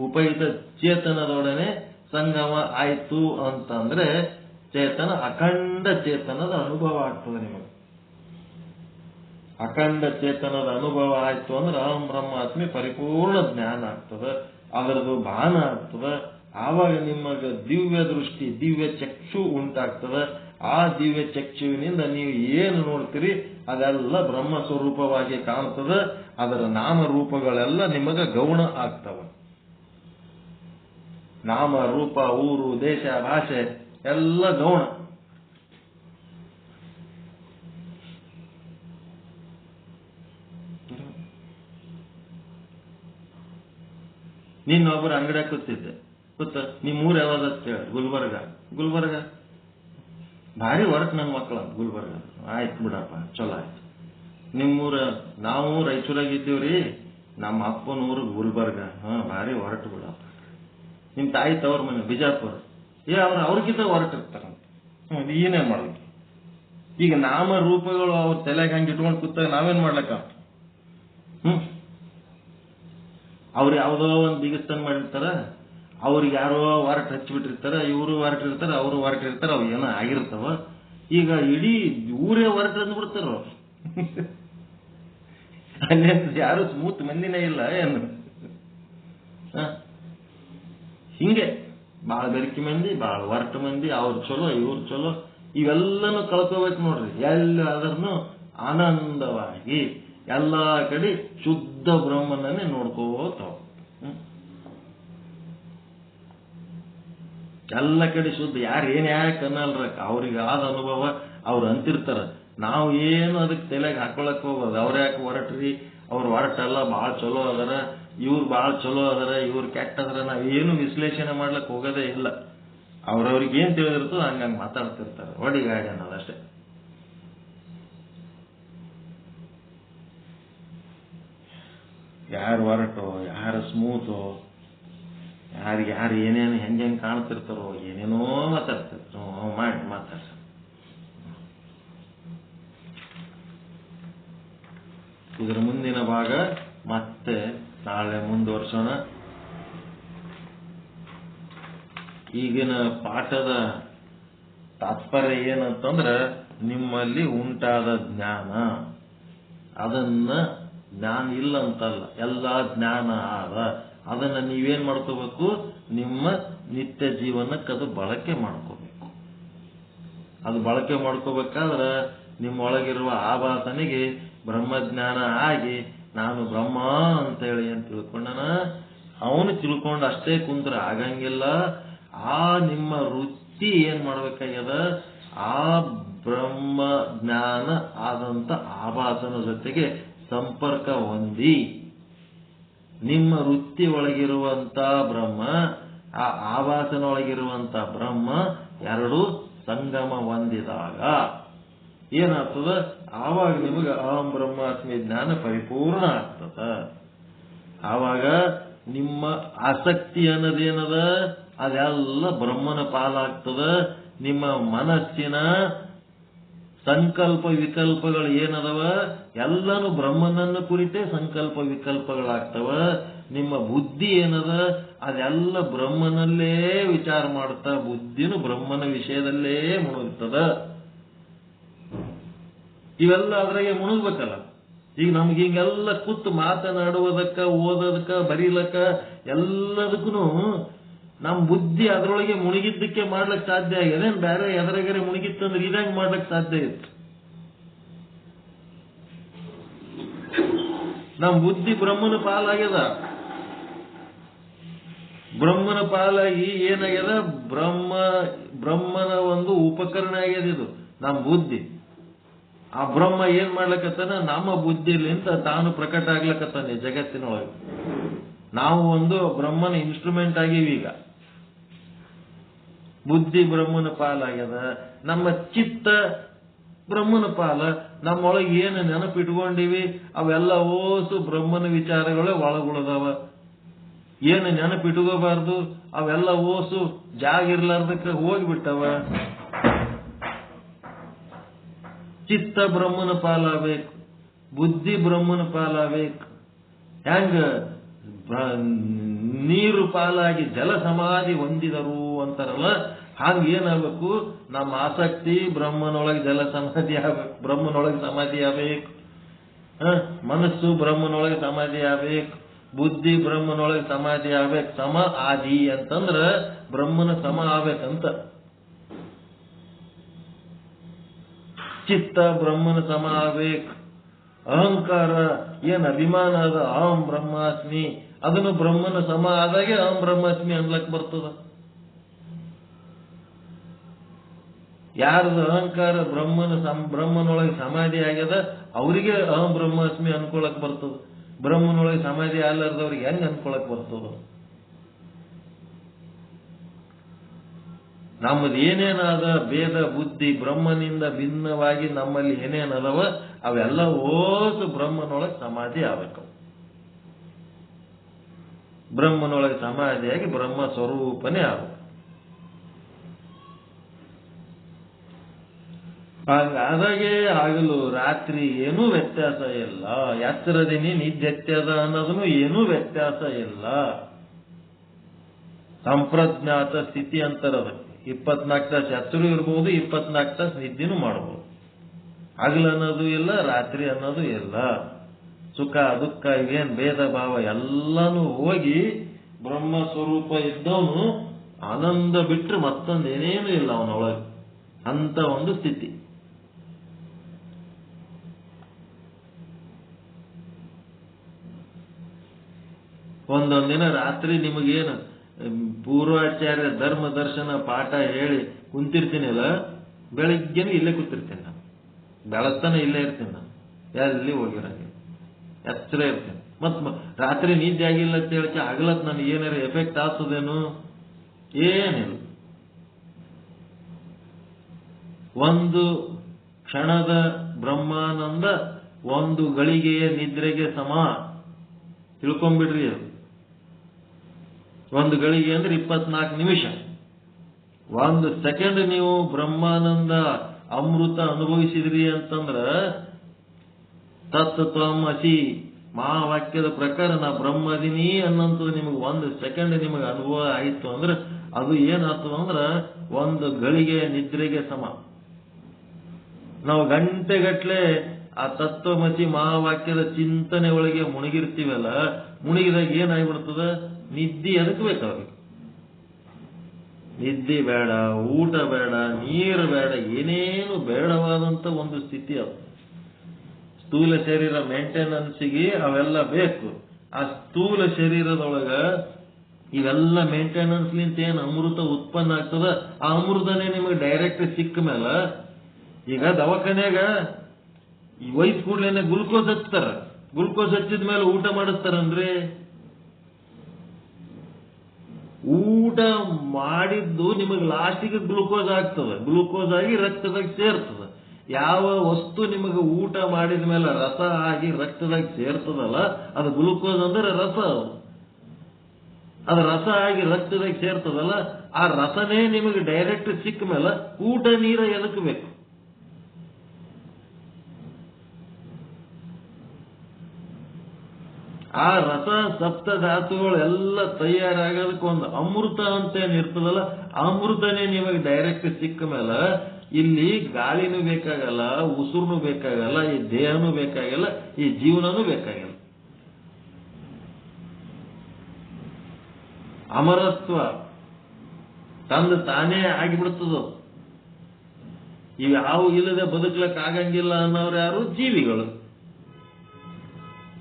ಉಪಹಿತ ಚೇತನದೊಡನೆ ಸಂಗಮ ಆಯ್ತು ಅಂತಂದ್ರೆ ಚೇತನ ಅಖಂಡ ಚೇತನದ ಅನುಭವ ಆಗ್ತದೆ. ನಿಮಗೆ ಅಖಂಡ ಚೇತನದ ಅನುಭವ ಆಯ್ತು ಅಂದ್ರೆ ಅಹಂ ಬ್ರಹ್ಮಾಸ್ಮಿ ಪರಿಪೂರ್ಣ ಜ್ಞಾನ ಆಗ್ತದೆ, ಅದರದು ಭಾನ ಆಗ್ತದೆ. ಆವಾಗ ನಿಮಗೆ ದಿವ್ಯ ದೃಷ್ಟಿ, ದಿವ್ಯ ಚಕ್ಷು ಉಂಟಾಗ್ತದೆ. ಆ ದಿವ್ಯ ಚಕ್ಷುವಿನಿಂದ ನೀವು ಏನು ನೋಡ್ತೀರಿ ಅದೆಲ್ಲ ಬ್ರಹ್ಮ ಸ್ವರೂಪವಾಗಿ ಕಾಣ್ತದೆ. ಅದರ ನಾಮರೂಪಗಳೆಲ್ಲ ನಿಮಗೆ ಗೌಣ ಆಗ್ತವೆ. ನಾಮ ರೂಪ, ಊರು, ದೇಶ, ಭಾಷೆ ಎಲ್ಲ ಗೌಣ. ನಿನ್ನೊಬ್ಬರು ಅಂಗಡಿಯಾಗ ಕೂತಿದ್ದೆ ಗೊತ್ತ, ನಿಮ್ಮೂರು ಯಾವ್ದು ಅಂತ ಹೇಳಿ, ಗುಲ್ಬರ್ಗ ಭಾರಿ ಹೊರಟು ನನ್ನ ಮಕ್ಕಳ ಗುಲ್ಬರ್ಗ. ಆಯ್ತು ಬಿಡಪ್ಪ, ಚಲೋ ಆಯ್ತು. ನಿಮ್ಮೂರ ನಾವು ರಾಯಚೂರಾಗ ಇದ್ದೀವ್ರಿ, ನಮ್ಮ ಅಪ್ಪನ ಊರು ಗುಲ್ಬರ್ಗ. ಭಾರಿ ಹೊರಟು ಬಿಡಪ್ಪ. ನಿಮ್ ತಾಯಿ ತವ್ರ ಮನೆ ಬಿಜಾಪುರ, ಅವ್ರಿಗಿಂತ ಹೊರಟಿರ್ತಾರ. ಏನೇ ಮಾಡ್ಬೇಕು ಈಗ? ನಾಮ ರೂಪಗಳು ಅವ್ರ ತಲೆಗೆ ಹಂಗೆ ಇಟ್ಕೊಂಡು ಕೂತಾಗ ನಾವೇನ್ ಮಾಡ್ಲಕ್ಕ? ಅವ್ರು ಯಾವ್ದೋ ಒಂದು ಬಿಗಿಸ್ತಾನ ಮಾಡಿರ್ತಾರ, ಅವ್ರಿಗೆ ಯಾರೋ ವಾರಟ್ ಹಚ್ಚಿಬಿಟ್ಟಿರ್ತಾರ, ಇವರು ಹೊರಟಿರ್ತಾರ, ಅವರು ಹೊರಟಿರ್ತಾರ, ಅವ್ ಏನೋ ಆಗಿರ್ತಾವ. ಈಗ ಇಡೀ ಊರೇ ಹೊರಟ ಅಂದ್ಬಿಡ್ತಾರ. ಅಲ್ಲೇ ಯಾರು ಸ್ಮೂತ್ ಮಂದಿನೇ ಇಲ್ಲ ಏನು? ಹಿಂಗೆ ಬಾಳ ಬೆರಕಿ ಮಂದಿ, ಬಾಳ ಹೊರಟ ಮಂದಿ, ಅವ್ರು ಚಲೋ ಇವ್ರು ಚಲೋ, ಇವೆಲ್ಲನೂ ಕಳ್ಕೋಬೇಕು ನೋಡ್ರಿ. ಎಲ್ಲಾದ್ರೂ ಆನಂದವಾಗಿ ಎಲ್ಲಾ ಕಡೆ ಶುದ್ಧ ಬ್ರಹ್ಮನನ್ನೇ ನೋಡ್ಕೋತಾವ. ಎಲ್ಲ ಕಡೆ ಶುದ್ಧ. ಯಾರು ಏನ್ ಯಾಕೆ ಅನ್ನಲ್ರ, ಅವ್ರಿಗೆ ಆದ ಅನುಭವ ಅವ್ರು ಅಂತಿರ್ತಾರ. ನಾವು ಏನು ಅದಕ್ಕೆ ತಲೆಗೆ ಹಾಕೊಳಕ್ ಹೋಗೋದು. ಅವ್ರ ಯಾಕೆ ಹೊರಟ್ರಿ, ಅವ್ರು ಹೊರಟಲ್ಲ, ಬಾಳ ಚಲೋ ಅದರ, ಇವ್ರು ಬಾಳ ಚಲೋ ಅದರ, ಇವ್ರು ಕೆಟ್ಟ ಅದರ, ನಾವೇನು ವಿಶ್ಲೇಷಣೆ ಮಾಡ್ಲಕ್ ಹೋಗೋದೇ ಇಲ್ಲ. ಅವ್ರವ್ರಿಗೆ ಏನ್ ತಿಳಿದಿರ್ತೋ ಹಂಗಂಗ್ ಮಾತಾಡ್ತಿರ್ತಾರೆ. ಒಡಿಗಾಡಿ ಅನ್ನೋದಷ್ಟೇ. ಯಾರು ಹೊರಟೋ, ಯಾರು ಸ್ಮೂತೋ, ಯಾರು ಏನೇನು ಹೆಂಗೆ ಕಾಣ್ತಿರ್ತಾರೋ, ಏನೇನೋ ಮಾತಾಡ್ತಿರ್ತಾರೋ ಮಾಡಿ ಮಾತಾಡ್ತಾರೆ. ಇದರ ಮುಂದಿನ ಭಾಗ ಮತ್ತೆ ನಾಳೆ ಮುಂದುವರ್ಸೋಣ. ಈಗಿನ ಪಾಠದ ತಾತ್ಪರ್ಯ ಏನಂತಂದ್ರೆ, ನಿಮ್ಮಲ್ಲಿ ಉಂಟಾದ ಜ್ಞಾನ, ಅದನ್ನ ಜ್ಞಾನ ಇಲ್ಲ ಅಂತಲ್ಲ, ಎಲ್ಲಾ ಜ್ಞಾನ ಆದ, ಅದನ್ನ ನೀವೇನ್ ಮಾಡ್ಕೋಬೇಕು? ನಿಮ್ಮ ನಿತ್ಯ ಜೀವನಕ್ಕೆ ಅದು ಬಳಕೆ ಮಾಡ್ಕೋಬೇಕು. ಅದು ಬಳಕೆ ಮಾಡ್ಕೋಬೇಕಾದ್ರೆ ನಿಮ್ಮೊಳಗಿರುವ ಆಭಾಸನಿಗೆ ಬ್ರಹ್ಮಜ್ಞಾನ ಆಗಿ ನಾನು ಬ್ರಹ್ಮ ಅಂತೇಳಿ ಅಂತ ತಿಳ್ಕೊಂಡನ. ಅವನು ತಿಳ್ಕೊಂಡು ಅಷ್ಟೇ ಕುಂದ್ರೆ ಆಗಂಗಿಲ್ಲ. ಆ ನಿಮ್ಮ ವೃತ್ತಿ ಏನ್ ಮಾಡ್ಬೇಕಾಗ್ಯದ? ಆ ಬ್ರಹ್ಮ ಜ್ಞಾನ ಆದಂತ ಆಭಾಸನ ಜೊತೆಗೆ ಸಂಪರ್ಕ ಹೊಂದಿ, ನಿಮ್ಮ ವೃತ್ತಿ ಒಳಗಿರುವಂತ ಬ್ರಹ್ಮ, ಆ ಆಭಾಸನ ಒಳಗಿರುವಂತ ಬ್ರಹ್ಮ ಎರಡು ಸಂಗಮ ಹೊಂದಿದಾಗ ಏನಾಗ್ತದ? ಆವಾಗ ನಿಮಗೆ ಅಹಂ ಬ್ರಹ್ಮಾಸ್ಮಿ ಜ್ಞಾನ ಪರಿಪೂರ್ಣ ಆಗ್ತದ. ಆವಾಗ ನಿಮ್ಮ ಆಸಕ್ತಿ ಅನ್ನೋದೇನದ ಅದೆಲ್ಲ ಬ್ರಹ್ಮನ ಪಾಲಾಗ್ತದ. ನಿಮ್ಮ ಮನಸ್ಸಿನ ಸಂಕಲ್ಪ ವಿಕಲ್ಪಗಳು ಏನದವ ಎಲ್ಲನೂ ಬ್ರಹ್ಮನನ್ನು ಕುರಿತೇ ಸಂಕಲ್ಪ ವಿಕಲ್ಪಗಳಾಗ್ತವ. ನಿಮ್ಮ ಬುದ್ಧಿ ಏನದ ಅದೆಲ್ಲ ಬ್ರಹ್ಮನಲ್ಲೇ ವಿಚಾರ ಮಾಡ್ತಾ ಬುದ್ಧಿನೂ ಬ್ರಹ್ಮನ ವಿಷಯದಲ್ಲೇ ಮುಳುಗ್ತದ. ಇವೆಲ್ಲ ಅದ್ರಾಗೆ ಮುಳುಗ್ಬೇಕಲ್ಲ. ಈಗ ನಮ್ಗೆ ಹಿಂಗೆಲ್ಲ ಕೂತು ಮಾತನಾಡುವುದಕ್ಕ, ಓದೋದಕ್ಕ, ಬರೀಲಕ್ಕ ಎಲ್ಲದಕ್ಕೂ ನಮ್ ಬುದ್ಧಿ ಅದ್ರೊಳಗೆ ಮುಳುಗಿದ್ದಕ್ಕೆ ಮಾಡ್ಲಿಕ್ಕೆ ಸಾಧ್ಯ ಆಗಿದೆ. ಬೇರೆ ಎದರಗರೆ ಮುಳುಗಿತ್ತಂದ್ರೆ ಇದಂಗೆ ಮಾಡ್ಲಿಕ್ಕೆ ಸಾಧ್ಯ ಇತ್ತು. ನಮ್ ಬುದ್ಧಿ ಬ್ರಹ್ಮನ ಪಾಲಾಗ್ಯದ. ಬ್ರಹ್ಮನ ಪಾಲಾಗಿ ಏನಾಗ್ಯದ? ಬ್ರಹ್ಮನ ಒಂದು ಉಪಕರಣ ಆಗ್ಯದ ಇದು ನಮ್ ಬುದ್ಧಿ. ಆ ಬ್ರಹ್ಮ ಏನ್ ಮಾಡ್ಲಕತ್ತಾನ? ನಮ್ಮ ಬುದ್ಧಿಲಿಂದ ತಾನು ಪ್ರಕಟ ಆಗ್ಲಕತ್ತಾನೆ ಜಗತ್ತಿನೊಳಗೆ. ನಾವು ಒಂದು ಬ್ರಹ್ಮನ ಇನ್ಸ್ಟ್ರೂಮೆಂಟ್ ಆಗೀವಿ. ಈಗ ಬುದ್ಧಿ ಬ್ರಹ್ಮನ ಪಾಲಾಗ್ಯದ, ನಮ್ಮ ಚಿತ್ತ ಬ್ರಹ್ಮನ ಪಾಲ. ನಮ್ಮೊಳಗೆ ಏನು ನೆನಪಿಟ್ಕೊಂಡಿವಿ ಅವೆಲ್ಲ ಓಸು ಬ್ರಹ್ಮನ ವಿಚಾರಗಳೇ ಒಳಗುಳದವ. ಏನು ನೆನಪಿಟ್ಕೋಬಾರ್ದು ಅವೆಲ್ಲ ಓಸು ಜಾಗಿರ್ಲಾರ್ದಕ್ಕೆ ಹೋಗ್ಬಿಟ್ಟವ. ಚಿತ್ತ ಬ್ರಹ್ಮನ ಪಾಲಾಗಬೇಕು, ಬುದ್ಧಿ ಬ್ರಹ್ಮನ ಪಾಲಾಗಬೇಕು. ಹೆಂಗ ನೀರು ಪಾಲಾಗಿ ಜಲ ಸಮಾಧಿ ಹೊಂದಿದರು ಅಂತಾರಲ್ಲ, ಹಂಗ ಏನಾಗಬೇಕು? ನಮ್ಮ ಆಸಕ್ತಿ ಬ್ರಹ್ಮನೊಳಗೆ ಜಲ ಸಮಾಧಿ ಆಗ್ಬೇಕು, ಬ್ರಹ್ಮನೊಳಗೆ ಸಮಾಧಿ ಆಗ್ಬೇಕು. ಮನಸ್ಸು ಬ್ರಹ್ಮನೊಳಗೆ ಸಮಾಧಿ ಆಗ್ಬೇಕು, ಬುದ್ಧಿ ಬ್ರಹ್ಮನೊಳಗೆ ಸಮಾಧಿ ಆಗ್ಬೇಕು. ಸಮ ಆದಿ ಅಂತಂದ್ರ ಬ್ರಹ್ಮನ ಸಮ ಆಗ್ಬೇಕಂತ. ಚಿತ್ತ ಬ್ರಹ್ಮನ ಸಮ ಆಗ್ಬೇಕು. ಅಹಂಕಾರ ಏನ್ ಅಭಿಮಾನ ಅದ ಅಹಂ ಬ್ರಹ್ಮಾಸ್ಮಿ, ಅದನ್ನು ಬ್ರಹ್ಮನ ಸಮ ಆದಾಗೆ ಅಹಂ ಬ್ರಹ್ಮಾಸ್ಮಿ ಅನ್ಲಕ್ ಬರ್ತದ. ಯಾರ್ದು ಅಹಂಕಾರ ಬ್ರಹ್ಮನೊಳಗೆ ಸಮಾಧಿ ಆಗ್ಯದ ಅವರಿಗೆ ಅಹಂ ಬ್ರಹ್ಮಾಸ್ಮಿ ಅನ್ಕೊಳಕ್ ಬರ್ತದ. ಬ್ರಹ್ಮನೊಳಗೆ ಸಮಾಧಿ ಆಗ್ಲಾರ್ದವ್ರಿಗೆ ಹೆಂಗ್ ಅನ್ಕೊಳಕ್ ಬರ್ತದ? ನಮ್ಮದು ಏನೇನಾದ ಭೇದ ಬುದ್ಧಿ ಬ್ರಹ್ಮನಿಂದ ಭಿನ್ನವಾಗಿ ನಮ್ಮಲ್ಲಿ ಏನೇನದವ ಅವೆಲ್ಲ ಓಸು ಬ್ರಹ್ಮನೊಳಗೆ ಸಮಾಧಿ ಆಗಬೇಕು. ಬ್ರಹ್ಮನೊಳಗೆ ಸಮಾಧಿಯಾಗಿ ಬ್ರಹ್ಮ ಸ್ವರೂಪನೇ ಆಗಬೇಕು. ಹಾಗಾದಾಗೆ ಆಗಲು ರಾತ್ರಿ ಏನೂ ವ್ಯತ್ಯಾಸ ಇಲ್ಲ, ಎಚ್ಚರದಿನಿ ನಿದ್ಯತ್ಯದ ಅನ್ನೋದನ್ನು ಏನೂ ವ್ಯತ್ಯಾಸ ಇಲ್ಲ. ಸಂಪ್ರಜ್ಞಾತ ಸ್ಥಿತಿ ಅಂತಾರದ 24 ತಾಸು ಎಚ್ಚರೂ ಇರ್ಬೋದು, 24 ತಾಸು ನಿದ್ದಿನೂ ಮಾಡಬಹುದು. ಹಗಲು ಅನ್ನೋದು ಇಲ್ಲ, ರಾತ್ರಿ ಅನ್ನೋದು ಇಲ್ಲ. ಸುಖ ದುಃಖ ಏನ್ ಭೇದ ಭಾವ ಎಲ್ಲಾನು ಹೋಗಿ ಬ್ರಹ್ಮ ಸ್ವರೂಪ ಇದ್ದವನು ಆನಂದ ಬಿಟ್ಟರೆ ಮತ್ತೊಂದು ಏನೇನು ಇಲ್ಲ ಅವನೊಳಗೆ, ಅಂತ ಒಂದು ಸ್ಥಿತಿ. ಒಂದೊಂದಿನ ರಾತ್ರಿ ನಿಮಗೇನು ಪೂರ್ವಾಚಾರ್ಯ ಧರ್ಮ ದರ್ಶನ ಪಾಠ ಹೇಳಿ ಕುಂತಿರ್ತೀನಿಲ್ಲ, ಬೆಳಿಗ್ಗೆನೂ ಇಲ್ಲೇ ಕೂತಿರ್ತೀನಿ ನಾನು, ಬೆಳತ್ತಾನೆ ಇಲ್ಲೇ ಇರ್ತೀನಿ ನಾನು, ಎಲ್ಲಿ ಹೋಗಿರಂಗೆ ಎಚ್ಚರ ಇರ್ತೀನಿ. ರಾತ್ರಿ ನಿದ್ದೆ ಆಗಿಲ್ಲ ಅಂತ ಹೇಳಕ್ಕೆ ಹಗಲತ್ ನನಗೆ ಏನಾರ ಎಫೆಕ್ಟ್ ಆಗ್ತದೇನು? ಏನಿಲ್ಲ. ಒಂದು ಕ್ಷಣದ ಬ್ರಹ್ಮಾನಂದ ಒಂದು ಗಳಿಗೆಯ ನಿದ್ರೆಗೆ ಸಮ, ತಿಳ್ಕೊಂಡ್ಬಿಡ್ರಿ. ಅದು ಒಂದು ಗಳಿಗೆ ಅಂದ್ರೆ 24 ನಿಮಿಷ. 1 ಸೆಕೆಂಡ್ ನೀವು ಬ್ರಹ್ಮಾನಂದ ಅಮೃತ ಅನುಭವಿಸಿದ್ರಿ ಅಂತಂದ್ರ ತತ್ವಮಸಿ ಮಹಾವಾಕ್ಯದ ಪ್ರಕಾರ ನಾ ಬ್ರಹ್ಮದಿನಿ ಅನ್ನಂಥದ್ದು ನಿಮಗೆ 1 ಸೆಕೆಂಡ್ ನಿಮಗೆ ಅನುಭವ ಆಯಿತು ಅಂದ್ರೆ ಅದು ಏನಾಗ್ತದ ಅಂದ್ರ ಒಂದು ಗಳಿಗೆ ನಿದ್ರೆಗೆ ಸಮ. ನಾವು ಗಂಟೆಗಟ್ಲೆ ಆ ತತ್ವಮಸಿ ಮಹಾವಾಕ್ಯದ ಚಿಂತನೆ ಒಳಗೆ ಮುಳುಗಿರ್ತೀವಲ್ಲ, ಮುಳುಗಿದಾಗ ಏನಾಗ್ಬಿಡ್ತದ? ನಿದ್ದೆ ಅದಕ್ಕೆ ಬೇಕಾಗಿ. ನಿದ್ದೆ ಬೇಡ, ಊಟ ಬೇಡ, ನೀರು ಬೇಡ, ಏನೇನು ಬೇಡವಾದಂತ ಒಂದು ಸ್ಥಿತಿ ಅದು. ಸ್ಥೂಲ ಶರೀರ ಮೇಂಟೆನೆನ್ಸ್ಗೆ ಅವೆಲ್ಲ ಬೇಕು. ಆ ಸ್ಥೂಲ ಶರೀರದೊಳಗ ಇವೆಲ್ಲ ಮೇಂಟೆನೆನ್ಸ್ಲಿಂತ ಏನು ಅಮೃತ ಉತ್ಪನ್ನ ಆಗ್ತದ, ಆ ಅಮೃತನೇ ನಿಮಗೆ ಡೈರೆಕ್ಟ್ ಸಿಕ್ಕ ಮೇಲೆ, ಈಗ ದವಾಖಾನ್ಯಾಗ ಈ ವಯಸ್ಸು ಕೂಡ್ಲೇನೆ ಗ್ಲುಕೋಸ್ ಹಚ್ತಾರ. ಗ್ಲುಕೋಸ್ ಹಚ್ಚಿದ ಮೇಲೆ ಊಟ ಮಾಡಿಸ್ತಾರನ್ರಿ? ಊಟ ಮಾಡಿದ್ದು ನಿಮಗೆ ಲಾಸ್ಟಿಗೆ ಗ್ಲುಕೋಸ್ ಆಗ್ತದೆ. ಗ್ಲುಕೋಸ್ ಆಗಿ ರಕ್ತದಾಗ ಸೇರ್ತದೆ. ಯಾವ ವಸ್ತು ನಿಮಗೆ ಊಟ ಮಾಡಿದ ಮೇಲೆ ರಸ ಆಗಿ ರಕ್ತದಾಗ ಸೇರ್ತದಲ್ಲ, ಅದು ಗ್ಲುಕೋಸ್ ಅಂದ್ರೆ ರಸ. ಅದು ರಸ ಆಗಿ ರಕ್ತದಾಗ ಸೇರ್ತದಲ್ಲ, ಆ ರಸನೇ ನಿಮಗೆ ಡೈರೆಕ್ಟ್ ಸಿಕ್ಕ ಮೇಲೆ ಊಟ ನೀರ ಎದಕ್ಕೆ ಬೇಕು? ಆ ರಸ ಸಪ್ತ ಧಾತುಗಳೆಲ್ಲ ತಯಾರಾಗೋದಕ್ಕೆ ಒಂದು ಅಮೃತ ಅಂತ ಏನಿರ್ತದಲ್ಲ, ಅಮೃತನೇ ನಿಮಗೆ ಡೈರೆಕ್ಟ್ ಸಿಕ್ಕ ಮೇಲೆ ಇಲ್ಲಿ ಗಾಳಿನೂ ಬೇಕಾಗಲ್ಲ, ಉಸಿರುನೂ ಬೇಕಾಗಲ್ಲ, ಈ ದೇಹನೂ ಬೇಕಾಗಲ್ಲ, ಈ ಜೀವನನೂ ಬೇಕಾಗಲ್ಲ. ಅಮರತ್ವ ತಂದು ತಾನೇ ಆಗಿಬಿಡ್ತದ. ಇವು ಯಾವ ಇಲ್ಲದೆ ಬದುಕಲಕ್ಕೆ ಆಗಂಗಿಲ್ಲ ಅನ್ನೋರು ಯಾರು? ಜೀವಿಗಳು.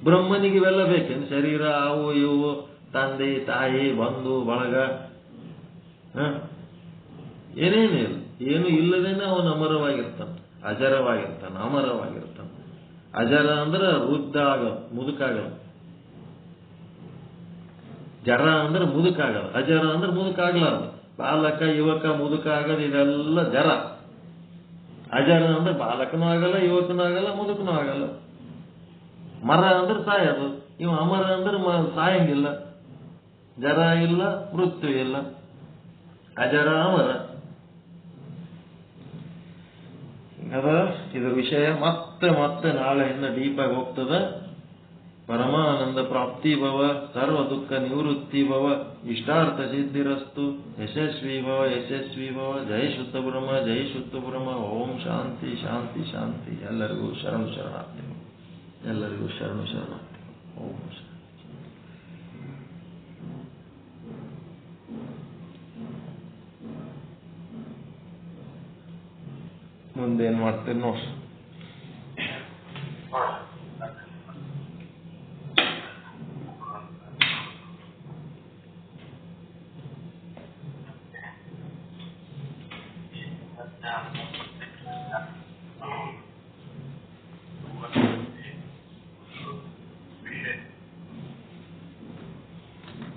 ಬ್ರಹ್ಮನಿಗೆ ಇವೆಲ್ಲ ಬೇಕೇನು? ಶರೀರ, ಅವು ಇವು, ತಂದೆ ತಾಯಿ ಬಂಧು ಬಳಗ, ಏನೇನಿಲ್ಲ. ಏನು ಇಲ್ಲದೇನೆ ಅವನು ಅಮರವಾಗಿರ್ತಾನೆ, ಅಜರವಾಗಿರ್ತಾನೆ, ಅಮರವಾಗಿರ್ತಾನೆ. ಅಜರ ಅಂದ್ರೆ ವೃದ್ಧ ಆಗಲ್ಲ, ಮುದುಕಾಗಲ್ಲ. ಜರ ಅಂದ್ರೆ ಮುದುಕಾಗಲ್ಲ, ಅಜರ ಅಂದ್ರೆ ಮುದುಕಾಗ್ಲಾರ್ದು. ಬಾಲಕ ಯುವಕ ಮುದುಕ ಆಗದು ಇದೆಲ್ಲ ಜರ. ಅಜರ ಅಂದ್ರೆ ಬಾಲಕನೂ ಆಗಲ್ಲ, ಯುವಕನೂ ಆಗಲ್ಲ, ಮುದುಕನೂ ಆಗಲ್ಲ. ಮರ ಅಂದ್ರೆ ಸಾಯೋದು. ಇವ ಅಮರ ಅಂದ್ರೆ ಸಾಯಂಗಿಲ್ಲ, ಜರ ಇಲ್ಲ, ಮೃತ್ಯು ಇಲ್ಲ, ಅಜರ ಅಮರ. ಅದ ಇದ್ರ ವಿಷಯ ಮತ್ತೆ ನಾಳೆ ಇನ್ನು ಡೀಪಾಗಿ ಹೋಗ್ತದ. ಪರಮಾನಂದ ಪ್ರಾಪ್ತಿ ಭವ, ಸರ್ವ ದುಃಖ ನಿವೃತ್ತಿ ಭವ, ಇಷ್ಟಾರ್ಥ ಸಿದ್ಧಿರಸ್ತು, ಯಶಸ್ವಿ ಭವ, ಯಶಸ್ವಿ ಭವ. ಜೈ ಶುದ್ಧ ಬ್ರಹ್ಮ, ಜೈ ಶುದ್ಧ ಬ್ರಹ್ಮ. ಓಂ ಶಾಂತಿ ಶಾಂತಿ ಶಾಂತಿ. ಎಲ್ಲರಿಗೂ ಶರಣು ಶರಣಾರ್ಥಿ. ಎಲ್ಲರಿಗೂ ಶರಣು ಶರಣಾರ್ಥಿ. ಓಂ ಶಾಂತಿ. ಮುಂದೇನ್ ಮಾಡ್ತೀರಿ ನೋಡ್ರಿ.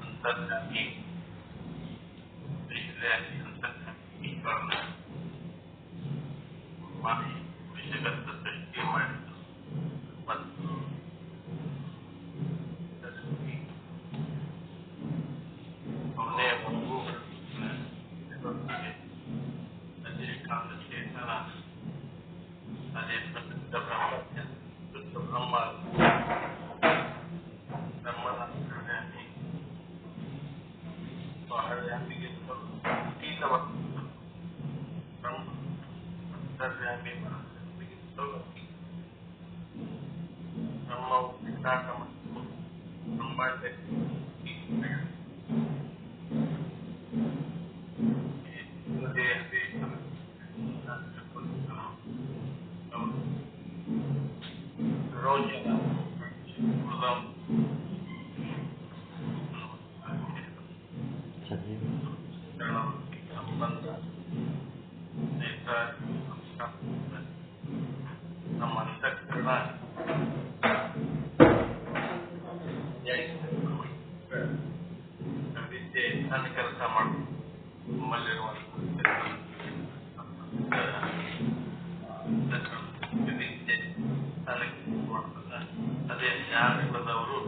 ಅಂತರ್ಜಾಮಿ ವಿಷಯಗತ ಸೃಷ್ಟಿ ಮಾಡಿದ್ದು ಮತ್ತು ಅವನೇ ಒಂದು ಅದೇ ಕಾಲಚೇತನ ಅದೇ ಪ್ರಸಿದ್ಧ ಬ್ರಹ್ಮಜ್ಞ ಶುದ್ಧ ಬ್ರಹ್ಮ ಬ್ರಹ್ಮನಾಗಿ ಬಹಳಾಮಿಗೆ ಅತೀತವಾದ ಬ್ರಹ್ಮ ಅಂತರ್ಯಾಮಿ ಬ್ರಹ್ಮವು ವಿರಾಟ ಮತ್ತು ಬ್ರಹ್ಮಾಂಡ ಸಂಬಂಧ ನಮ್ಮ ಅಂತಃಕರಣ ವಿದ್ಯೆ ನನ್ನ ಕೆಲಸ ಮಾಡಿ ನಮ್ಮಲ್ಲಿರುವಂತ ವಿದ್ಯೆ ಮಾಡ್ತದ ಅದೇ ಜ್ಞಾನವಿಲ್ಲದವರು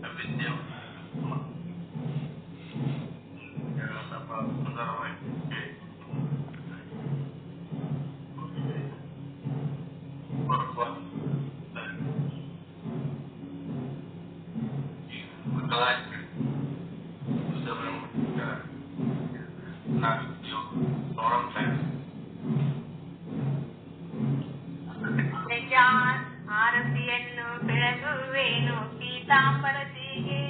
ಅವಿದ್ಯೆ ಸುಂದರವಾಗಿ ಆರತಿಯನ್ನು ಬೆಳಗುವೇನು ಪೀತಾಂಬರಸಿಗೆ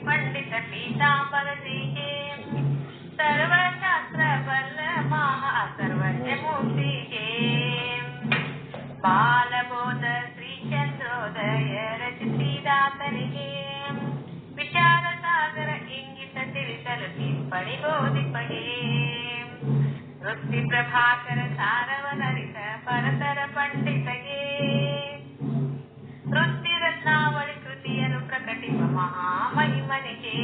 ಪಂಡಿತ ಪೀತಾಂಬರಸಿಗೆ ಸರ್ವಶಾಸ್ತ್ರ ಬಲ್ಲ ಮಹಾ ಸರ್ವಜ್ಞ ಮೂರ್ತಿಗೆ ಬಾಲಬೋಧ ಶ್ರೀ ಚಂದ್ರೋದಯ ರಚಿಸಿದಾತನಿಗೆ ವಿಚಾರ ಸಾಗರ ಇಂಗಿತ ತಿಳಿಸಲು ಟಿಪ್ಪಣಿ ಬೋಧಿಪಗೆ ವೃತ್ತಿ ಪ್ರಭಾಕರ ಸಾರವನರಿತ ಪರತರ ಪಂಡಿತಗೆ ವೃತ್ತಿ ರತ್ನಾವಳಿ ಕೃತಿಯನ್ನು ಪ್ರಕಟಿಸುವ ಮಹಾಮಹಿಮನಿಗೆ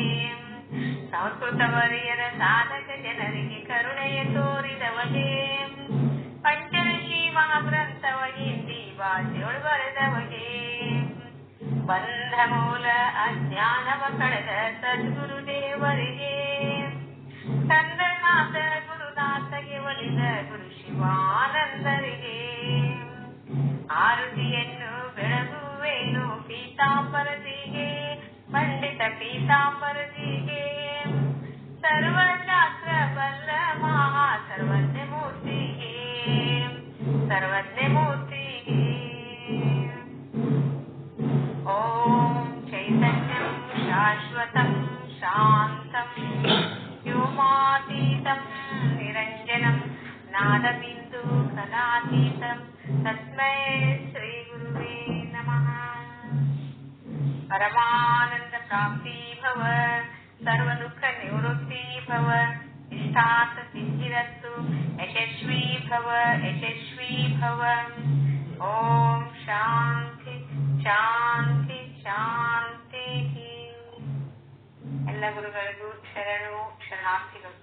ಸಂಸ್ಕೃತ ವರಿಯರ ಸಾಧಕ ಜನರಿಗೆ ಕರುಣೆಯ ತೋರಿದವಗೆ ಪಂಚಋಷಿ ಮಹಾಗ್ರಂಥವ ಹಿಂದಿ ಭಾಷೆಯೊಳು ಬರೆದವಗೆ ಬಂಧ ಮೂಲ ಅಜ್ಞಾನವ ಕಳೆದ ಸದ್ಗುರು ದೇವರಿಗೆ ಚಂದ್ರನಾಥ ಗುರುನಾಥಗೆ ಒಲಿದ ಗುರು ಶಿವಾನಂದರಿಗೆ ಆರತಿಯನ್ನು ಬೆಳಗುವೇನು ಪೀತಾಂಬರಸಿಗೆ ಪಂಡಿತ ಪೀತಾಂಬರಸಿಗೆ ಸರ್ವಶಾಸ್ತ್ರ ಬಲ್ಲ ಮಹಾ ಸರ್ವಜ್ಞ ಮೂರ್ತಿಗೆ ಸರ್ವಜ್ಞ ಮೂರ್ತಿಗೆ ಓಂ ಚೈತನ್ಯಂ ಶಾಶ್ವತಂ ಶಾಂತಂ ವ್ಯೋಮಾತೀತಂ ನಿರಂಜನಂ ನಾದಬಿಂದು ಕಲಾತೀತಂ ತಸ್ಮೈ ಶ್ರೀ ಗುರುವೇ ನಮಃ ಪರಮಾನಂದ ಪ್ರಾಪ್ತಿ ಭವ ಸರ್ವ ದುಃಖ ನಿವೃತ್ತಿ ಭವ ಇಷ್ಟಾರ್ಥ ಸಿದ್ಧಿರಸ್ತು ಯಶಸ್ವಿ ಭವ ಯಶಸ್ವಿ ಭವ ಓಂ ಶಾಂತಿ ಶಾಂತಿ ಶಾಂತಿ ಎಲ್ಲ ಗುರುಗಳಿಗೂ ಶರಣು ಶರಣಾರ್ಥಿಗಳು.